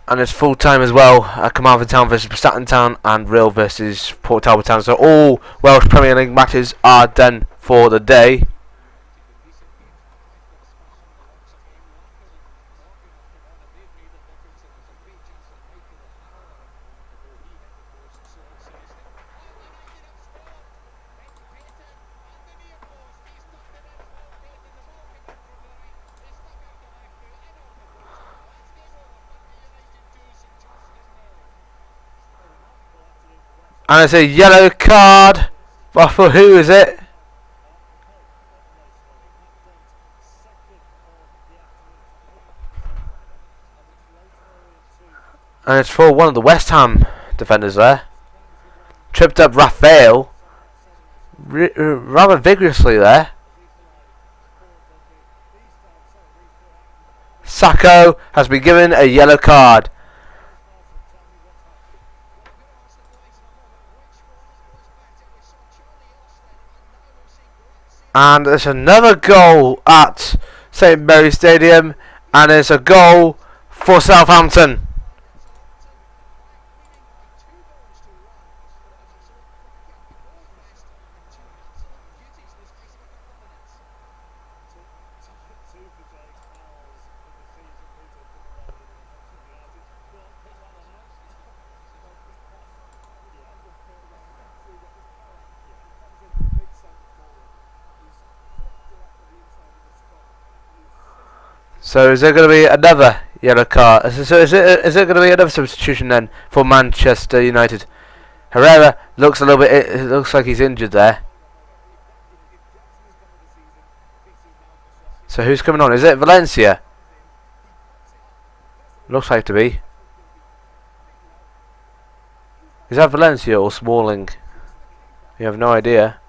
And it's full time as well. Carmarthen Town versus Prestatyn Town and Real versus Port Talbot Town. So all Welsh Premier League matches are done for the day. And it's a yellow card. But for who is it? And it's for one of the West Ham defenders there. Tripped up Raphael rather vigorously there. Sacco has been given a yellow card. And there's another goal at St Mary's Stadium, and it's a goal for Southampton. So is there going to be another yellow card? So is it going to be another substitution then for Manchester United? Herrera looks a little bit. It looks like he's injured there. So who's coming on? Is it Valencia? Looks like to be. Is that Valencia or Smalling? You have no idea.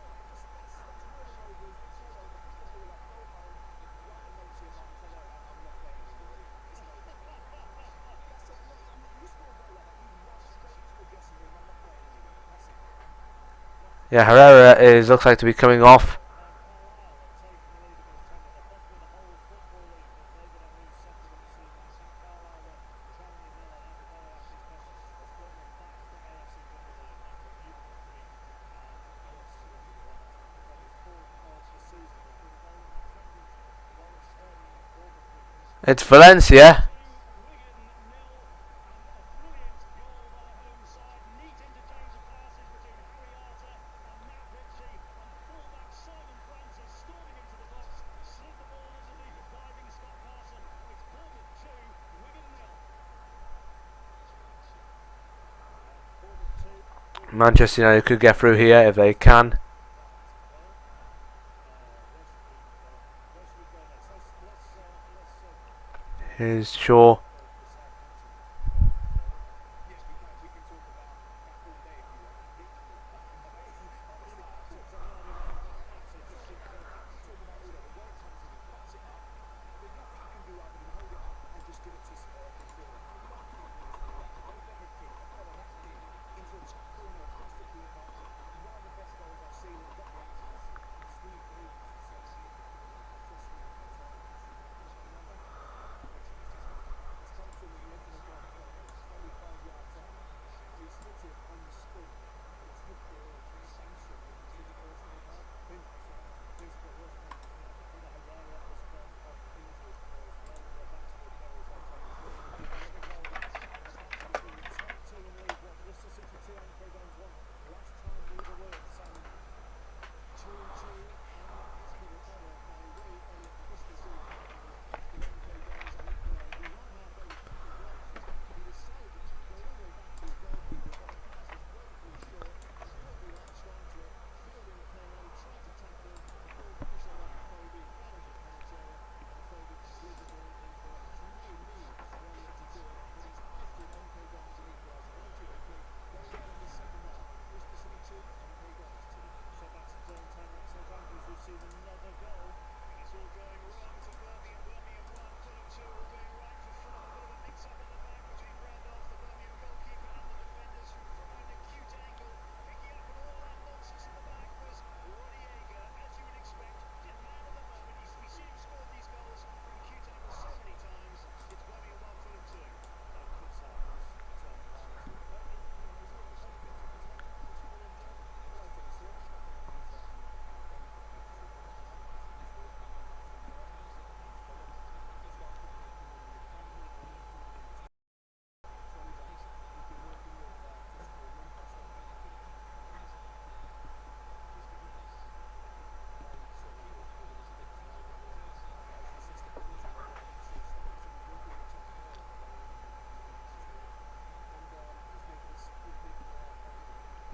Yeah, Herrera looks like to be coming off. It's Valencia. Manchester United could get through here if they can. Here's Shaw.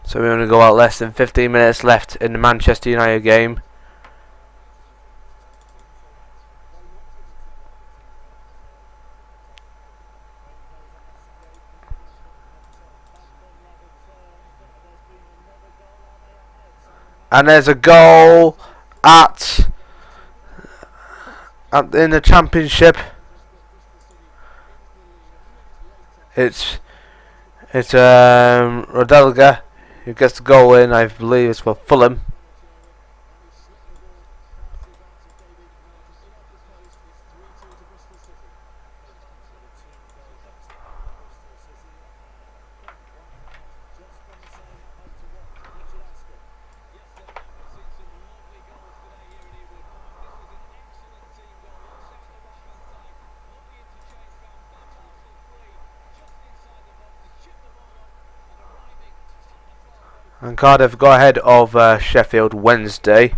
So we only go out less than 15 minutes left in the Manchester United game. And there's a goal in the Championship. It's Rodalga who gets the goal in. I believe it's for Fulham. And Cardiff go ahead of Sheffield Wednesday.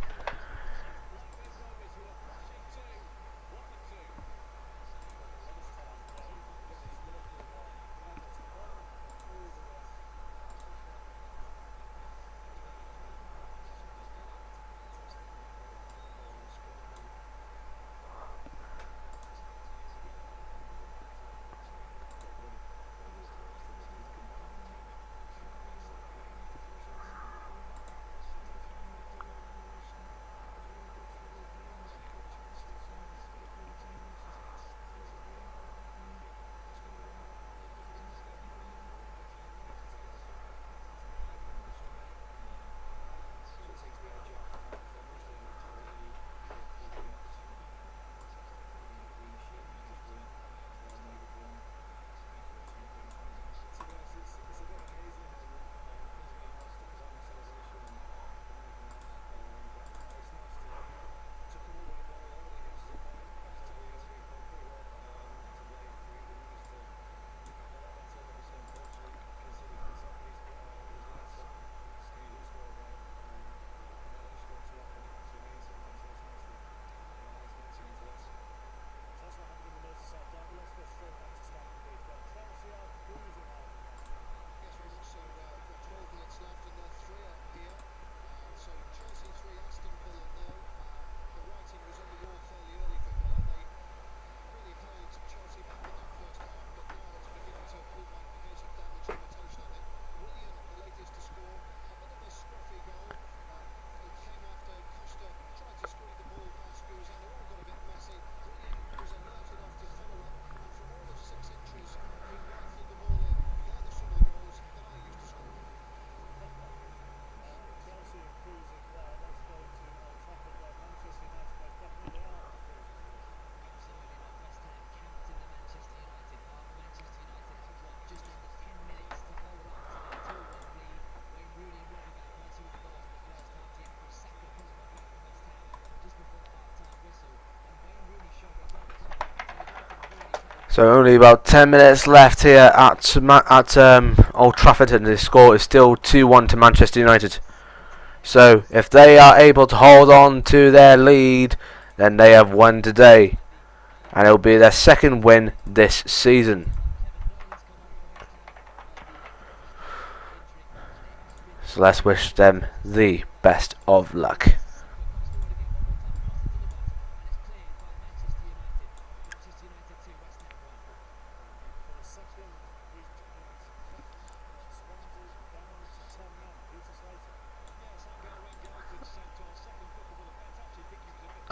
So only about 10 minutes left here at Old Trafford, and the score is still 2-1 to Manchester United. So if they are able to hold on to their lead, then they have won today, and it will be their second win this season. So let's wish them the best of luck.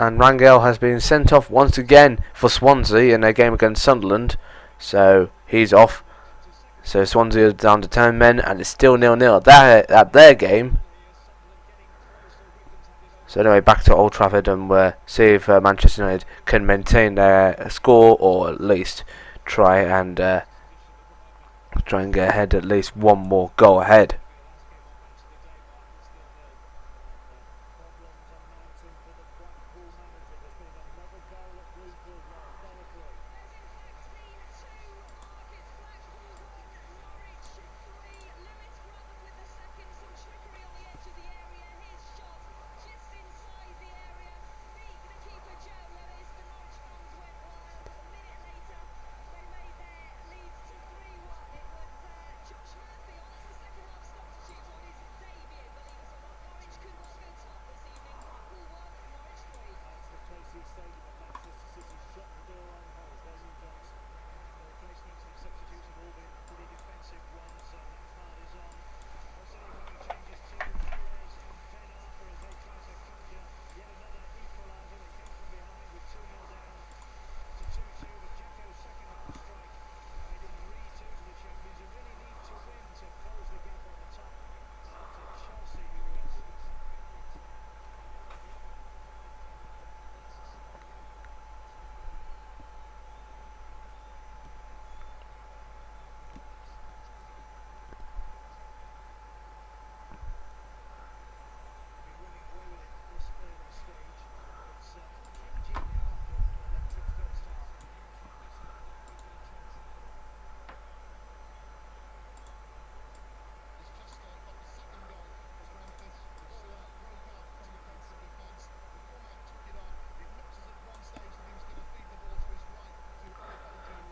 And Rangel has been sent off once again for Swansea in their game against Sunderland. So he's off. So Swansea are down to 10 men, and it's still 0-0 at their game. So anyway, back to Old Trafford, and we'll see if Manchester United can maintain their score, or at least try and get ahead, at least one more goal ahead.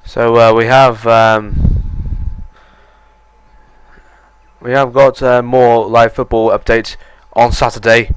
So we have got more live football updates on Saturday.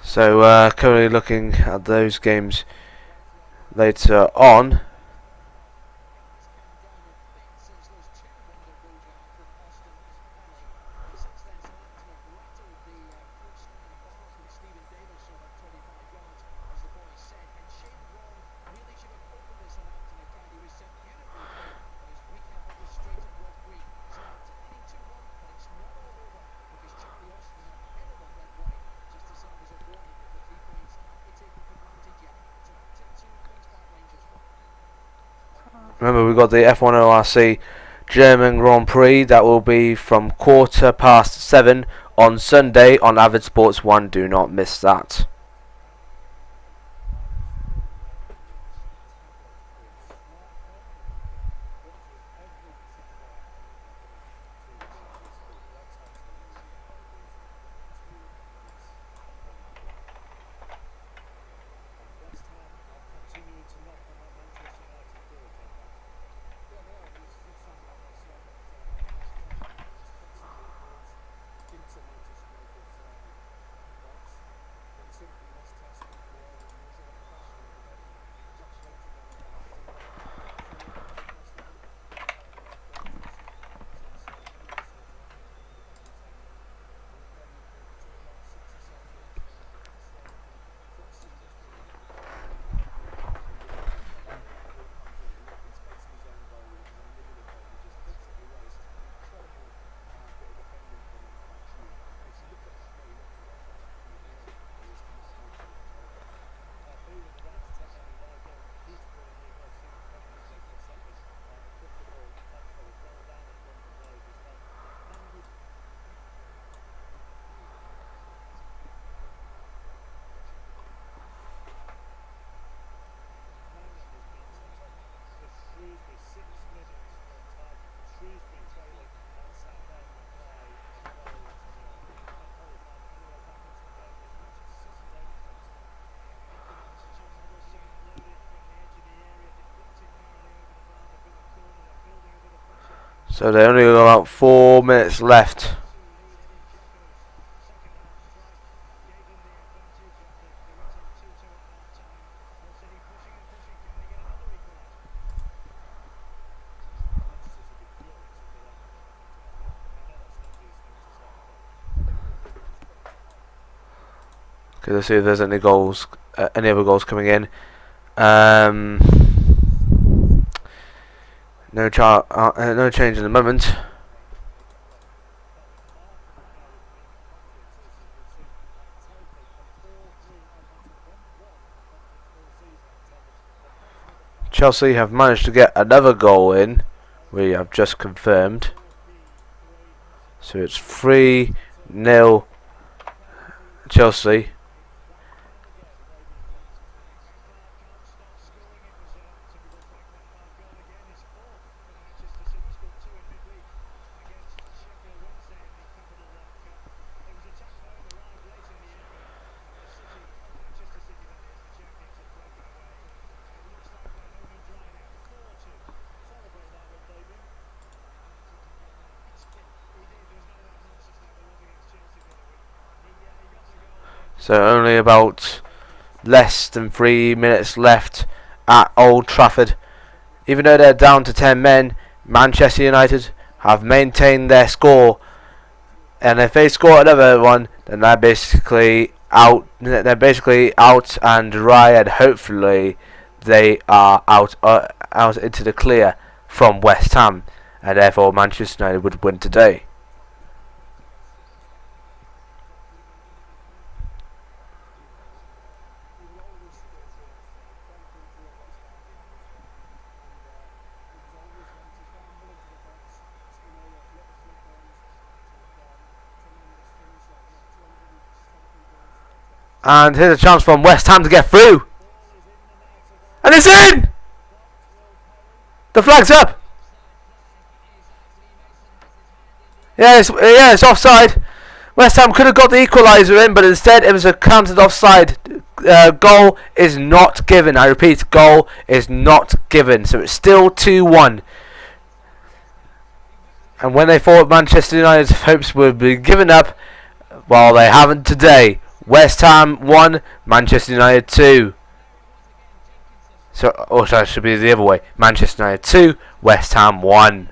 So currently looking at those games later on. Remember, we've got the F1 ORC German Grand Prix. That will be from 7:15 on Sunday on Avid Sports 1. Do not miss that. So they only got about 4 minutes left. Okay, let's see if there's any goals, any other goals coming in. No change in the moment. Chelsea have managed to get another goal in. We have just confirmed. So it's 3-0 Chelsea. So only about less than 3 minutes left at Old Trafford. Even though they're down to 10 men, Manchester United have maintained their score. And if they score another one, then they're basically out. They're basically out and dry, and hopefully they are out into the clear from West Ham, and therefore Manchester United would win today. And here's a chance from West Ham to get through. And it's in! The flag's up! Yeah, it's offside. West Ham could have got the equaliser in, but instead it was a counted offside. Goal is not given. I repeat, goal is not given. So it's still 2-1. And when they thought Manchester United's hopes would be given up, well, they haven't today. West Ham 1, Manchester United 2. So, or sorry, it should be the other way. Manchester United 2, West Ham 1.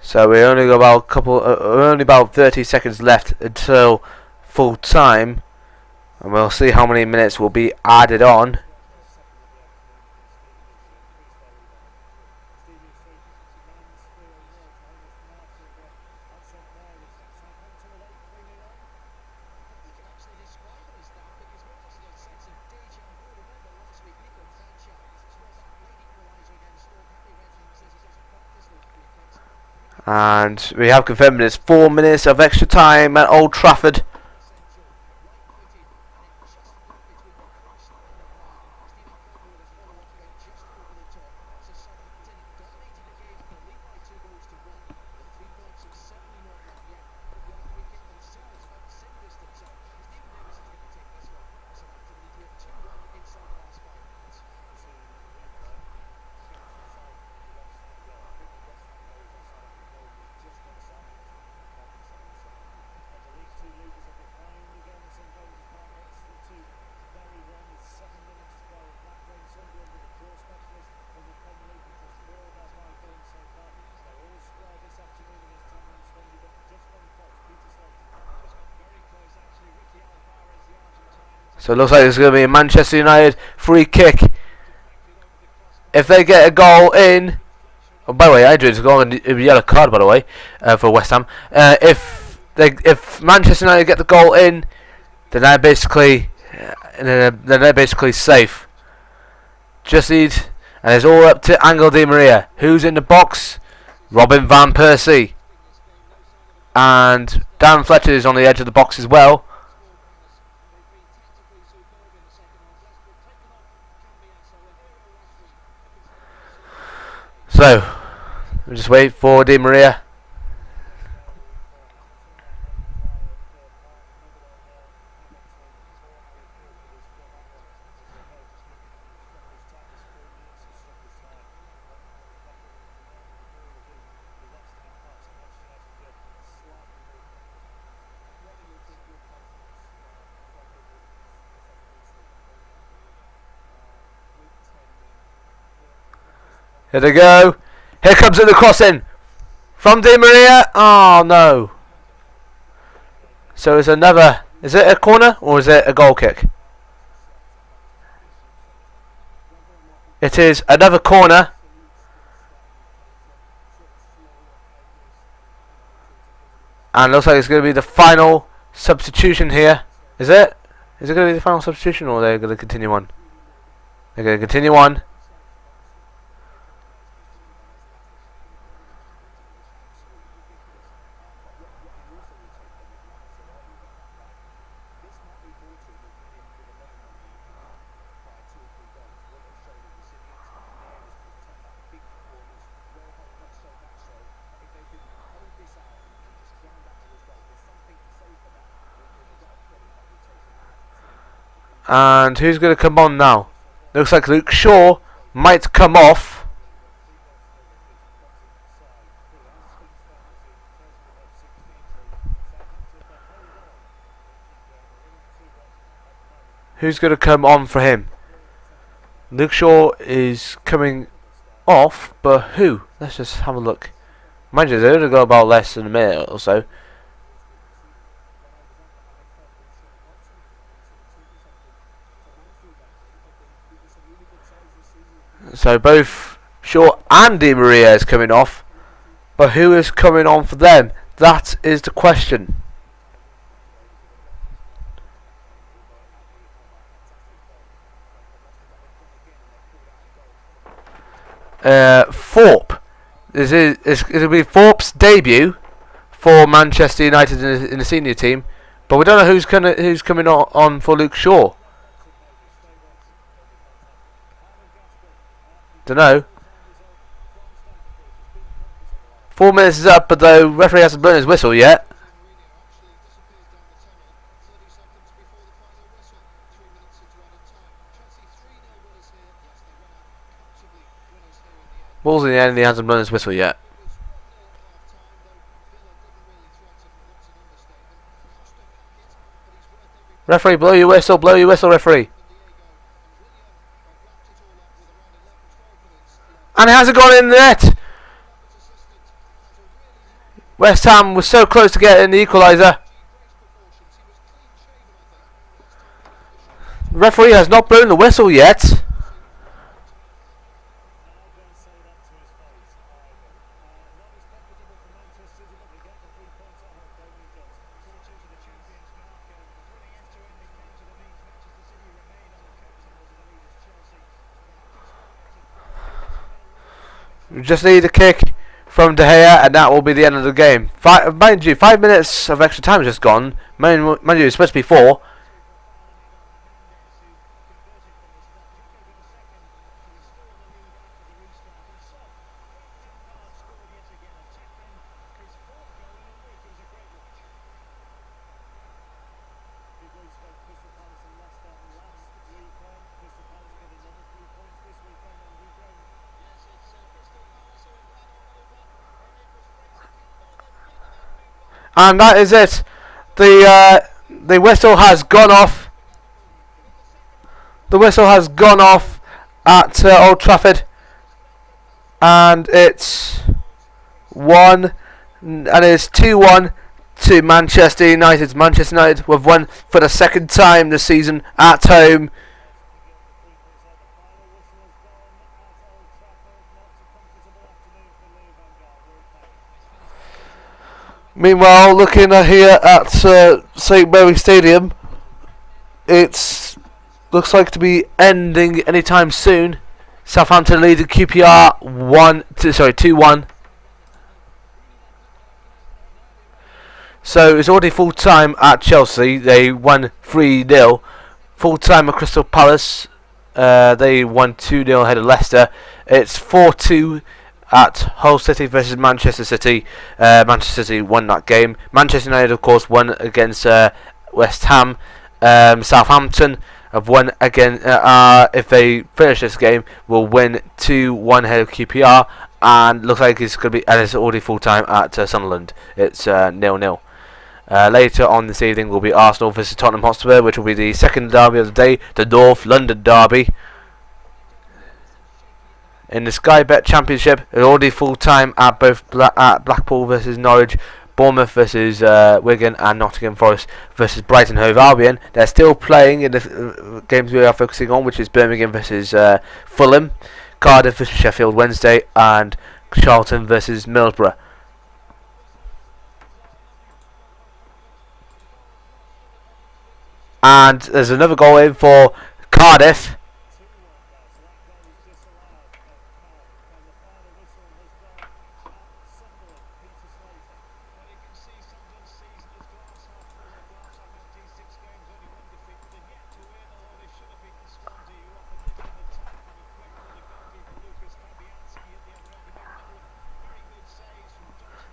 So we only got about only about 30 seconds left until full time, and we'll see how many minutes will be added on. And we have confirmed it's 4 minutes of extra time at Old Trafford. So it looks like it's going to be a Manchester United free kick. If they get a goal in... Oh, by the way, Adrian's got a yellow card, by the way, for West Ham. If Manchester United get the goal in, They're now basically safe. Just need, and it's all up to Angel Di Maria. Who's in the box? Robin van Persie. And Dan Fletcher is on the edge of the box as well. So, we'll just wait for Di Maria. Here they go. Here comes it, the crossing from Di Maria. Oh no. So it's another, is it a corner or is it a goal kick? It is another corner. And looks like it's going to be the final substitution here. Is it? Is it going to be the final substitution or are they going to continue on? They're going to continue on. And who's going to come on now? Looks like Luke Shaw might come off. Who's going to come on for him? Luke Shaw is coming off, but who? Let's just have a look. Mind you, they're going to go about less than a minute or so. So both Shaw and Di Maria is coming off, but who is coming on for them? That is the question. Thorpe. It'll be Thorpe's debut for Manchester United in the senior team, but we don't know who's coming on for Luke Shaw. Don't know. 4 minutes is up, but the referee hasn't blown his whistle yet. Ball's in the end and he hasn't blown his whistle yet. Referee, blow your whistle, referee. And it hasn't gone in the net. West Ham was so close to getting the equaliser. The referee has not blown the whistle yet. We just need a kick from De Gea and that will be the end of the game. Mind you, 5 minutes of extra time has just gone. Mind you, it's supposed to be 4. And that is it. The whistle has gone off. The whistle has gone off at Old Trafford, and it's 2-1 to Manchester United. Manchester United have won for the second time this season at home. Meanwhile, looking here at St Mary's Stadium, It looks like to be ending anytime soon. Southampton leading QPR 2-1. So it's already full time at Chelsea. They won 3-0. Full time at Crystal Palace. They won 2-0 ahead of Leicester. It's 4-2 at Hull City versus Manchester City. Manchester City won that game. Manchester United, of course, won against West Ham. Southampton have won again. If they finish this game, will win 2-1 ahead of QPR. And looks like it's going to be. And it's already full time at Sunderland. It's 0-0. Later on this evening will be Arsenal versus Tottenham Hotspur, which will be the second derby of the day, the North London derby. In the Sky Bet Championship, it's already full time at both Blackpool versus Norwich, Bournemouth versus Wigan, and Nottingham Forest versus Brighton Hove Albion. They're still playing in the games we are focusing on, which is Birmingham versus Fulham, Cardiff versus Sheffield Wednesday, and Charlton versus Middlesbrough. And there's another goal in for Cardiff.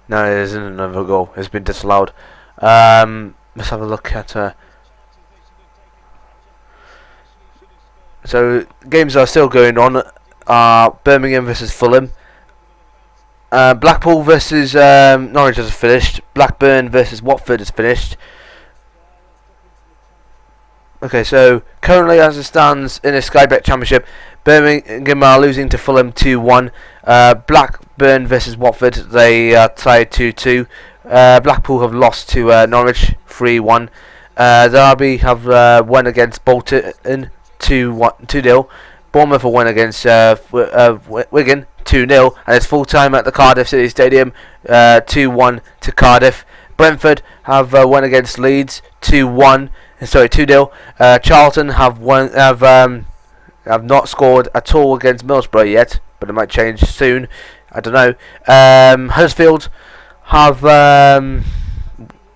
No, it isn't another goal. It's been disallowed. Let's have a look at... So, games are still going on. Birmingham versus Fulham. Blackpool versus Norwich has finished. Blackburn versus Watford has finished. Okay, so currently as it stands in the Sky Bet Championship, Birmingham are losing to Fulham 2-1. Blackburn versus Watford, they tied 2-2. Blackpool have lost to Norwich 3-1. Derby have won against Bolton 2-0. Bournemouth have won against Wigan 2-0, and it's full time at the Cardiff City Stadium 2-1 to Cardiff. Brentford have won against Leeds 2-1. Sorry, 2-0. Charlton have not scored at all against Middlesbrough yet, but it might change soon. I don't know. Huddersfield have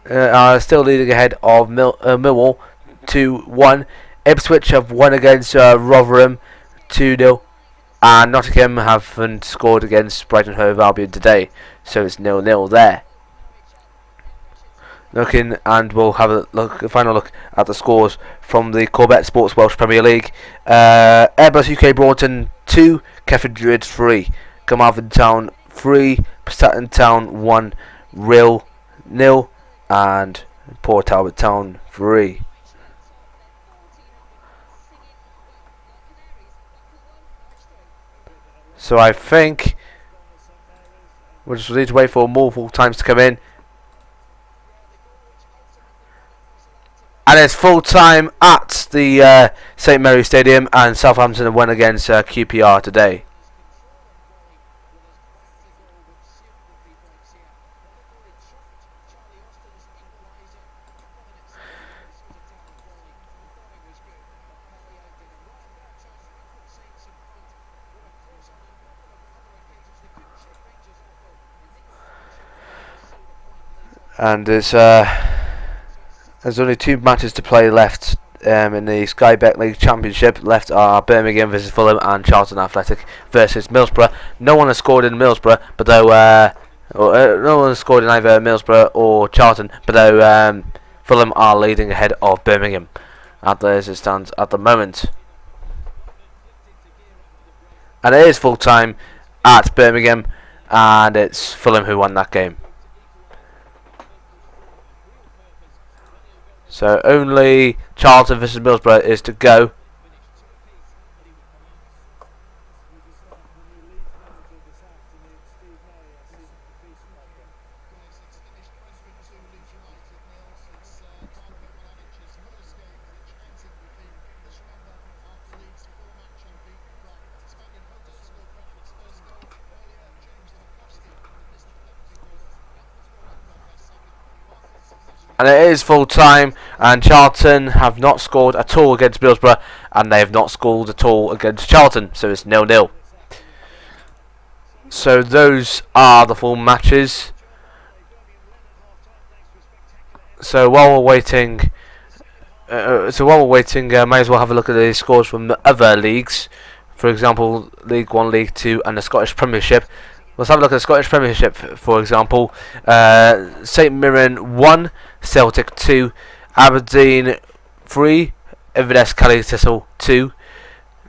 are still leading ahead of Millwall 2-1. Ipswich have won against Rotherham 2-0. And Nottingham haven't scored against Brighton Hove Albion today, so it's 0-0 there. Looking, and we'll have a final look at the scores from the Corbett Sports Welsh Premier League. Airbus UK Broughton 2, Keffer Druid 3, Carmarthen Town 3, Prestatyn Town 1, Rill 0, and Port Talbot Town 3. So I think we'll just need to wait for more full times to come in. And it's full time at the St Mary's Stadium, and Southampton have won against QPR today. And there's only 2 matches to play left in the Sky Bet League Championship. Left are Birmingham versus Fulham and Charlton Athletic versus Middlesbrough. No one has scored in Middlesbrough, but though no one has scored in either Middlesbrough or Charlton, but though Fulham are leading ahead of Birmingham as it stands at the moment. And it is full time at Birmingham, and it's Fulham who won that game. So only Charlton versus Middlesbrough is to go. And it is full time, and Charlton have not scored at all against Middlesbrough, and they have not scored at all against Charlton, so it's 0-0. So those are the full matches. So while we're waiting, may as well have a look at the scores from the other leagues. For example, League 1, League 2, and the Scottish Premiership. Let's have a look at the Scottish Premiership, for example. St Mirren 1, Celtic 2, Aberdeen 3, Inverness Cali Thistle 2,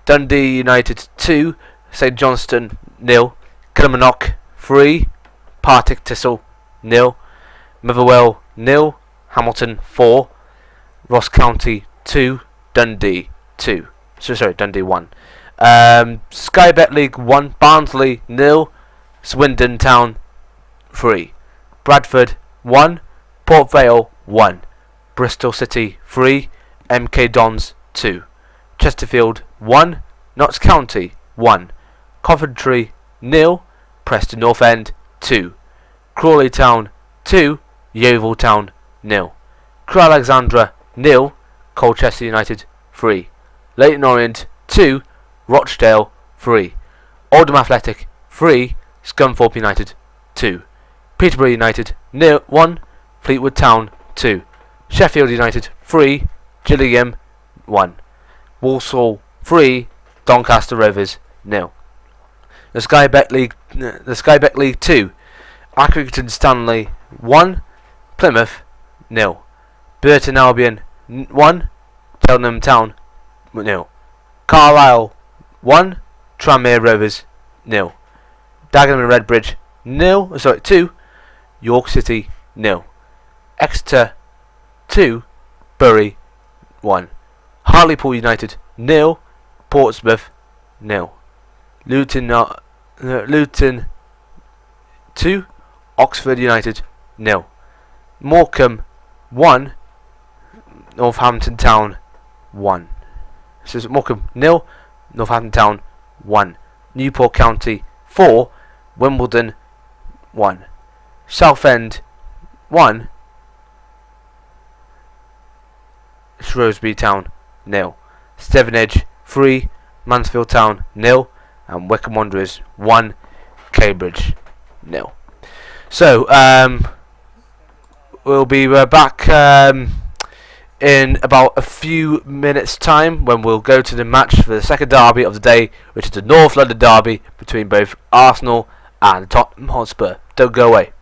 Dundee United 2, St Johnstone 0, Kilmarnock 3, Partick Thistle 0, Motherwell 0, Hamilton 4, Ross County 2, Dundee 2. Dundee 1. Sky Bet League 1, Barnsley 0, Swindon Town 3, Bradford 1, Port Vale 1, Bristol City 3, MK Dons 2, Chesterfield 1, Notts County 1, Coventry 0, Preston North End 2, Crawley Town 2, Yeovil Town 0, Crewe Alexandra 0, Colchester United 3, Leyton Orient 2, Rochdale 3, Oldham Athletic 3, Scunthorpe United 2, Peterborough United 1, Fleetwood Town 2, Sheffield United 3, Gillingham 1, Walsall 3, Doncaster Rovers 0. The Sky Bet League 2, Accrington Stanley 1, Plymouth 0, Burton Albion 1, Cheltenham Town 0, Carlisle 1, Tranmere Rovers 0, Dagenham and Redbridge 2, York City 0, Exeter 2, Bury 1, Hartlepool United 0, Portsmouth 0, Luton 2, Oxford United 0, Morecambe 1, Northampton Town 1. So it's Morecambe 0, Northampton Town 1, Newport County 4, Wimbledon 1, Southend 1, Shrewsbury Town 0, Stevenage 3, Mansfield Town 0, and Wycombe Wanderers 1, Cambridge 0. So we'll be back in about a few minutes' time when we'll go to the match for the second derby of the day, which is the North London derby between both Arsenal and Tottenham Hotspur. Don't go away.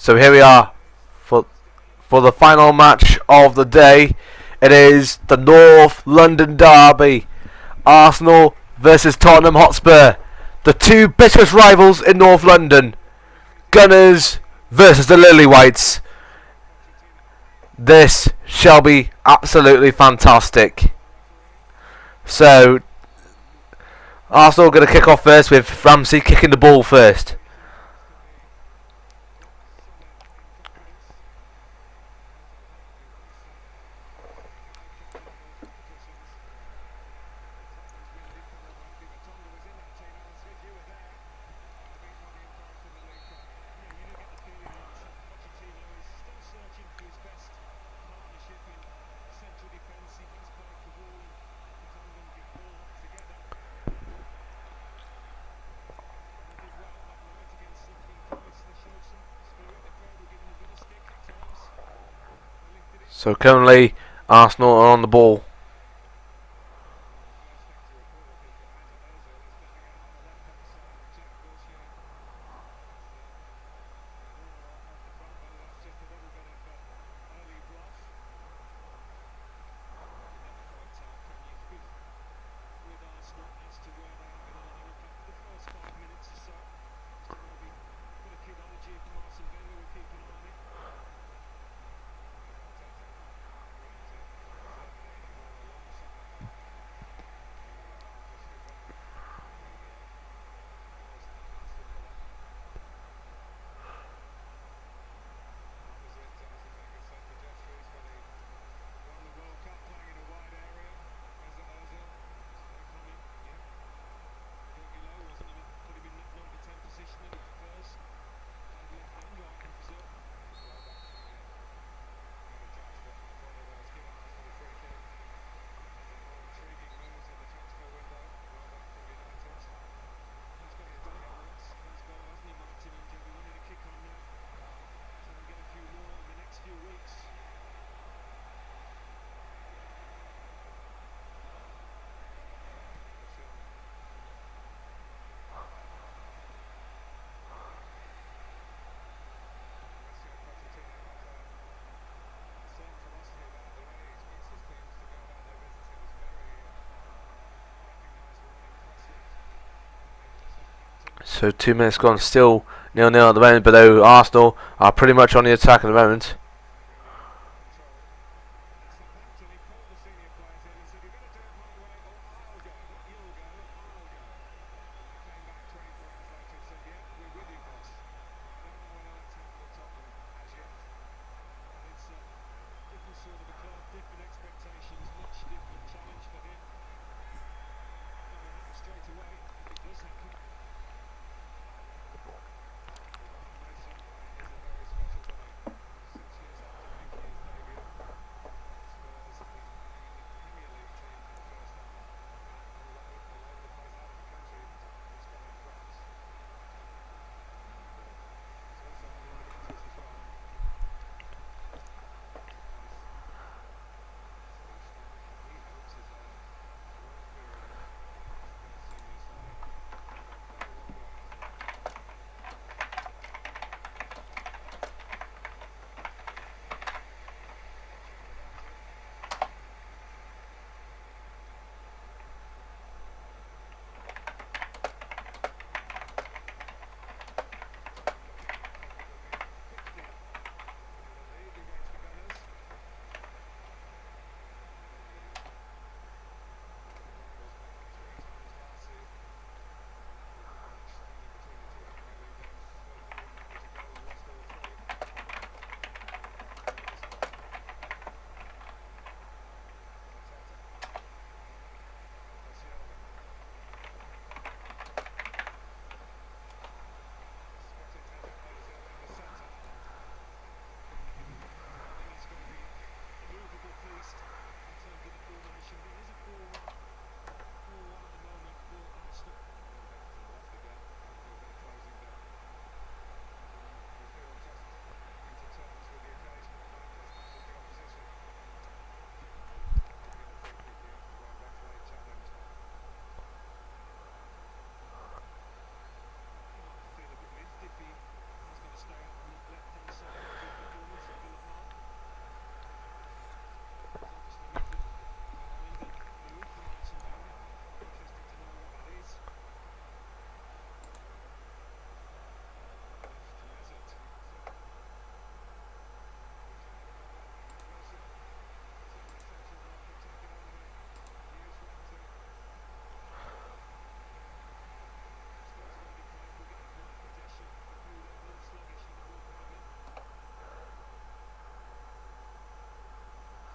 So here we are for the final match of the day. It is the North London derby. Arsenal versus Tottenham Hotspur. The two bitterest rivals in North London. Gunners versus the Lily Whites. This shall be absolutely fantastic. So Arsenal are going to kick off first with Ramsey kicking the ball first. So currently Arsenal are on the ball. So 2 minutes gone, still 0-0 at the moment, but though Arsenal are pretty much on the attack at the moment.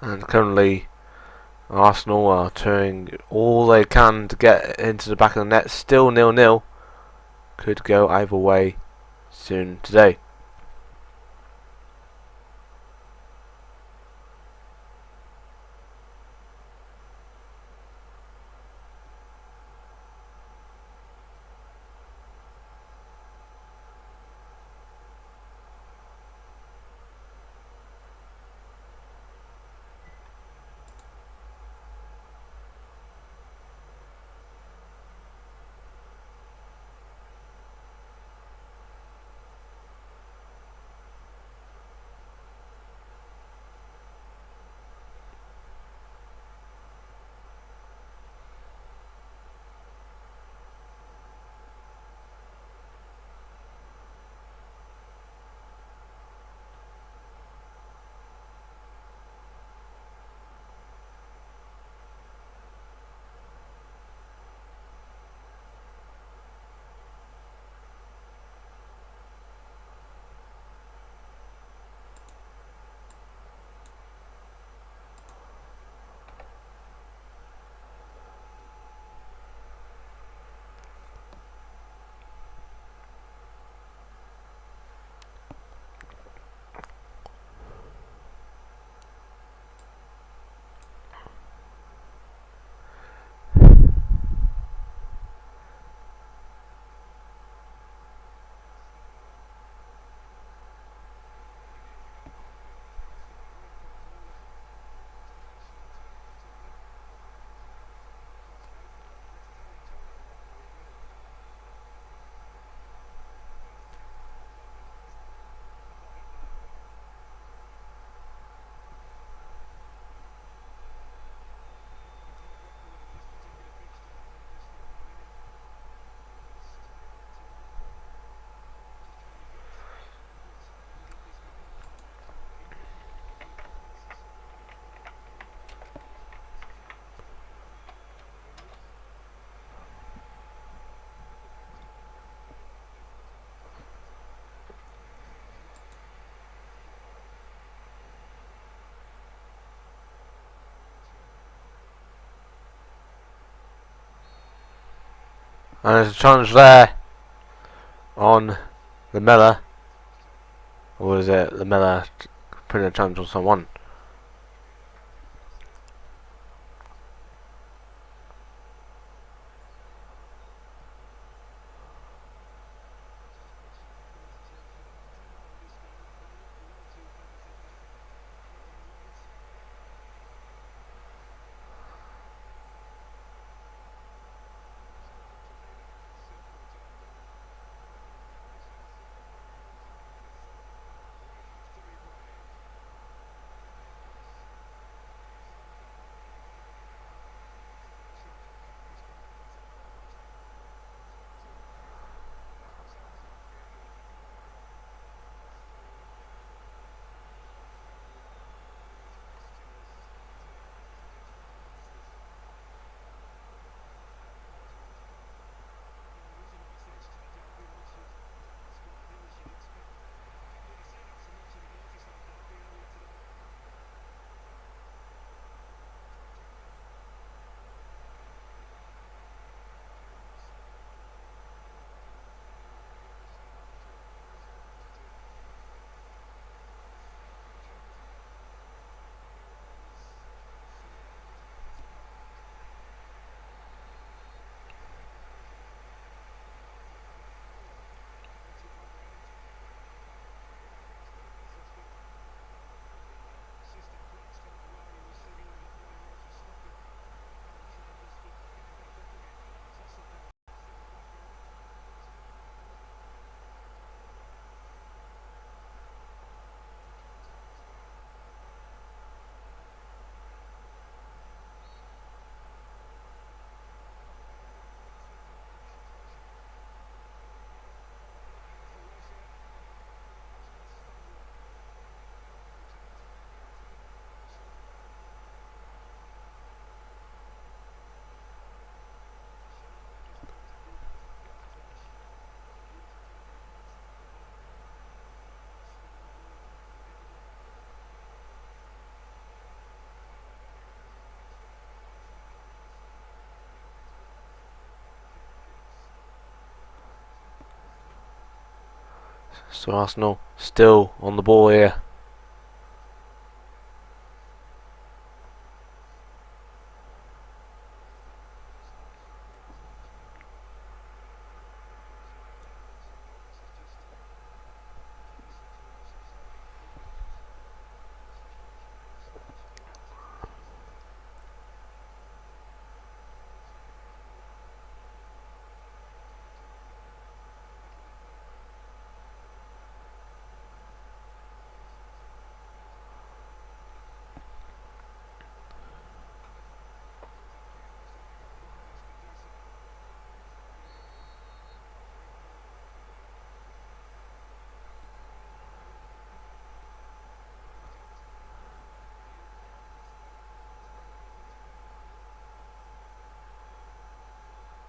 And currently Arsenal are doing all they can to get into the back of the net. Still 0-0. Could go either way soon today. And there's a challenge there on the Miller. Or is it the Miller putting a challenge on someone? So Arsenal still on the ball here.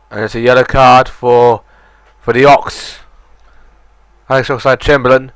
And it's a yellow card for the Ox. Alex Oxlade-Chamberlain.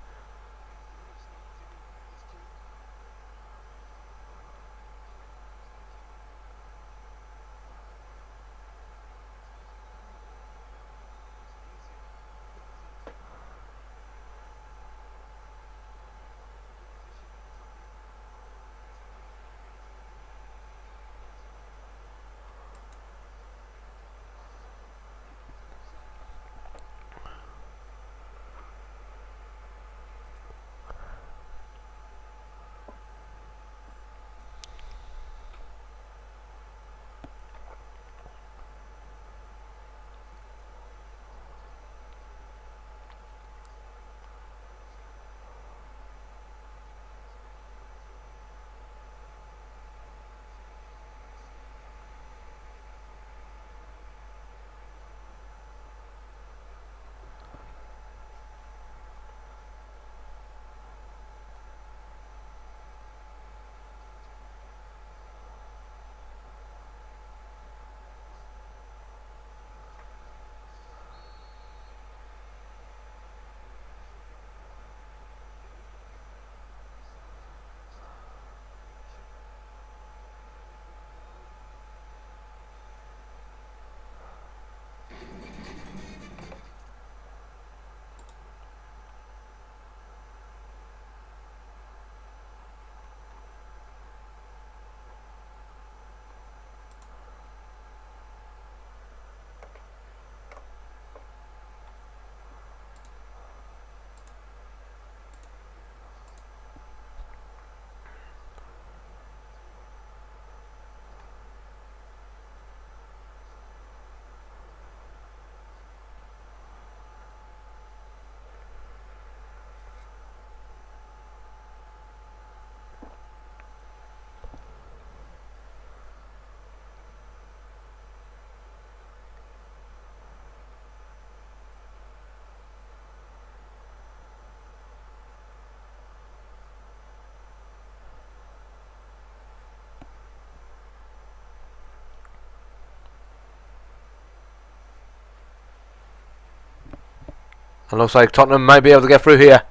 And looks like Tottenham may be able to get through here.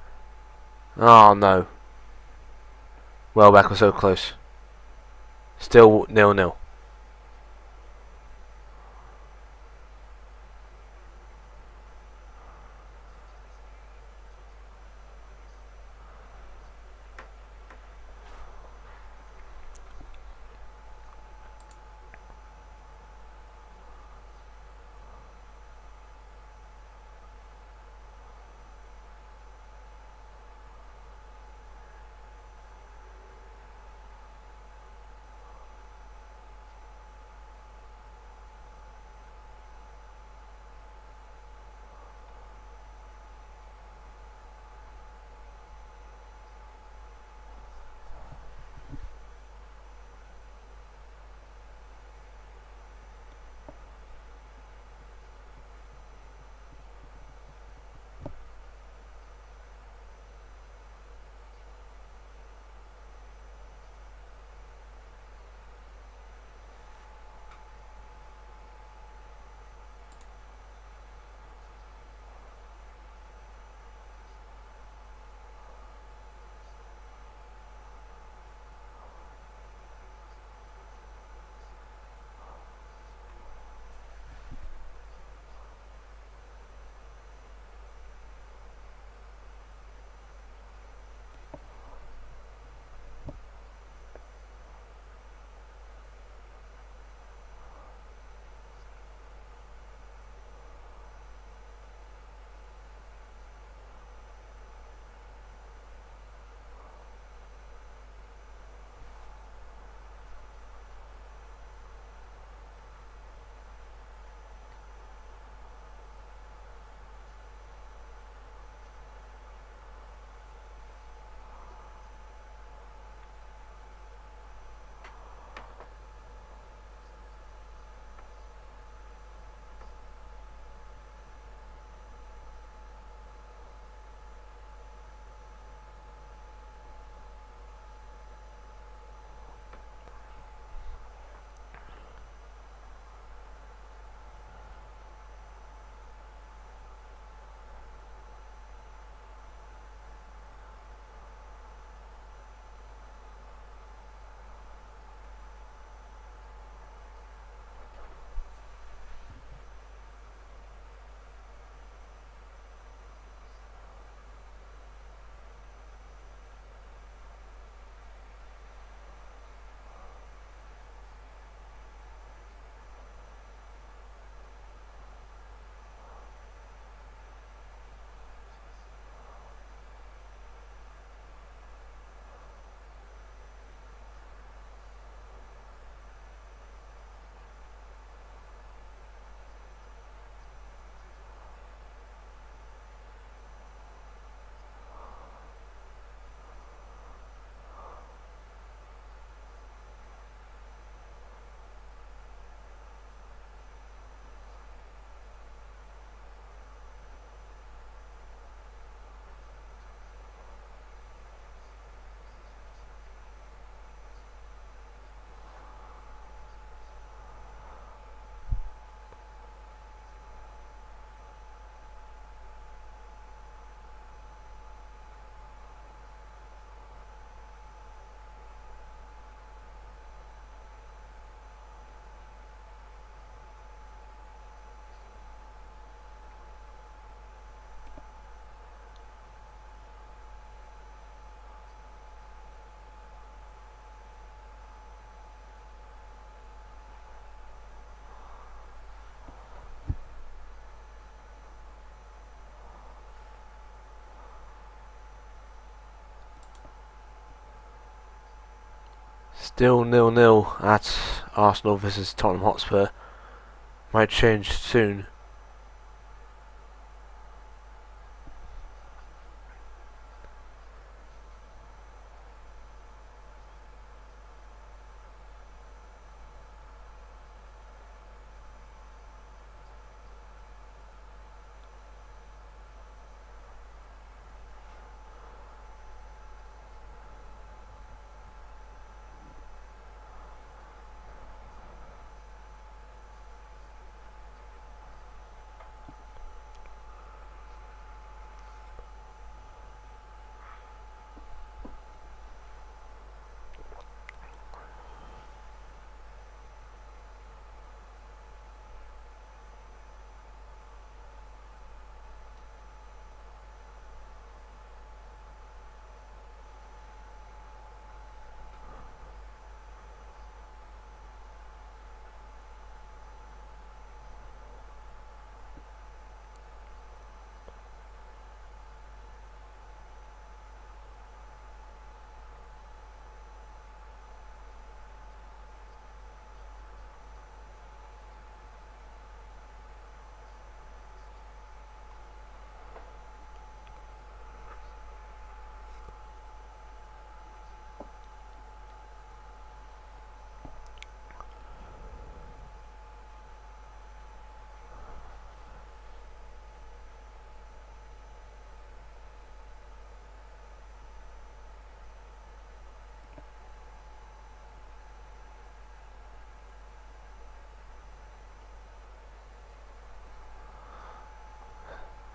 Oh no. Welbeck was so close. Still 0-0. Still 0-0 at Arsenal versus Tottenham Hotspur. Might change soon.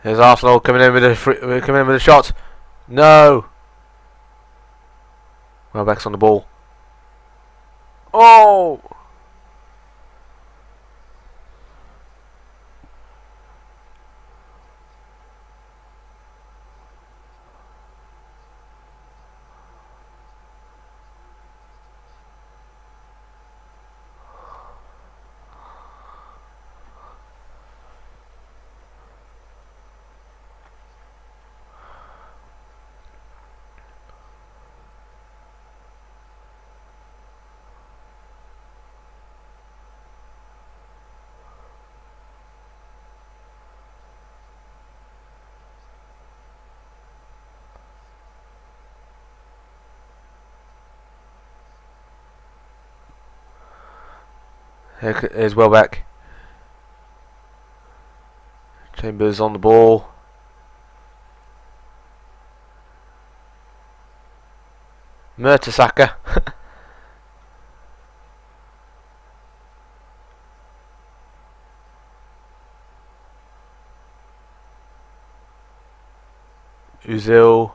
Here's Arsenal coming in with a shot. No. Welbeck's on the ball. Oh. Here's Welbeck. Chambers on the ball. Mertesacker. Uzil.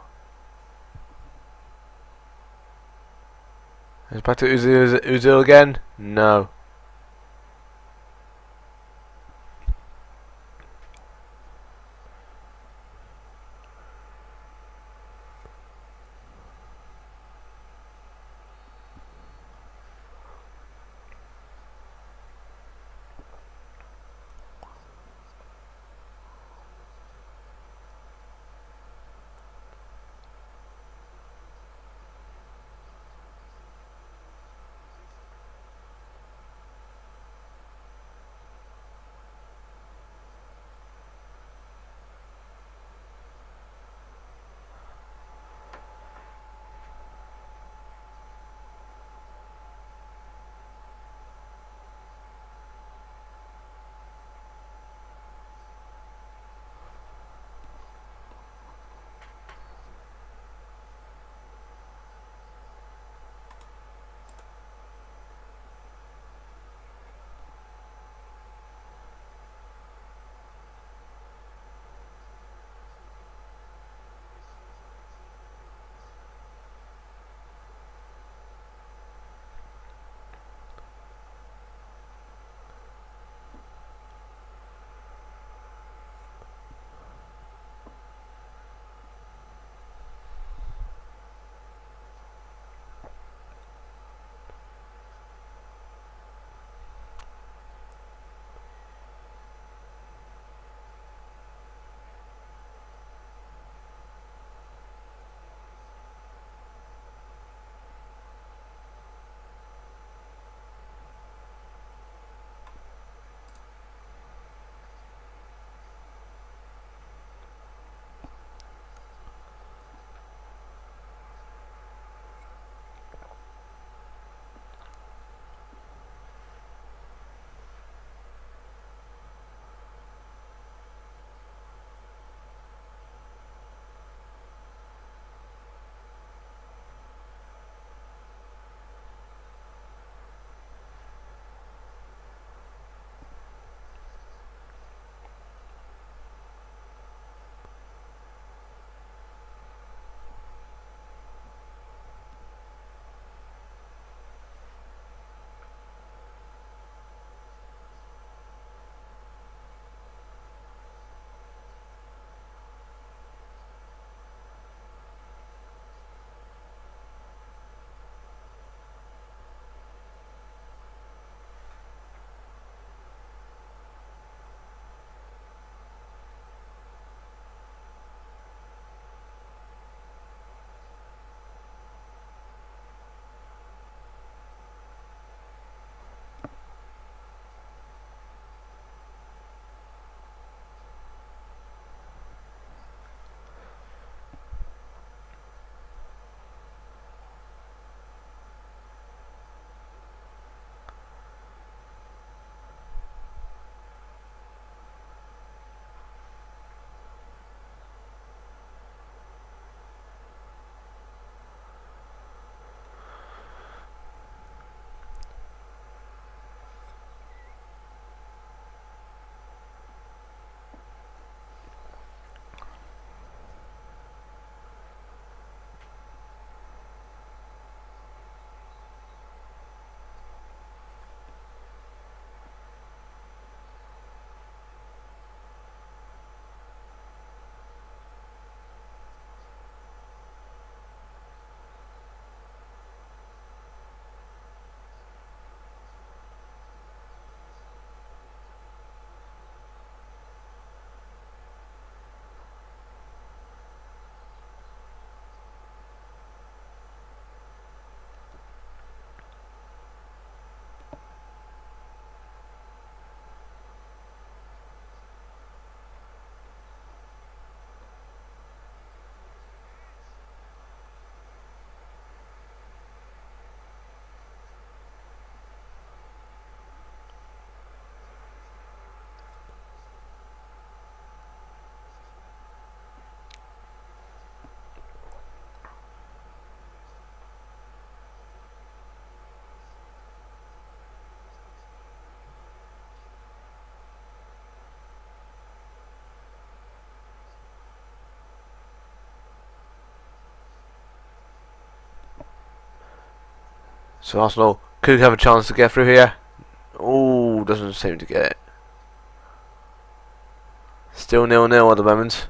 It's back to Uzil again. No. So Arsenal could have a chance to get through here. Oh, doesn't seem to get it. Still 0-0 at the moment.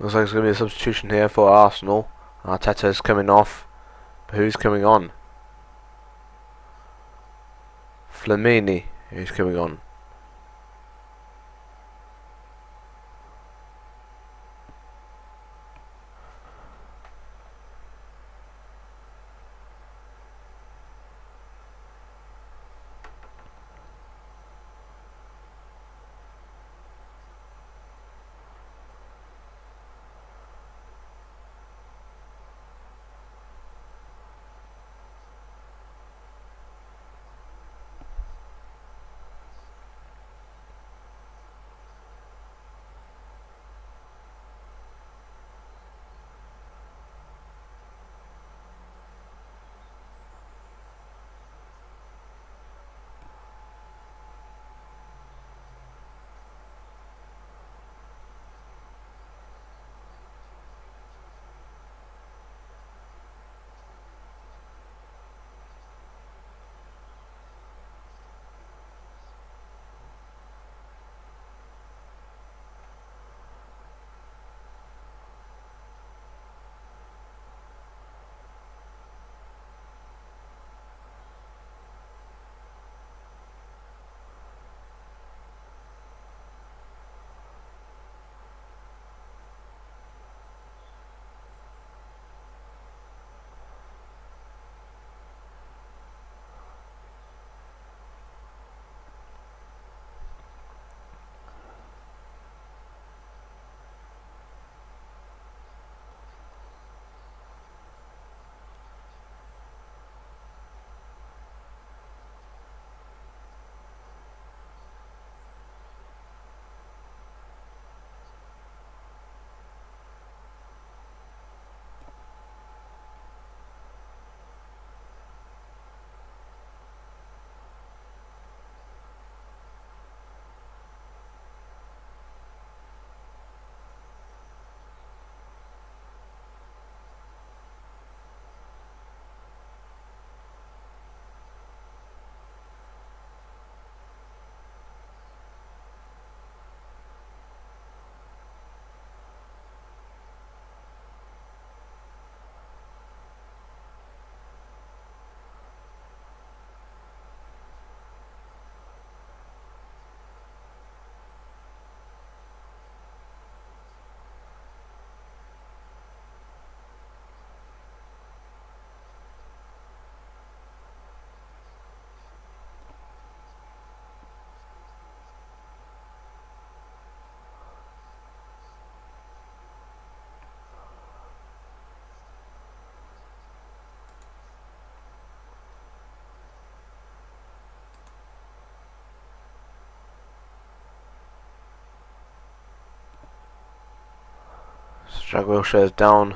Looks like there's going to be a substitution here for Arsenal. Arteta's coming off. But who's coming on? Flamini is coming on. Jack Wilshere's down.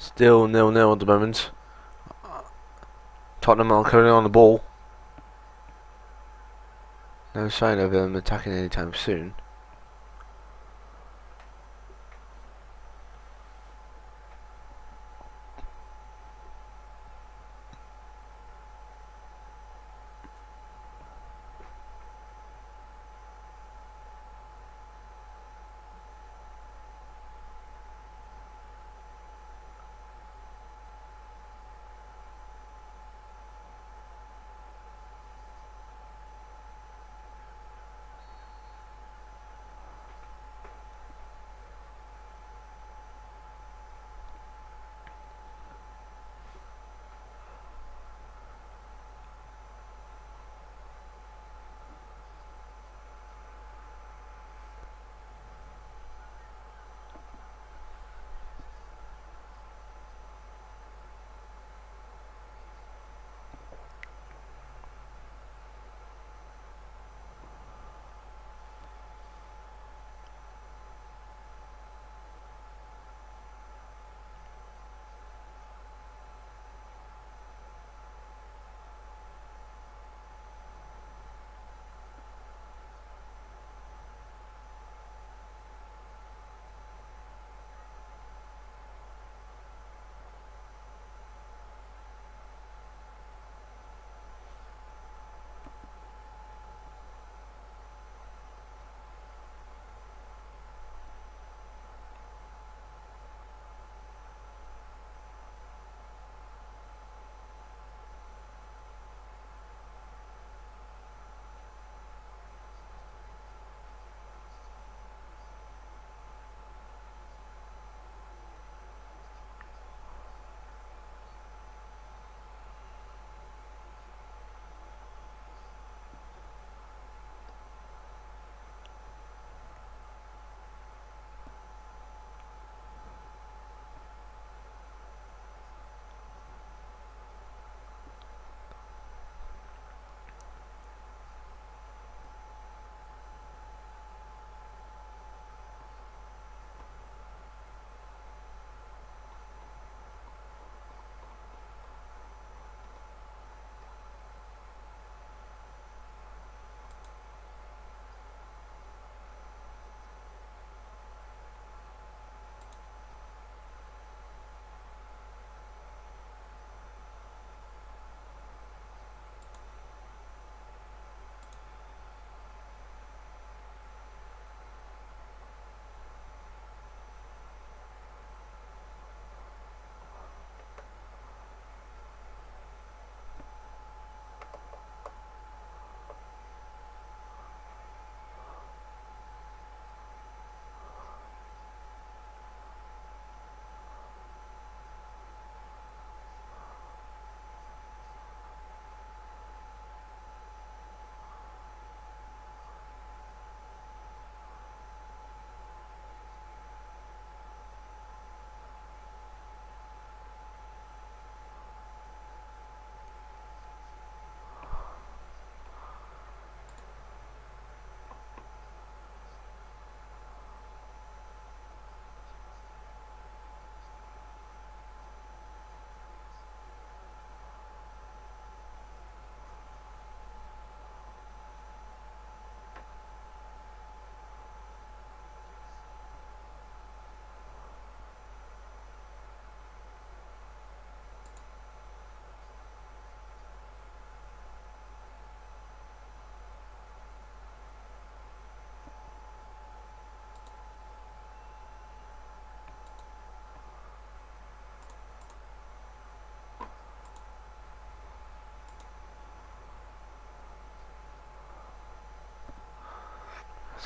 Still 0-0 at the moment. Tottenham are currently on the ball. No sign of them attacking anytime soon.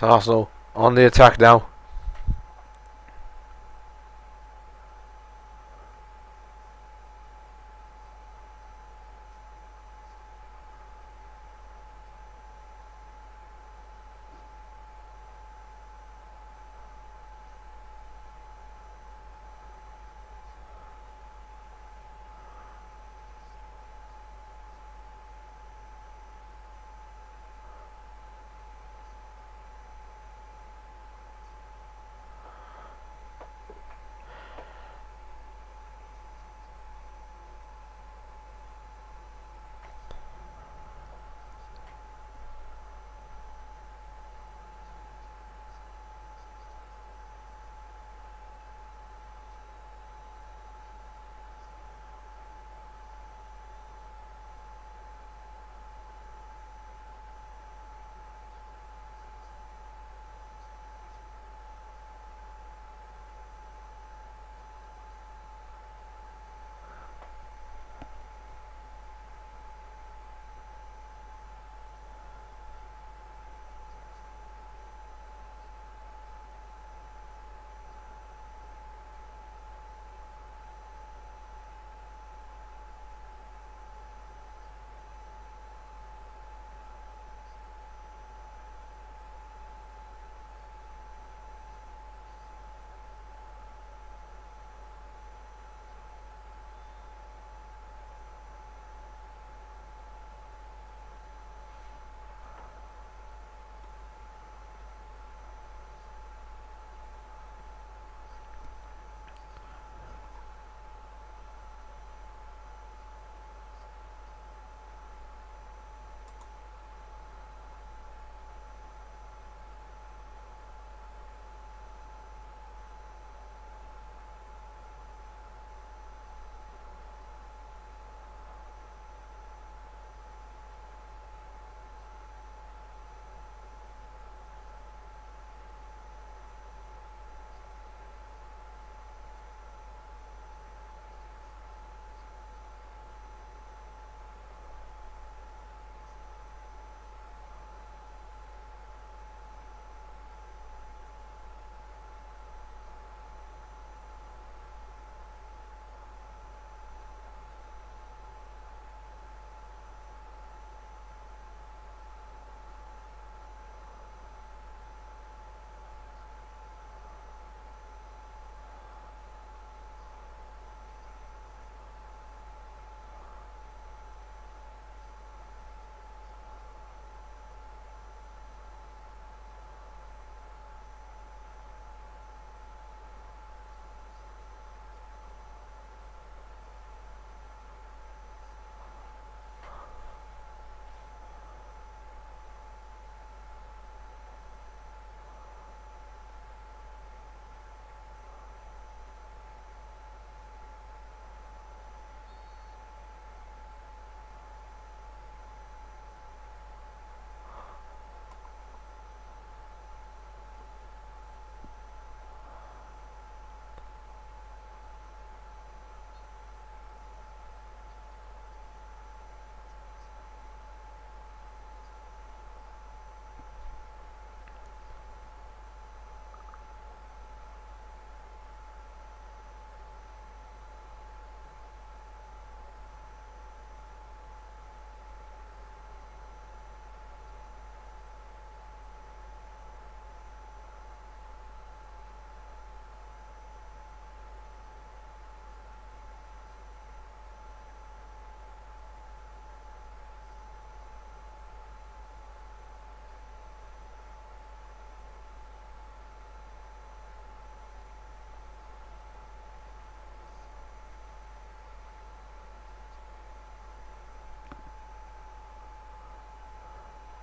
It's Arsenal on the attack now.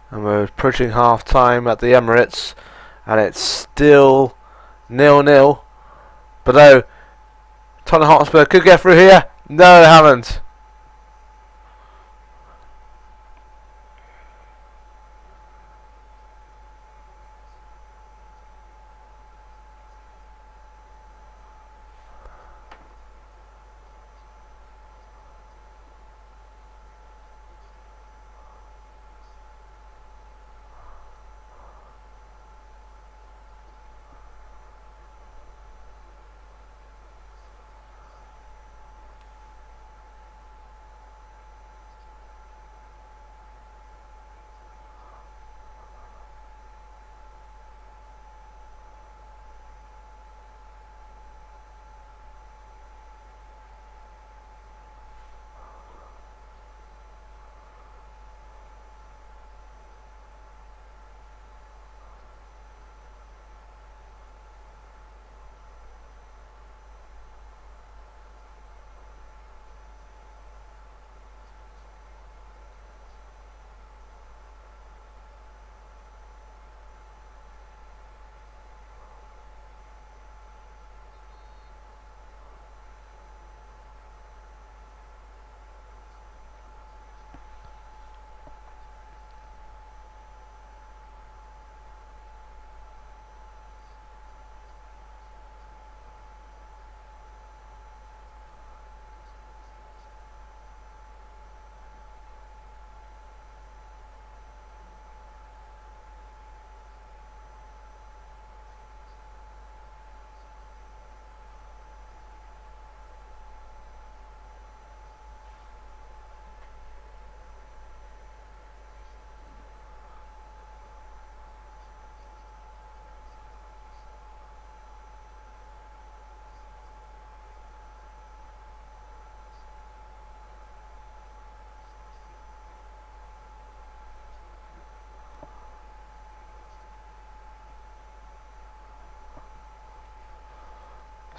And we're approaching half time at the Emirates, and it's still 0-0. But no, Tottenham Hotspur could get through here. No, they haven't.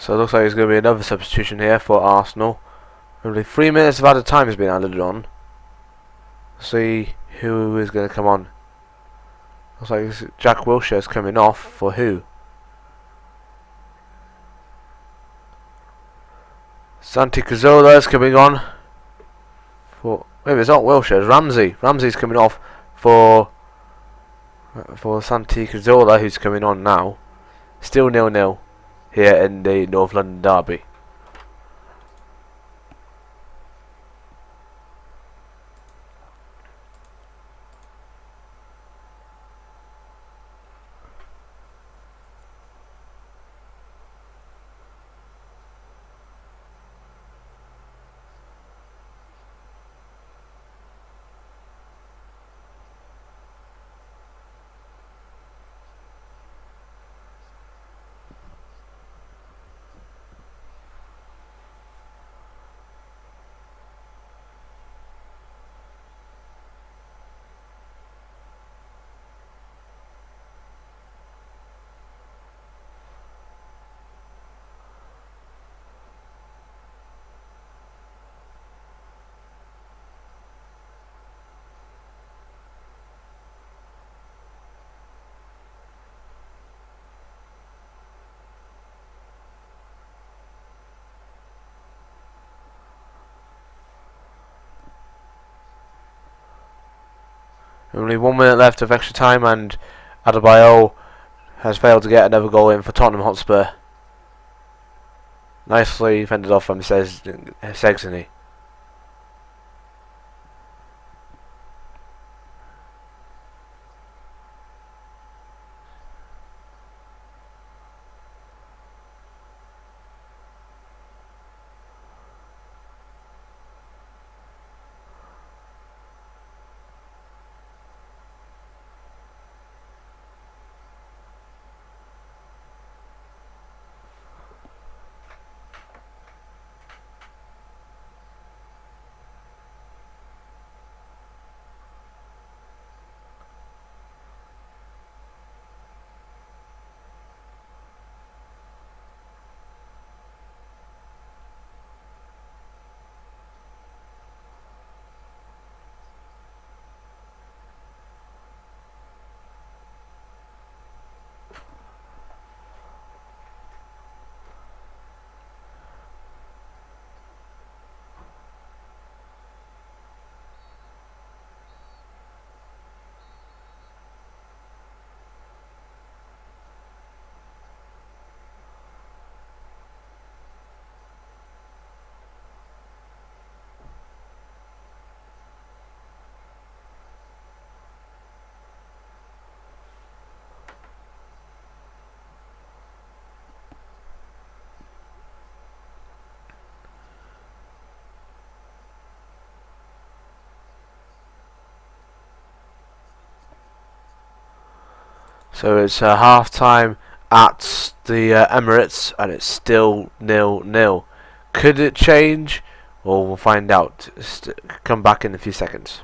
So it looks like there's going to be another substitution here for Arsenal. Only 3 minutes of added time has been added on. See who is going to come on. Looks like Jack Wilshere's coming off for who? Santi Cazorla's coming on for... Maybe it's not Wilshere, it's Ramsey. Ramsey's coming off for Santi Cazorla, who's coming on now. Still 0-0 here in the North London derby. Only 1 minute left of extra time, and Adebayo has failed to get another goal in for Tottenham Hotspur. Nicely fended off from Segsony. So it's half time at the Emirates, and it's still 0-0. Could it change? Well, we'll find out. Come back in a few seconds.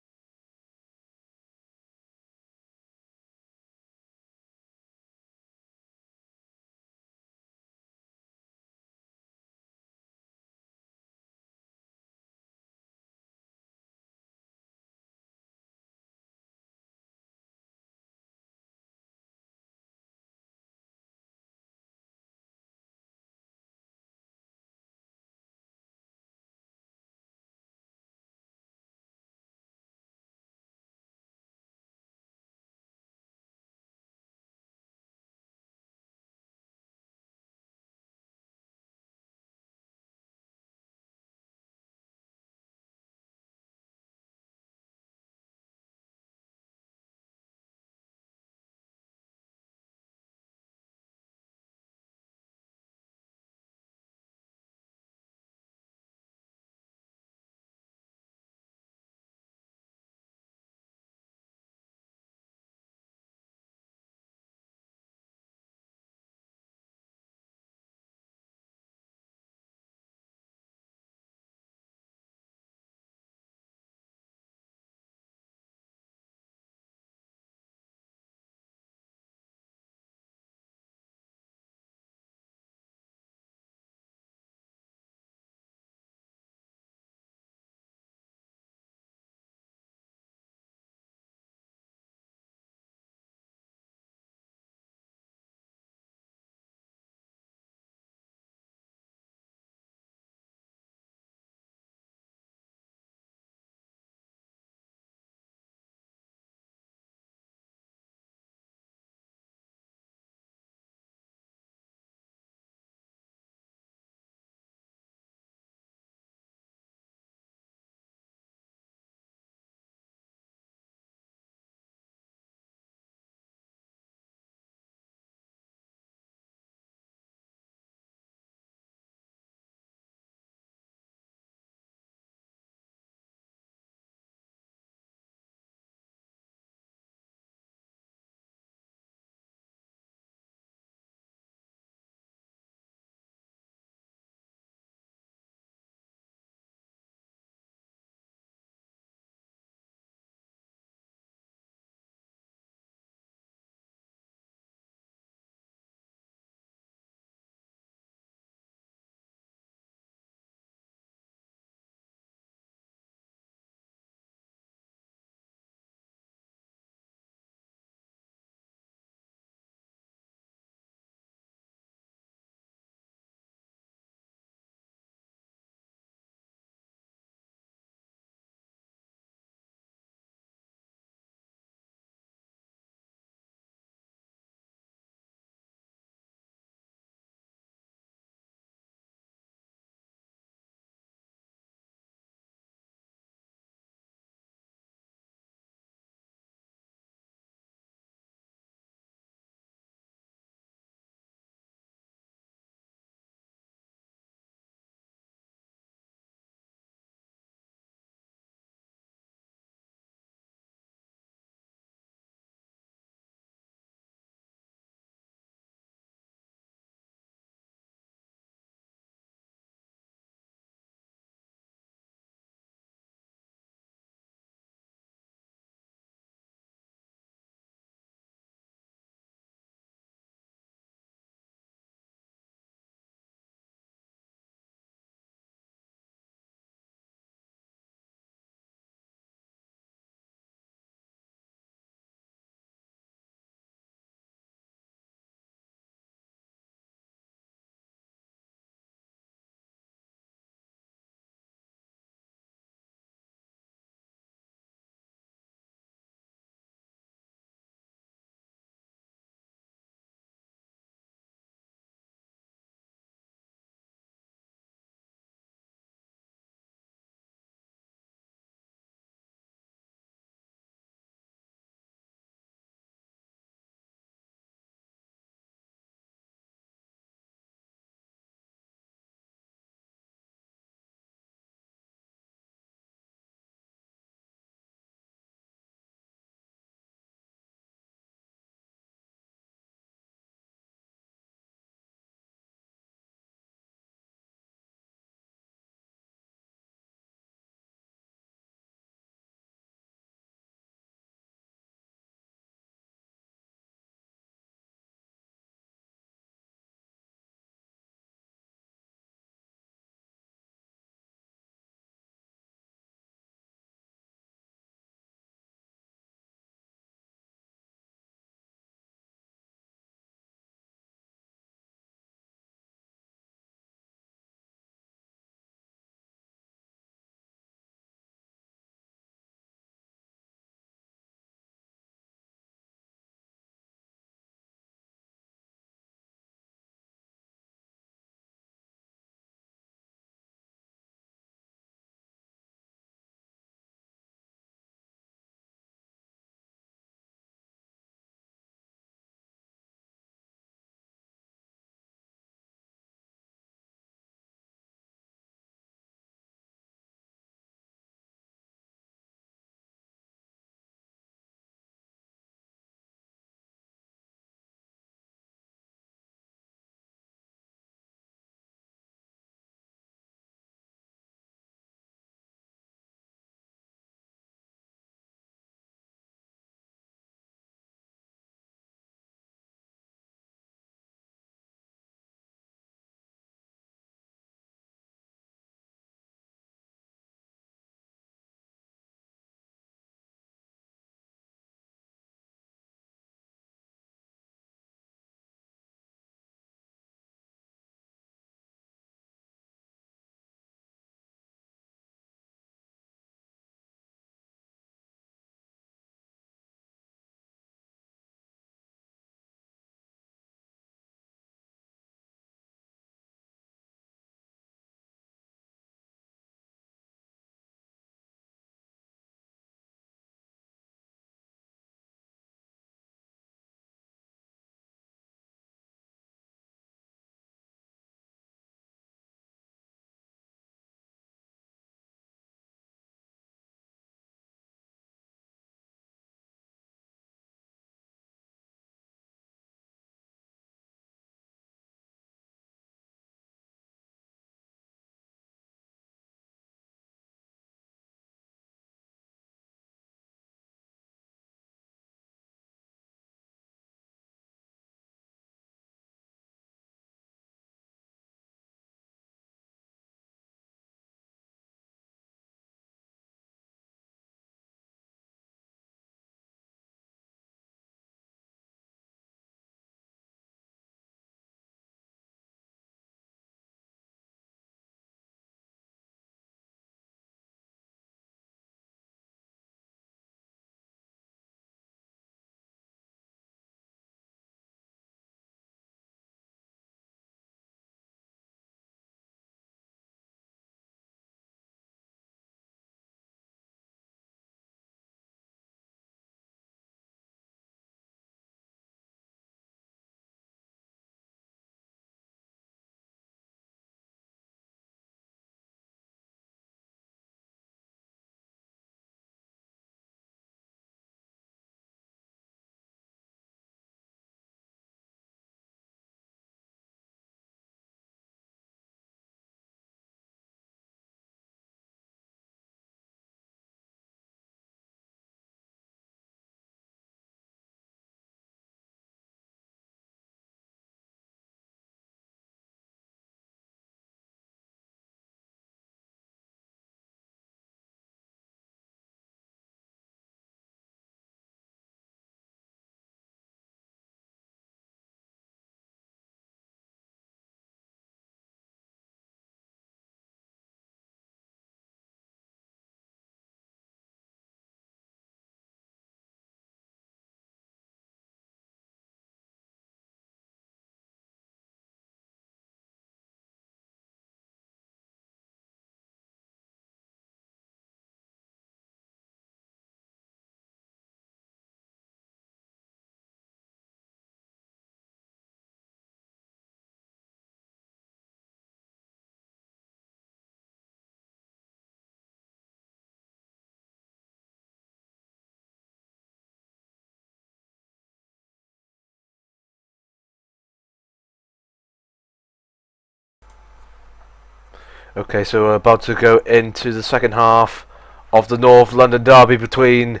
Okay, so we're about to go into the second half of the North London derby between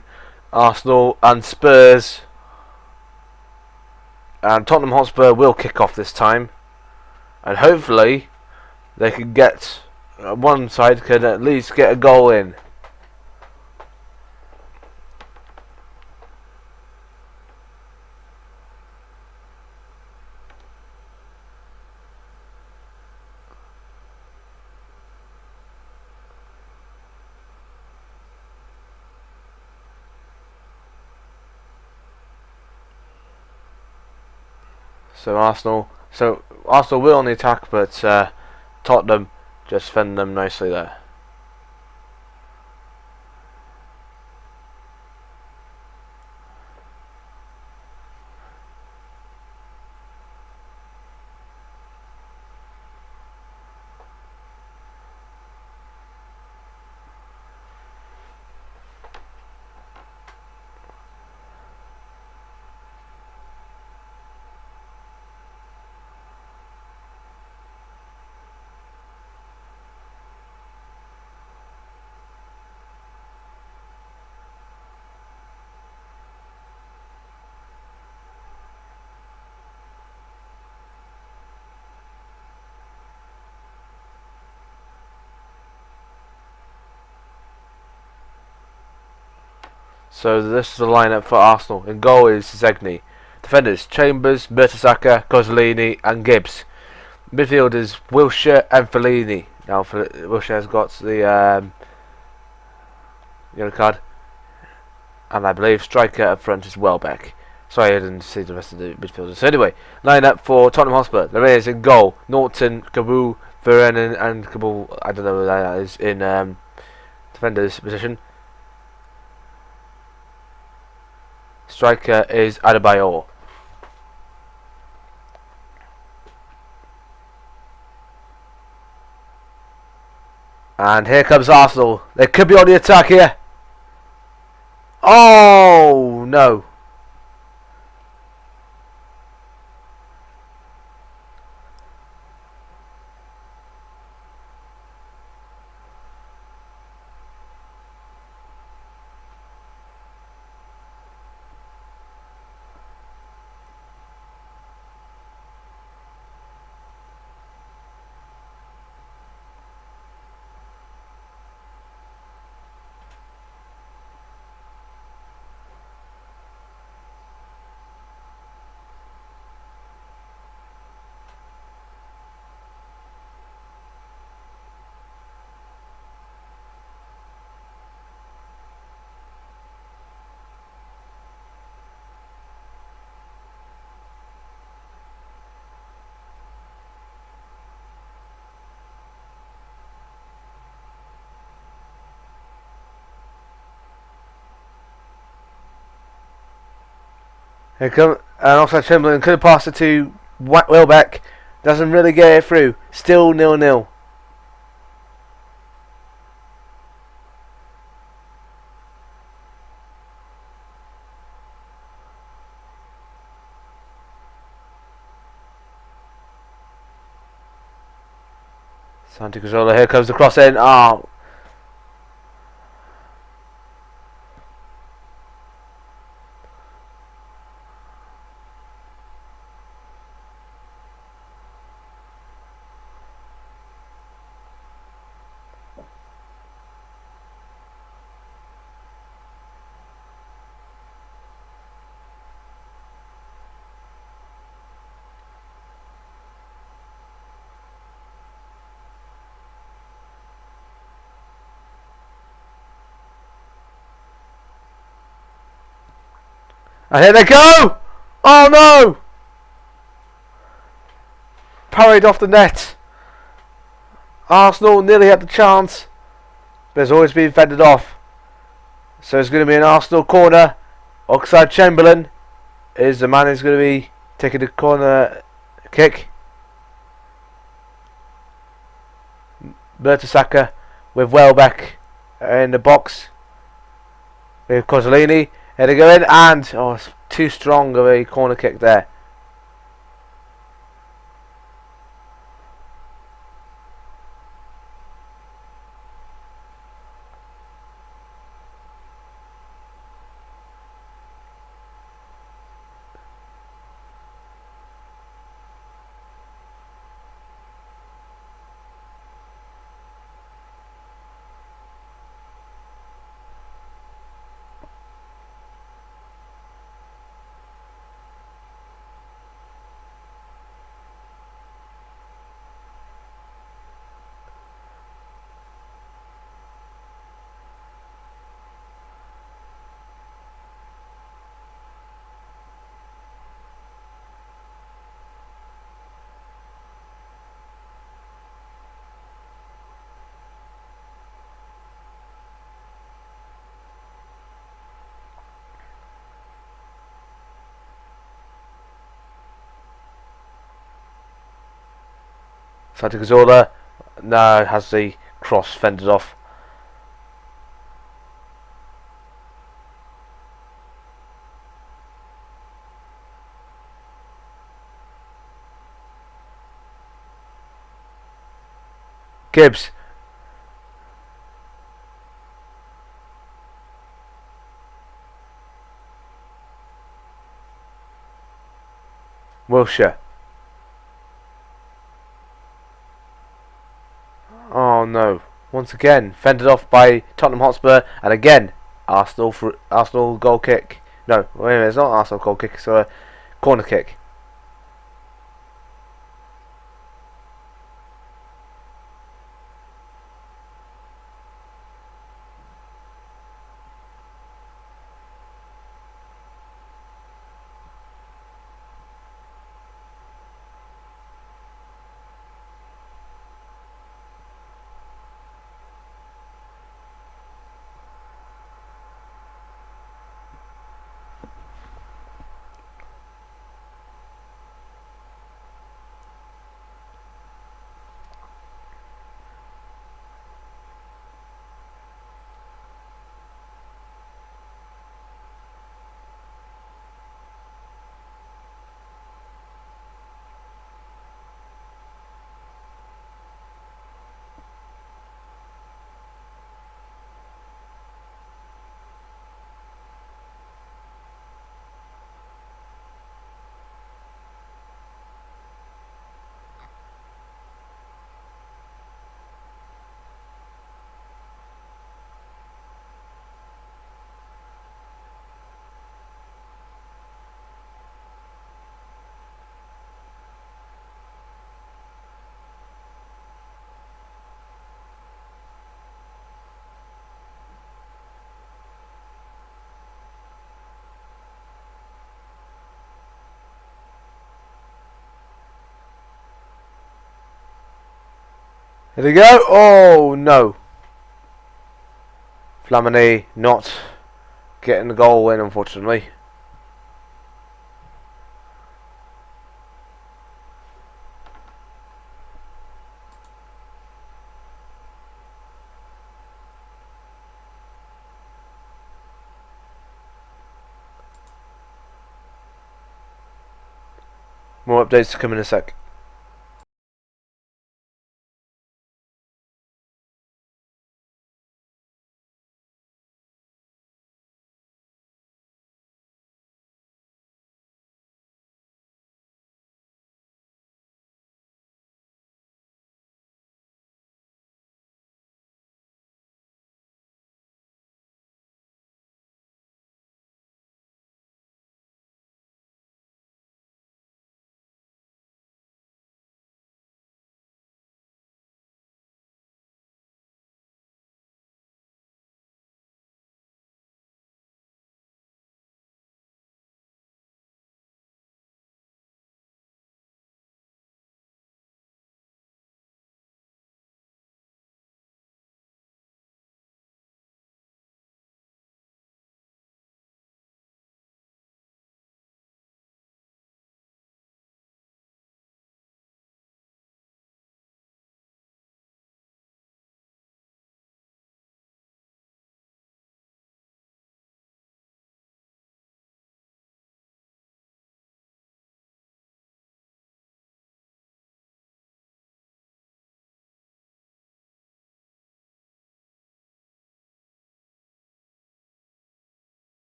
Arsenal and Spurs. And Tottenham Hotspur will kick off this time. And hopefully they can get, one side can at least get a goal in. So Arsenal will on the attack, but Tottenham just fend them nicely there. So this is the lineup for Arsenal. In goal is Szczęsny. Defenders: Chambers, Mertesacker, Kozolini and Gibbs. Midfield is Wilshere and Fellaini. Now Wilshere's got the yellow card. And I believe striker up front is Welbeck. Sorry, I didn't see the rest of the midfielders. So anyway, lineup for Tottenham Hotspur. There is in goal Norton, Kabul, Vernon and Kabul. I don't know who that is in defenders position. Striker is Adebayor. And here comes Arsenal. They could be on the attack here. Oh no. Here come, and also Chamberlain could have passed it to Welbeck. Doesn't really get it through. Still 0-0. Santi Cazorla, here comes the cross in. Oh. And here they go! Oh no! Parried off the net. Arsenal nearly had the chance, but it's always been fended off. So it's going to be an Arsenal corner. Oxlade-Chamberlain is the man who's going to be taking the corner kick. Mertesacker with Welbeck in the box. With Kozolini. Here they go in, and oh, it's too strong of a corner kick there. Santi Cazorla now has the cross fended off. Gibbs. Wilshere. Oh no. Once again, fended off by Tottenham Hotspur, and again, Arsenal goal kick. No, wait a minute, it's not Arsenal goal kick, it's a corner kick. Here we go. Oh no. Flamini not getting the goal in, unfortunately. More updates to come in a sec.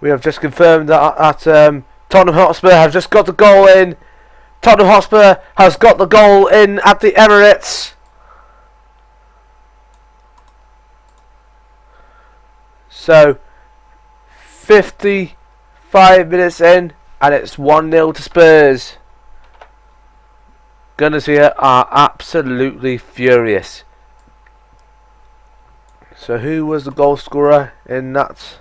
We have just confirmed that Tottenham Hotspur have just got the goal in. Tottenham Hotspur has got the goal in at the Emirates. So, 55 minutes in, and it's 1-0 to Spurs. Gunners here are absolutely furious. So who was the goal scorer in that?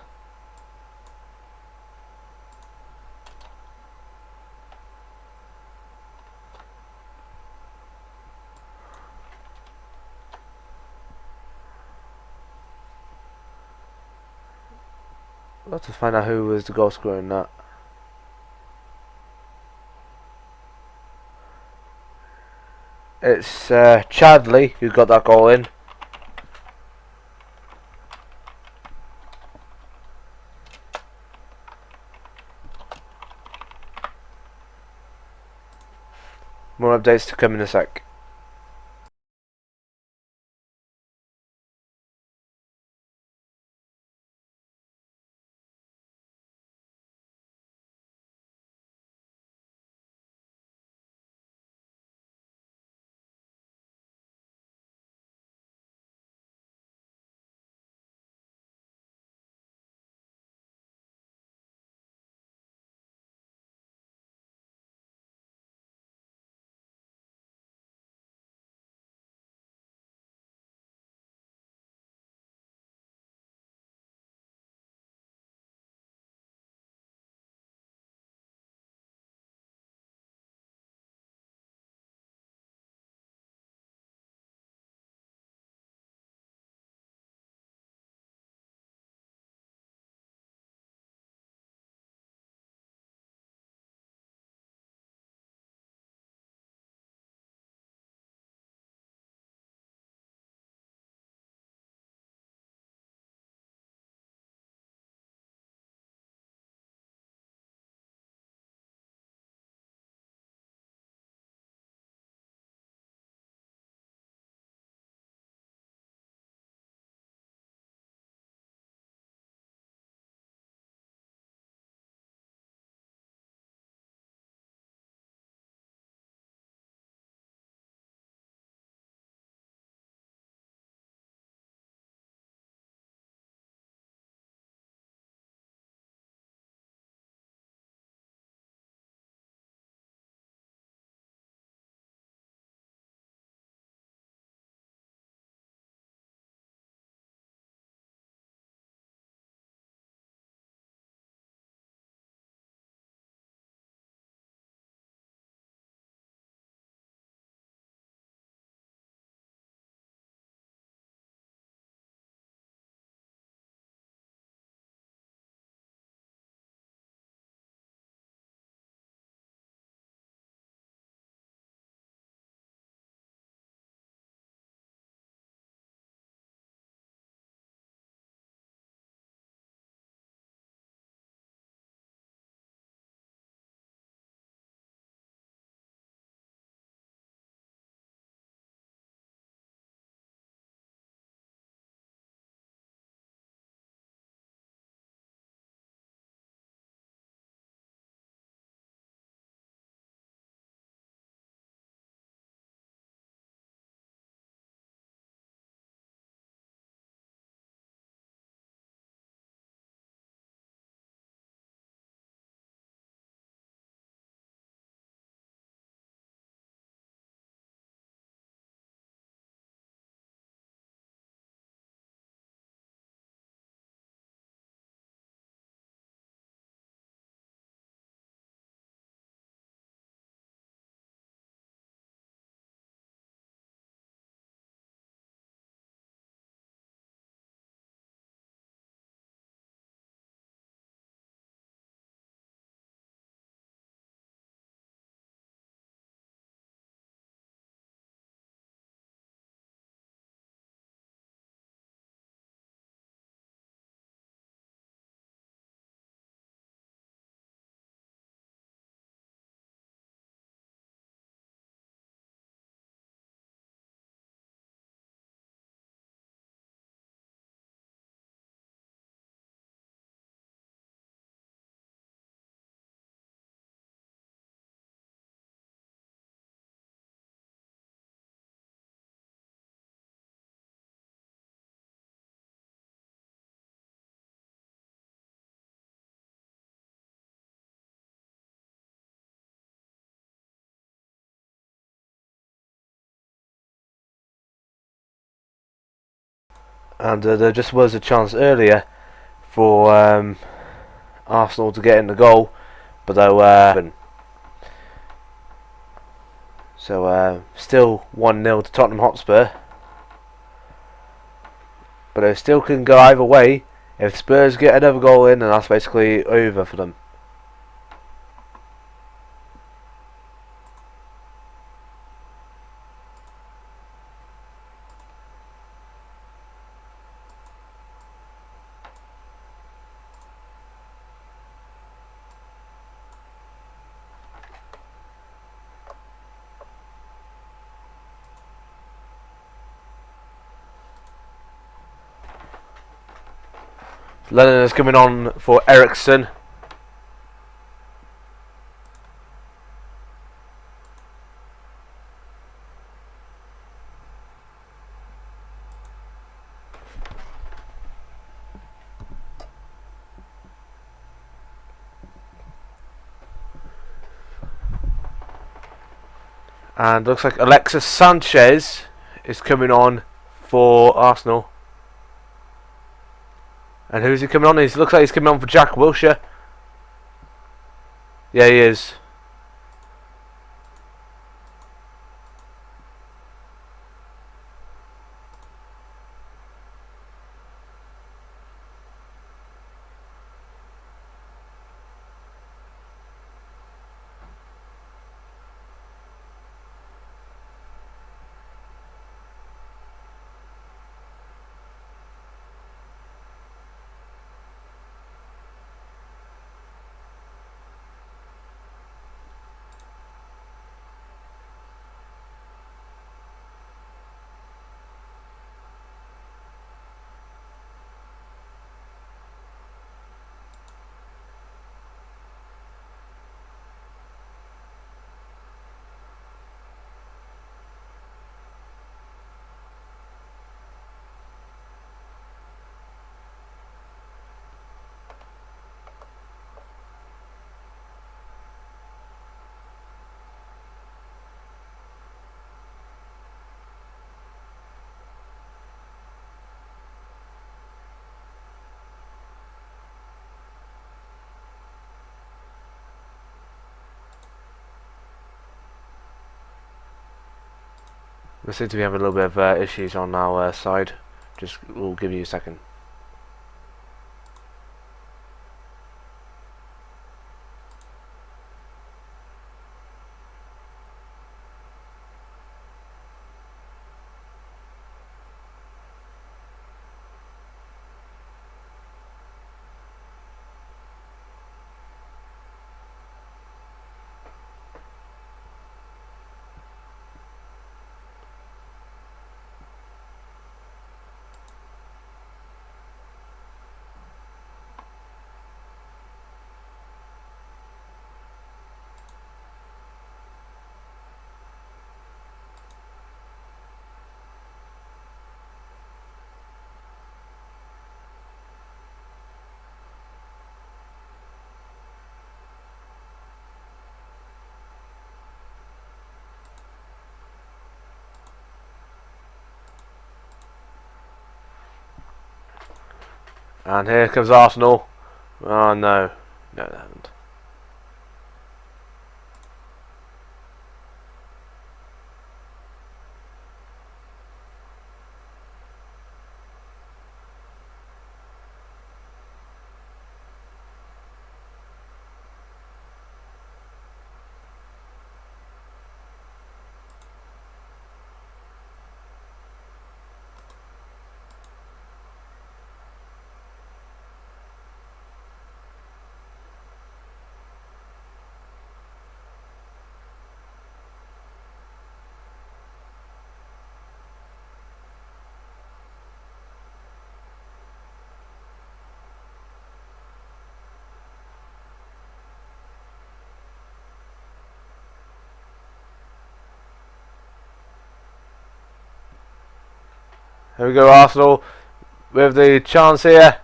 I'll have to find out who was the goal scorer in that. It's Chadley who got that goal in. More updates to come in a sec. And there just was a chance earlier for Arsenal to get in the goal, but they were so still 1-0 to Tottenham Hotspur. But it still can go either way. If Spurs get another goal in, then that's basically over for them. Lennon is coming on for Ericsson. And looks like Alexis Sanchez is coming on for Arsenal. And who's he coming on? He looks like he's coming on for Jack Wilshere. Yeah, he is. We seem to be having a little bit of issues on our side. We'll give you a second. And here comes Arsenal. Oh no. No, they haven't. Here we go, Arsenal with the chance here.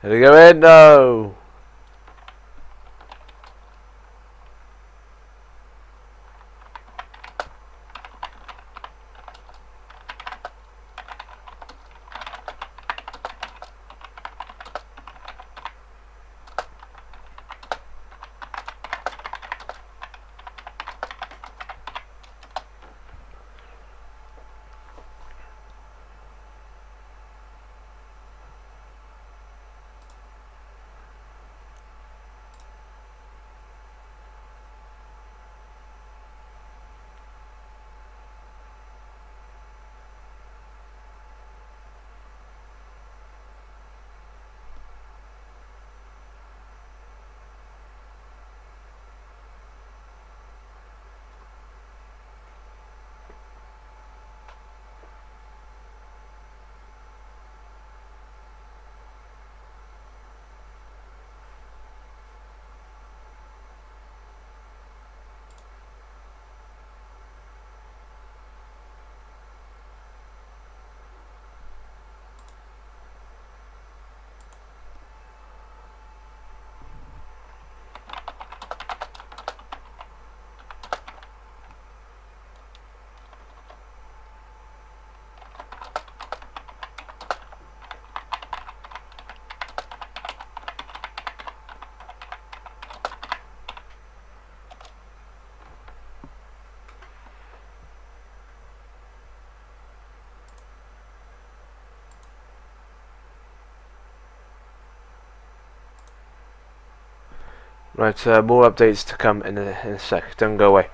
Did it go in? No. Right, more updates to come in a sec. Don't go away.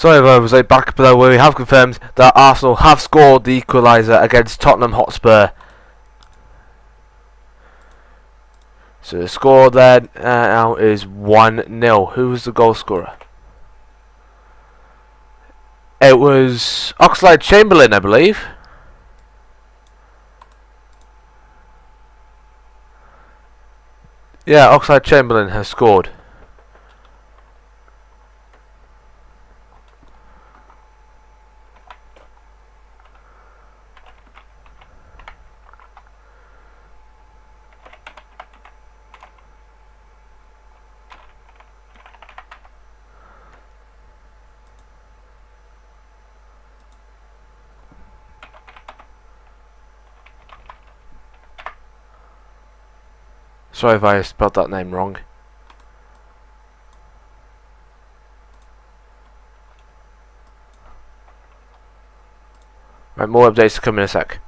Sorry if I was late back below where we have confirmed that Arsenal have scored the equaliser against Tottenham Hotspur. So the score then now is 1-0. Who was the goal scorer? It was Oxlade-Chamberlain, I believe. Yeah, Oxlade-Chamberlain has scored. Sorry if I spelled that name wrong. Right, more updates to come in a sec.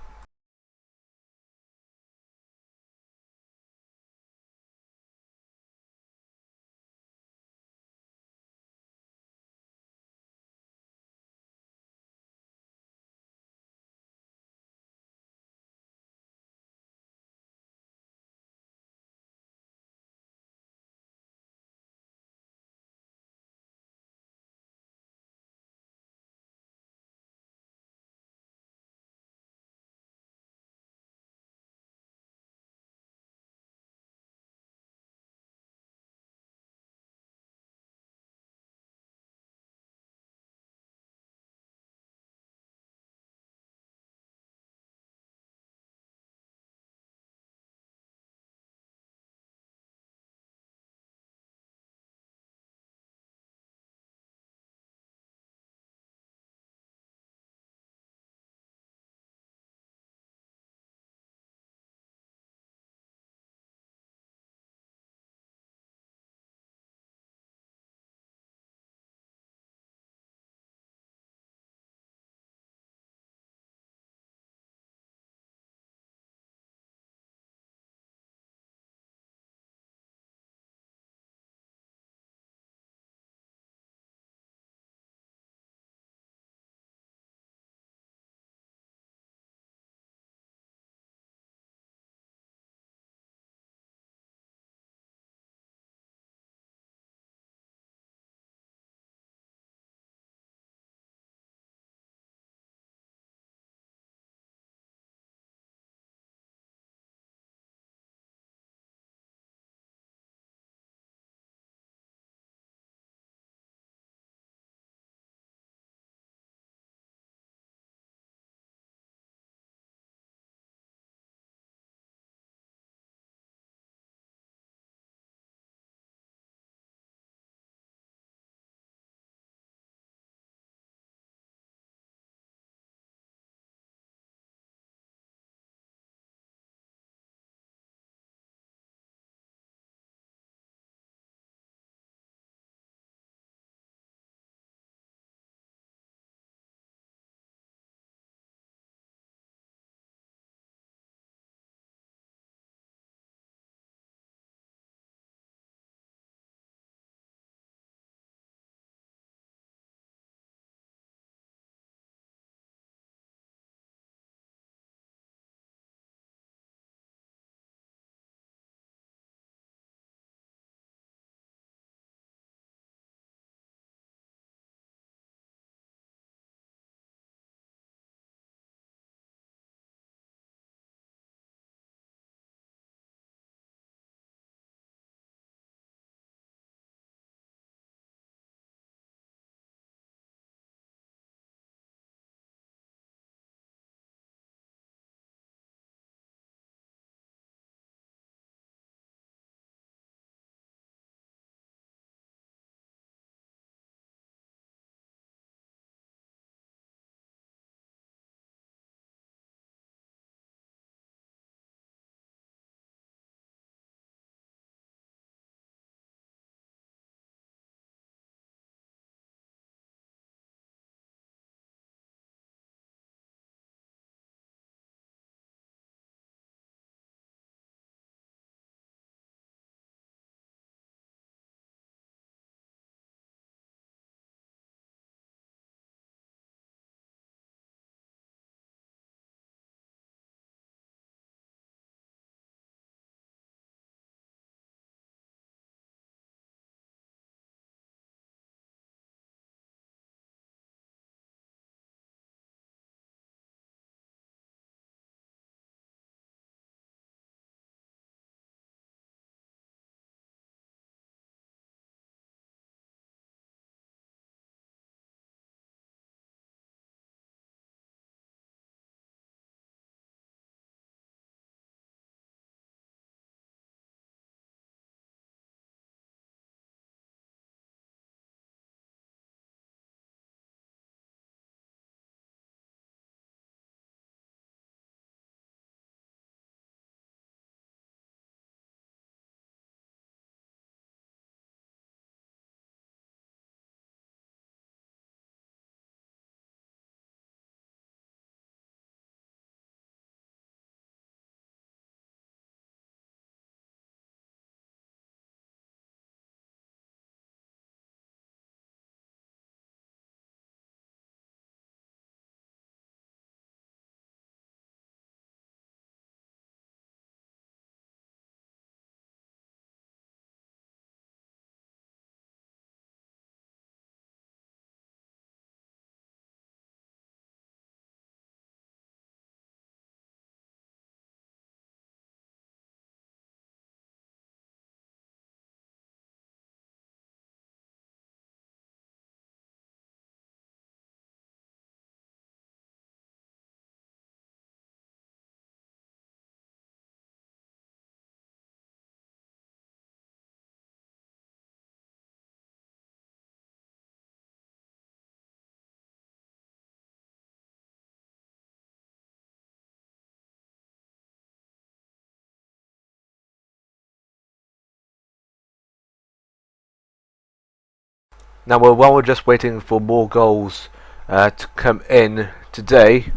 Now, while we're just waiting for more goals to come in today,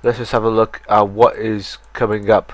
let's just have a look at what is coming up.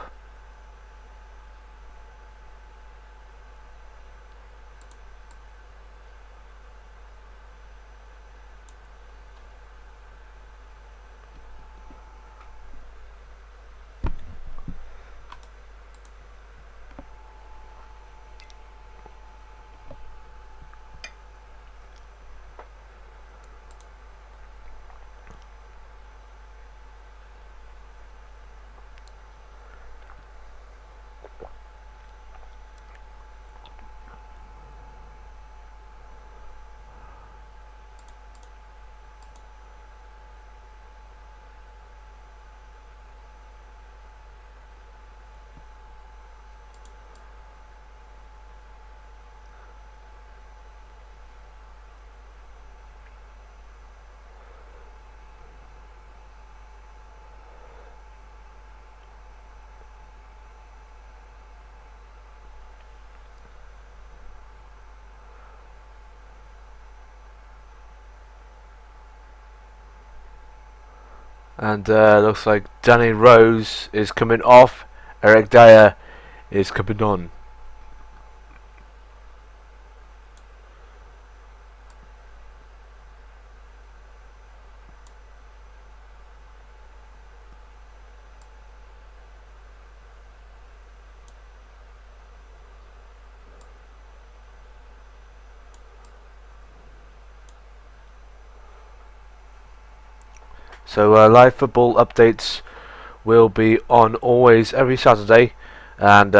And looks like Danny Rose is coming off. Eric Dyer is coming on. So live football updates will be on always every Saturday, and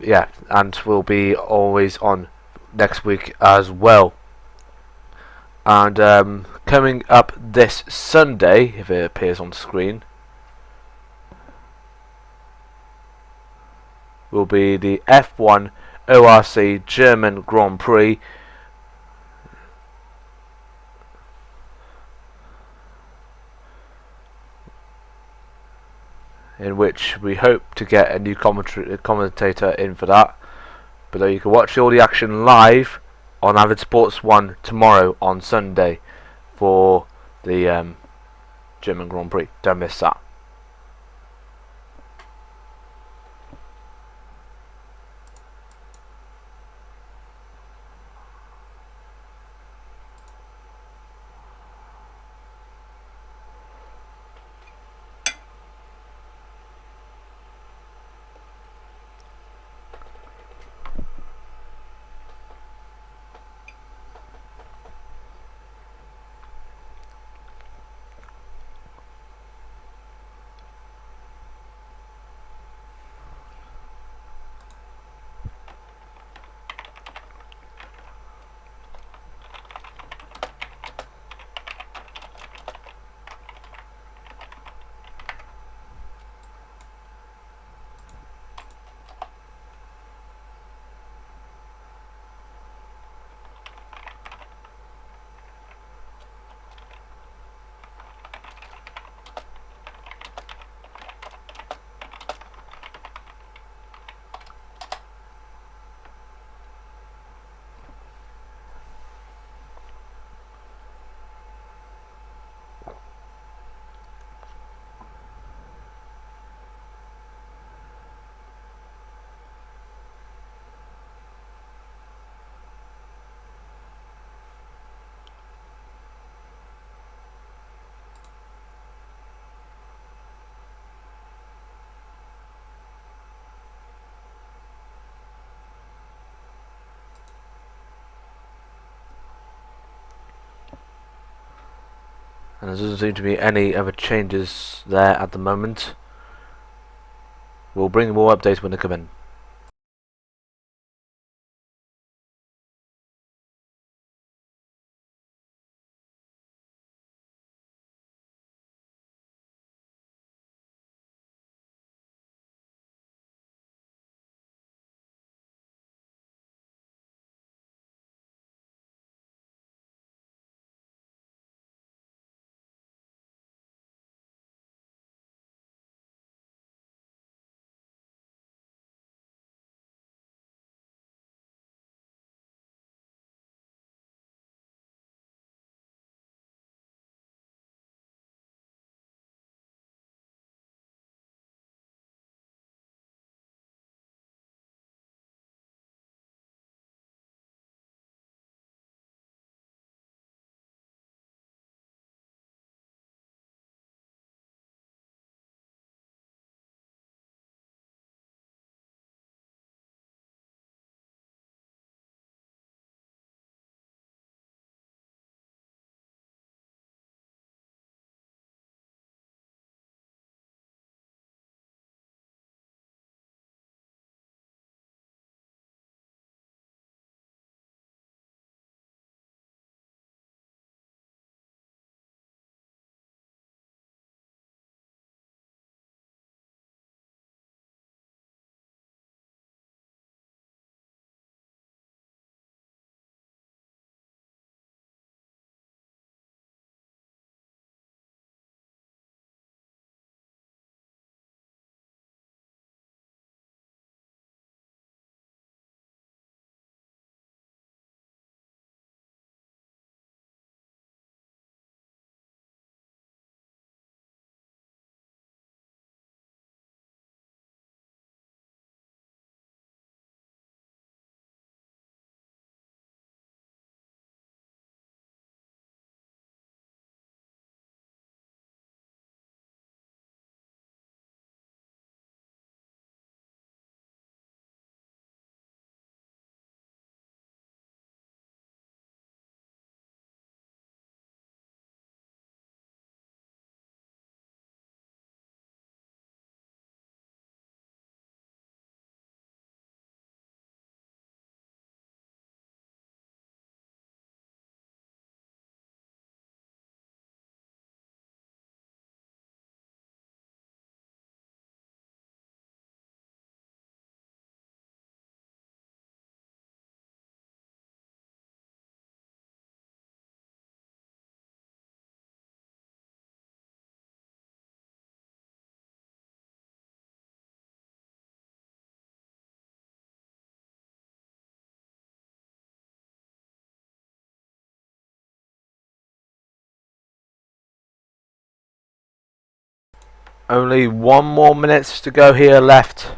yeah, and will be always on next week as well. And coming up this Sunday, if it appears on screen, will be the F1 ORC German Grand Prix. In which we hope to get a new commentator in for that. But you can watch all the action live on Avid Sports 1 tomorrow on Sunday for the German Grand Prix. Don't miss that. And there doesn't seem to be any other changes there at the moment. We'll bring more updates when they come in. Only 1 more minute to go here left.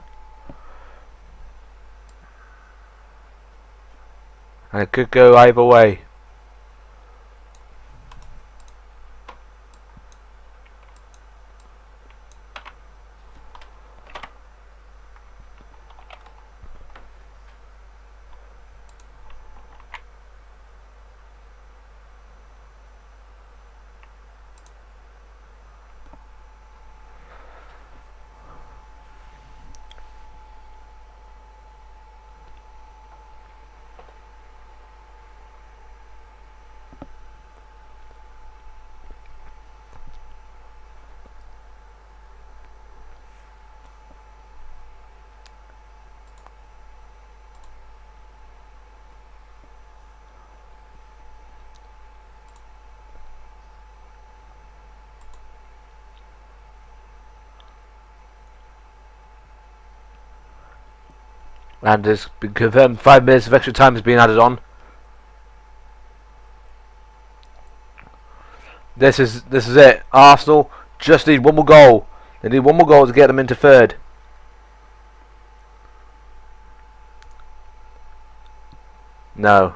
And it could go either way. And there's been confirmed 5 minutes of extra time has been added on. This is it. Arsenal just need one more goal. They need one more goal to get them into third. No.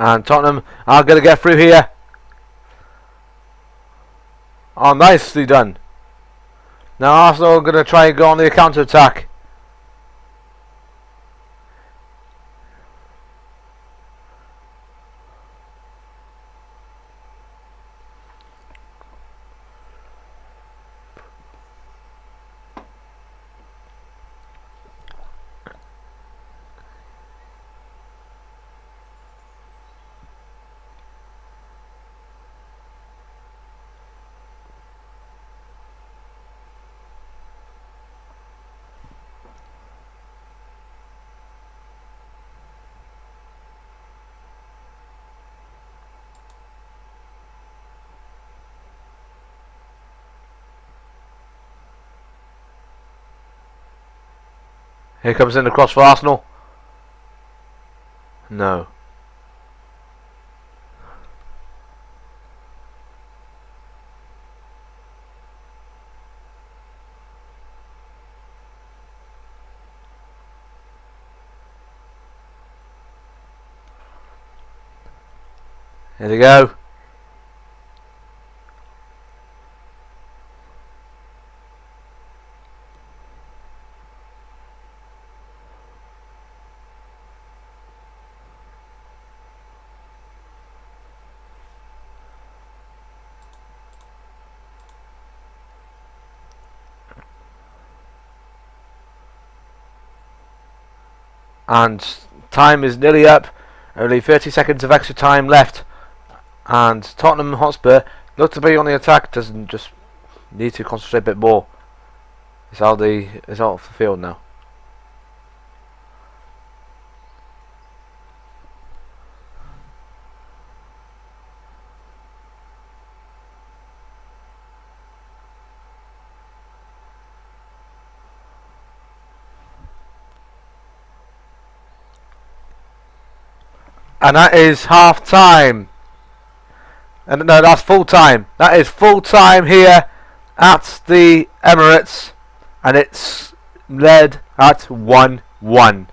And Tottenham are going to get through here. Oh, nicely done. Now Arsenal are going to try and go on the counter attack. Here comes in the cross for Arsenal. No. Here we go. And time is nearly up. Only 30 seconds of extra time left. And Tottenham Hotspur look to be on the attack. Doesn't just need to concentrate a bit more. It's out of the field now. And that is half time. And no, that's full time. That is full time here at the Emirates. And it's led at 1-1.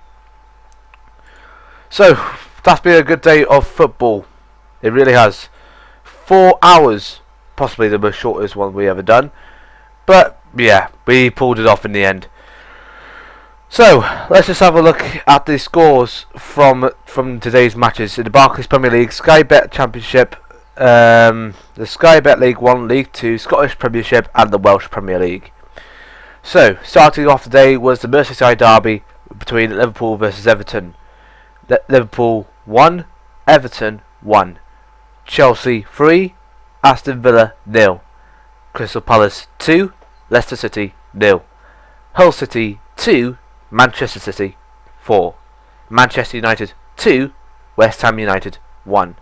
So, that's been a good day of football. It really has. 4 hours. Possibly the most shortest one we ever done. But, yeah, we pulled it off in the end. So, let's just have a look at the scores from today's matches in the Barclays Premier League, Sky Bet Championship, the Sky Bet League 1, League 2, Scottish Premiership and the Welsh Premier League. So, starting off the day was the Merseyside derby between Liverpool versus Everton. Liverpool 1, Everton 1, Chelsea 3, Aston Villa 0, Crystal Palace 2, Leicester City 0, Hull City 2, Manchester City 4, Manchester United 2, West Ham United 1,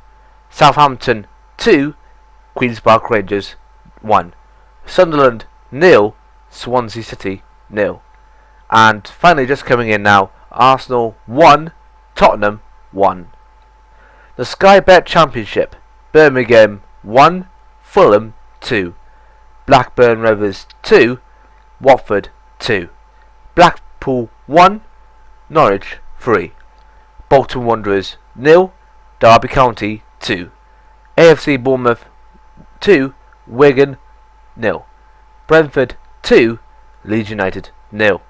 Southampton 2, Queen's Park Rangers 1, Sunderland 0, Swansea City 0, and finally just coming in now, Arsenal 1, Tottenham 1. The Sky Bet Championship, Birmingham 1, Fulham 2, Blackburn Rovers 2, Watford 2, Blackpool 1, Norwich 3, Bolton Wanderers 0, Derby County 2, AFC Bournemouth 2, Wigan 0, Brentford 2, Leeds United 0,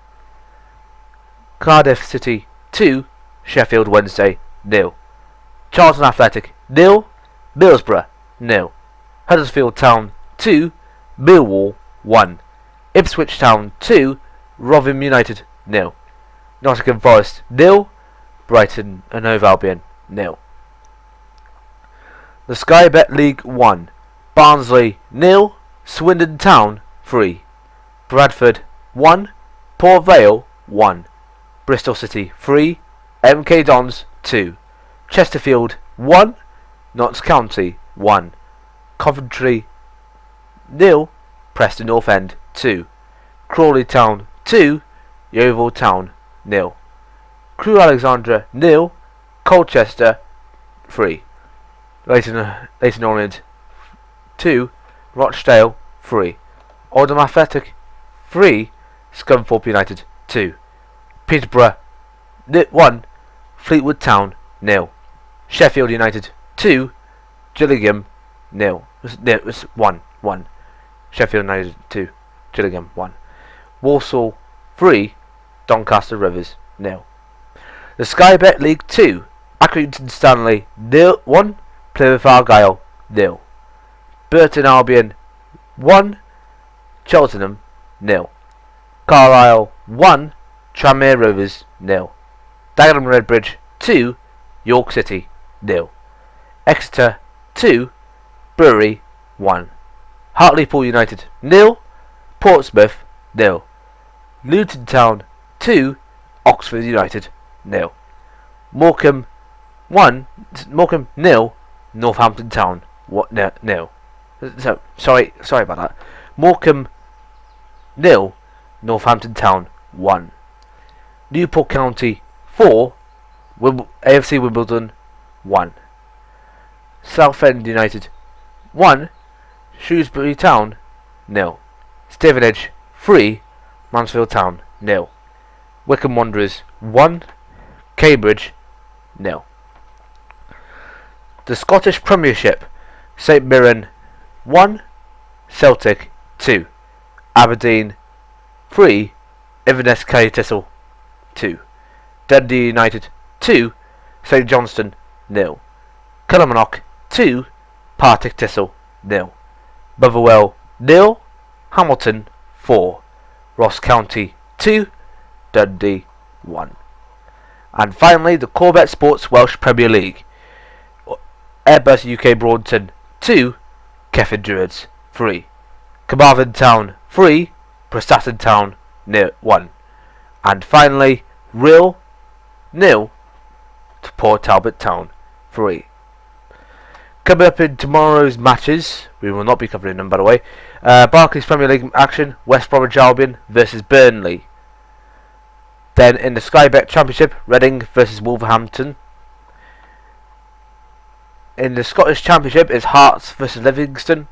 Cardiff City 2, Sheffield Wednesday 0, Charlton Athletic 0, Middlesbrough 0, Huddersfield Town 2, Millwall 1, Ipswich Town 2, Rotherham United 0, Nottingham Forest 0, Brighton and Hove Albion 0. The Sky Bet League 1, Barnsley 0, Swindon Town 3, Bradford 1, Port Vale 1, Bristol City 3, MK Dons 2, Chesterfield 1, Notts County 1, Coventry 0, Preston North End 2, Crawley Town 2, Yeovil Town 0, Crewe Alexandra 0, Colchester 3, Leyton Orient 2, Rochdale 3, Oldham Athletic 3, Scunthorpe United 2, Peterborough 1, Fleetwood Town 0, Sheffield United 2, Gillingham 0, it was 1, Sheffield United 2, Gillingham 1, Walsall 3, Doncaster Rovers 0. The Sky Bet League 2, Accrington Stanley 1, Plymouth Argyle 0, Burton Albion 1, Cheltenham 0, Carlisle 1, Tranmere Rovers 0, Dagenham Redbridge 2, York City 0, Exeter 2, Bury 1, Hartlepool United 0, Portsmouth 0, Luton Town 2, Oxford United 0, Morecambe 0, Northampton Town 0. So, sorry about that. Morecambe 0, Northampton Town 1, Newport County 4, AFC Wimbledon 1, Southend United 1, Shrewsbury Town 0, Stevenage 3, Mansfield Town 0, Wycombe Wanderers 1, Cambridge 0. The Scottish Premiership, St Mirren 1, Celtic 2, Aberdeen 3, Inverness Thistle 2, Dundee United 2, St Johnstone 0, Kilmarnock 2, Partick Thistle 0, Motherwell 0, Hamilton 4, Ross County 2, Dundee 1. And finally, the Corbett Sports Welsh Premier League, Airbus UK Broadton 2, Kefin Druids 3, Carmarthen Town 3, Prestatyn Town 1. And finally, Rhyl 0 to Port Talbot Town 3. Coming up in tomorrow's matches, we will not be covering them by the way, Barclays Premier League action, West Bromwich Albion versus Burnley. Then in the Sky Bet Championship, Reading versus Wolverhampton. In the Scottish Championship, it's Hearts versus Livingston.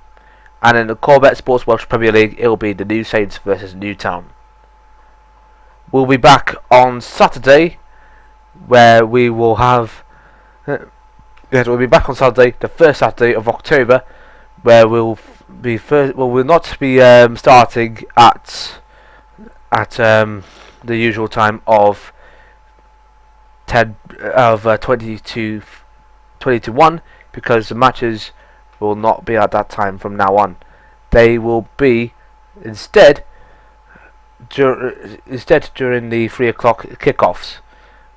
And in the Corbett Sports Welsh Premier League, it will be the New Saints versus Newtown. We'll be back on Saturday, where we will have... we'll be back on Saturday, the first Saturday of October, where we'll not be starting at the usual time of 20 to 1, because the matches will not be at that time from now on. They will be instead during the 3 o'clock kickoffs,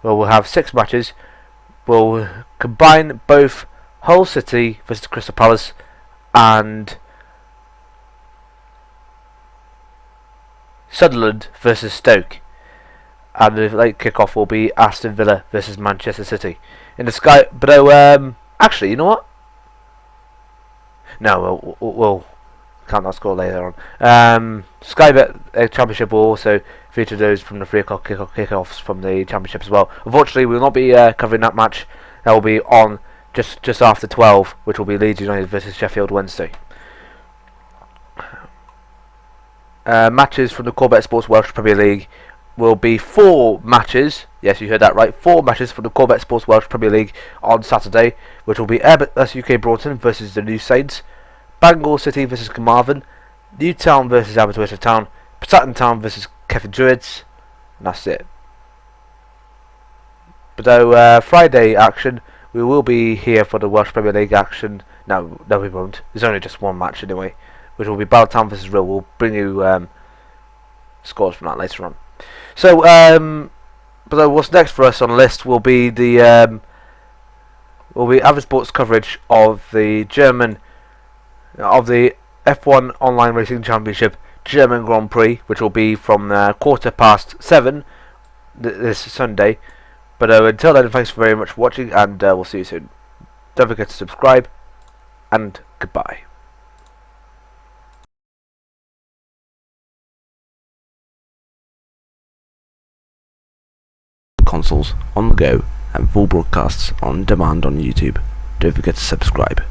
where we'll have 6 matches. We'll combine both Hull City versus Crystal Palace and Sunderland versus Stoke, and the late kickoff will be Aston Villa versus Manchester City. In the Sky, but actually, you know what? No, we'll count that score later on. Sky Bet Championship will also feature those from the 3 o'clock kickoffs from the Championship as well. Unfortunately, we will not be covering that match. That will be on just after 12, which will be Leeds United versus Sheffield Wednesday. Matches from the Corbett Sports Welsh Premier League will be 4 matches. Yes, you heard that right. 4 matches from the Corbett Sports Welsh Premier League on Saturday, which will be Airbus UK Broughton versus the New Saints, Bangor City versus Carmarthen, Newtown versus Aberystwyth Town, Prestatyn Town versus Kefin Druids, and that's it. But Friday action, we will be here for the Welsh Premier League action. No, we won't. There's only just one match anyway, which will be Barclay versus Rhyl. We'll bring you scores from that later on. So, but what's next for us on the list will be the Avid Sports coverage of the F1 Online Racing Championship German Grand Prix, which will be from 7:15 this Sunday. But until then, thanks very much for watching, and we'll see you soon. Don't forget to subscribe, and goodbye. Consoles on the go and full broadcasts on demand on YouTube. Don't forget to subscribe.